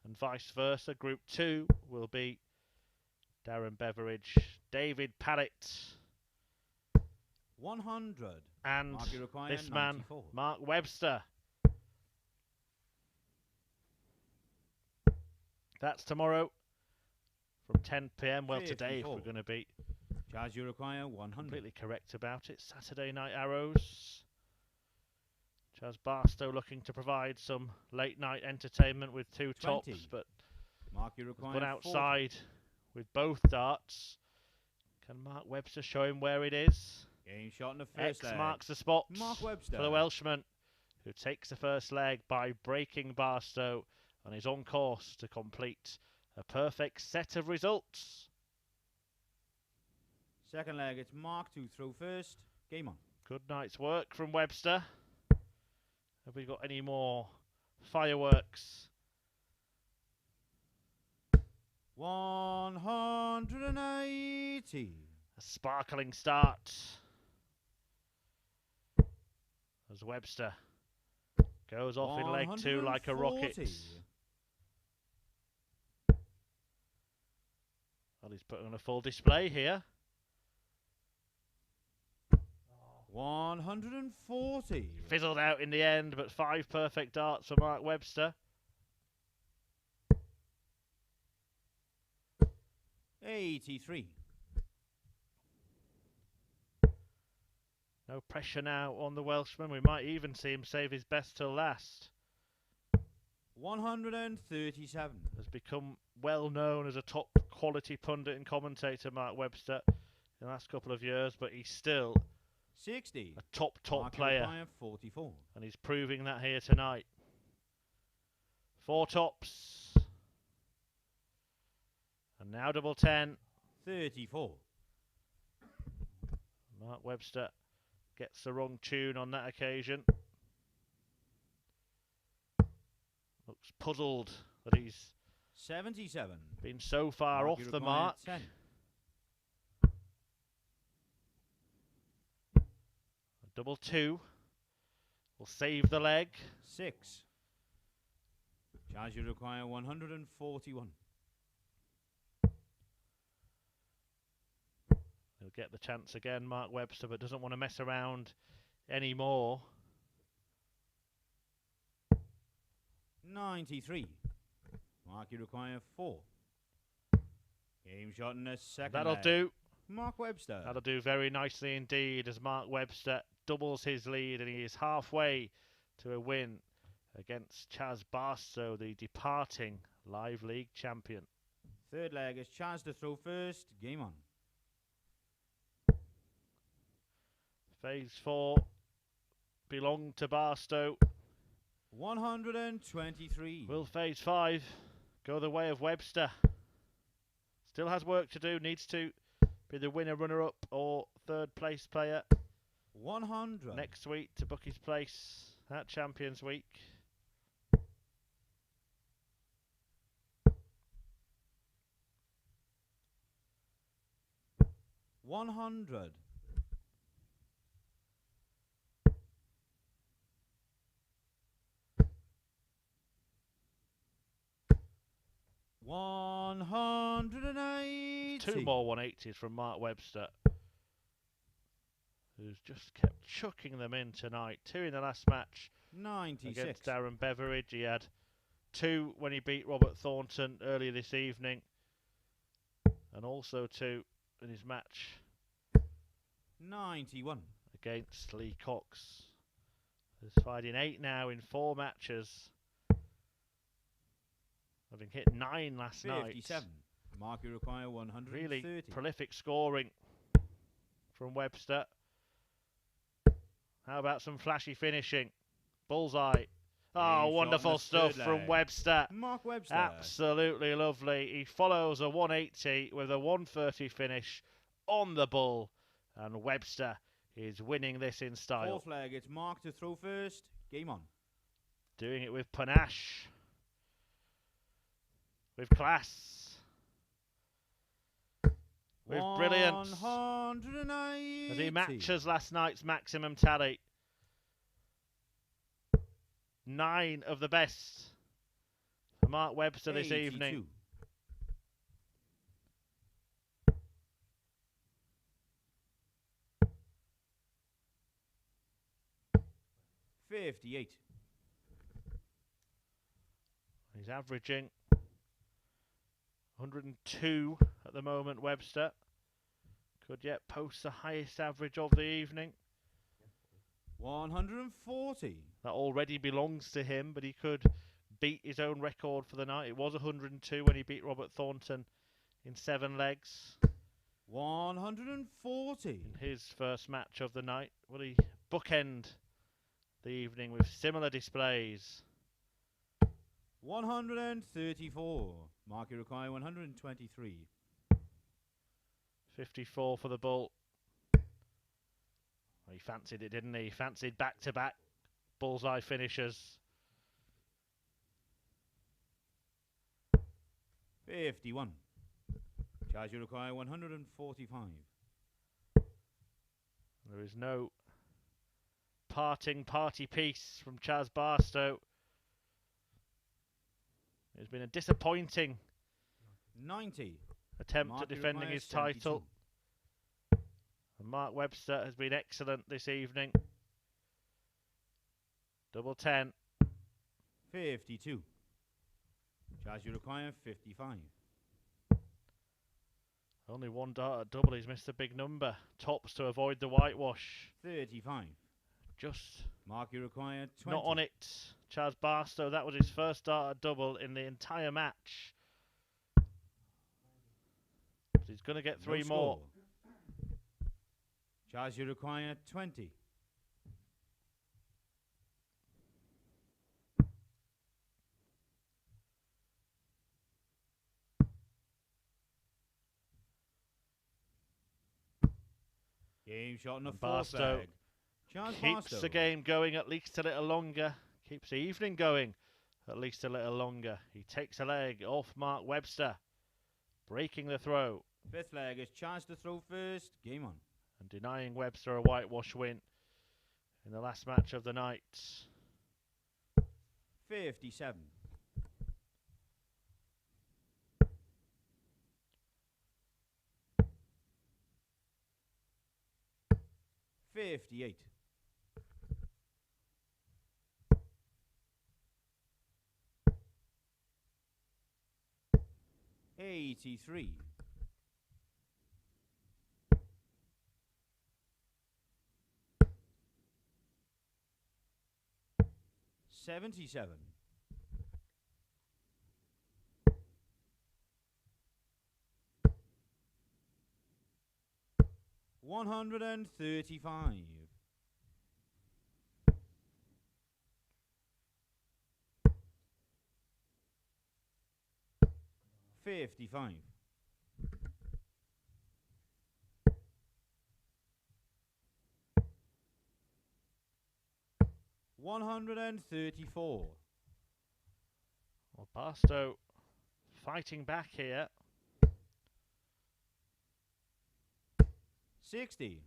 and vice versa. Group 2 will be Darren Beveridge, David Pallett, 100. and this man, 94. Mark Webster. That's tomorrow from 10 p.m. Well, 54. today, if we're going to be Charge you require 100. completely correct about it. Saturday Night Arrows. Chaz Barstow looking to provide some late night entertainment with 2 20. tops, but Mark you has require gone 40. outside with both darts. Can Mark Webster show him where it is? Game shot in the first X leg. marks the spot Mark Webster. for the Welshman, who takes the first leg by breaking Barstow and is on course to complete a perfect set of results. Second leg, it's Mark to throw first. Game on. Good night's work from Webster. Have we got any more fireworks? 180. A sparkling start as Webster goes off in leg 2 like a rocket. 140. Well, he's putting on a full display here. 140. Fizzled out in the end, but 5 perfect darts for Mark Webster. 83. No pressure now on the Welshman. We might even see him save his best till last. 137. Has become well known as a top quality pundit and commentator, Mark Webster, in the last couple of years, but he's still 60. a top Mark player, require 44. and he's proving that here tonight. 4 tops, and now double 10. 34. Mark Webster gets the wrong tune on that occasion. Looks puzzled that he's 77. been so far Mark, off you the require mark. 10. Double 2 will save the leg. 6. Charge you require 141. He'll get the chance again, Mark Webster, but doesn't want to mess around anymore. 93. Mark, you require 4. Game shot in the second That'll leg. do. Mark Webster. That'll do very nicely indeed as Mark Webster doubles his lead, and he is halfway to a win against Chaz Barstow, the departing Live League champion. Third leg is chance to throw first. Game on. Phase 4 belonged to Barstow. 123. Will Phase 5 go the way of Webster? Still has work to do, needs to be the winner, runner-up or third place player 100. next week to book his place at Champions Week. $100. 180. Two more 180s from Mark Webster, who's just kept chucking them in tonight. Two in the last match 96. against Darren Beveridge. He had two when he beat Robert Thornton earlier this evening, and also two in his match 91. against Lee Cox. He's fighting 8 now in 4 matches, having hit 9 last 57. night. Mark, you require 130. Really prolific scoring from Webster. How about some flashy finishing? Bullseye. Oh, He's wonderful shot in the stuff third from leg. Webster. Mark Webster. Absolutely lovely. He follows a 180 with a 130 finish on the bull, and Webster is winning this in style. Fourth leg, it's Mark to throw first. Game on. Doing it with panache, with class, with brilliance, 180. as he matches last night's maximum tally. 9 of the best for Mark Webster this 82. evening. 58. He's averaging 102 at the moment, Webster. Could yet post the highest average of the evening. 140. That already belongs to him, but he could beat his own record for the night. It was 102 when he beat Robert Thornton in 7 legs. 140. In his first match of the night. Will he bookend the evening with similar displays? 134. Mark, you require 123. 54 for the bull. Well, he fancied it, didn't he? He fancied back-to-back bullseye finishers. 51. Charge you require 145. There is no parting party piece from Chaz Barstow. It's been a disappointing 90. attempt Mark, at you defending require his 72. title. And Mark Webster has been excellent this evening. Double 10. 52. Charge you require 55. Only one dart at double. He's missed a big number. Tops to avoid the whitewash. 35. Just Mark, you require 20. not on it. Chaz Barstow, that was his first dart at double in the entire match. But he's going to get 3 No more. score. Charge you require 20. Game shot in the And fourth Barstow leg. Charles Keeps Barstow. the game going at least a little longer. Keeps the evening going at least a little longer. He takes a leg off Mark Webster, breaking the throw Fifth leg is chance to throw first. Game on. and denying Webster a whitewash win in the last match of the night. 57. 58. 83. 77. 135. 55. 134. Well, Barstow fighting back here. 60.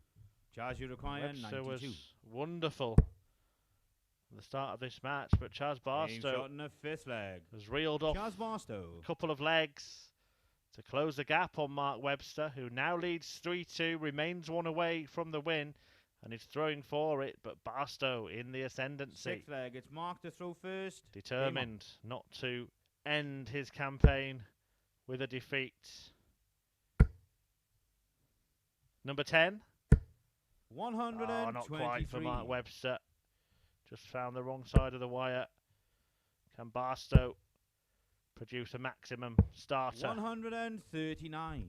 Charge you require Webster 92. was wonderful at the start of this match, but Chaz Aim Barstow shot in the fifth leg. has reeled off Chaz Barstow. a couple of legs to close the gap on Mark Webster, who now leads 3-2, remains one away from the win, and is throwing for it, but Barstow in the ascendancy. Sixth leg. It's Mark to throw first. Determined not to end his campaign with a defeat. Number 10. 123. Oh, not quite for Mark Webster. Just found the wrong side of the wire. Can Barstow produce a maximum starter? 139.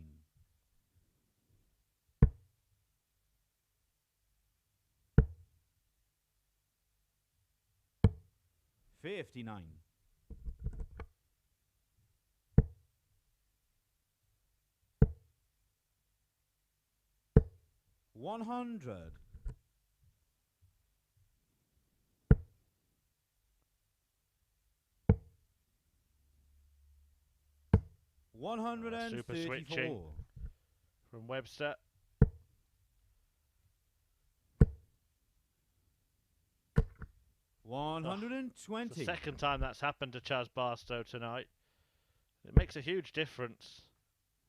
59. 100. 134. Super switching from Webster. Oh, 120. It's the second time that's happened to Chaz Barstow tonight. It makes a huge difference.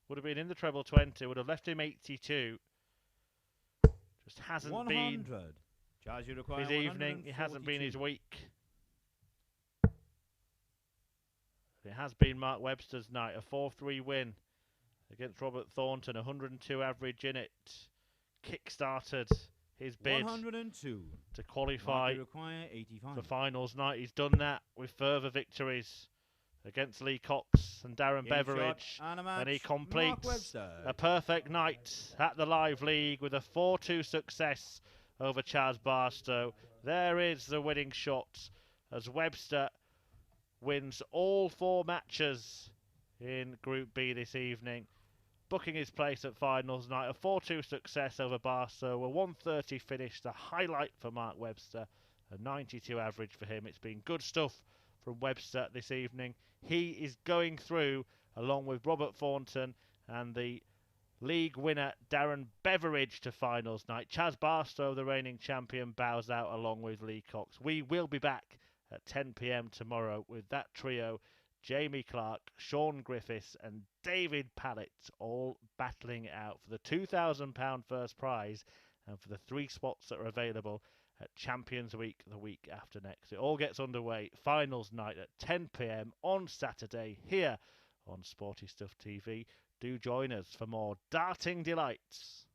Would have been in the treble 20, would have left him 82. Just hasn't 100. been Charge you require his evening, it hasn't been his week. It has been Mark Webster's night, a 4-3 win against Robert Thornton, 102 average in it. Kick-started his bid 102. to qualify require 85. for finals night. He's done that with further victories against Lee Cox and Darren Beveridge, and he completes a perfect night at the Live League with a 4-2 success over Chaz Barstow. There is the winning shot as Webster wins all 4 matches in Group B this evening, booking his place at finals night. A 4-2 success over Barstow, a 130 finish, the highlight for Mark Webster, a 92 average for him. It's been good stuff from Webster this evening. He is going through along with Robert Thornton and the league winner Darren Beveridge to finals night. Chaz Barstow, the reigning champion, bows out along with Lee Cox. We will be back at 10 p.m. tomorrow with that trio, Jamie Clark, Sean Griffiths and David Pallett, all battling it out for the £2,000 first prize and for the 3 spots that are available at Champions Week the week after next. It all gets underway, finals night at 10 p.m. on Saturday here on Sporty Stuff TV. Do join us for more darting delights.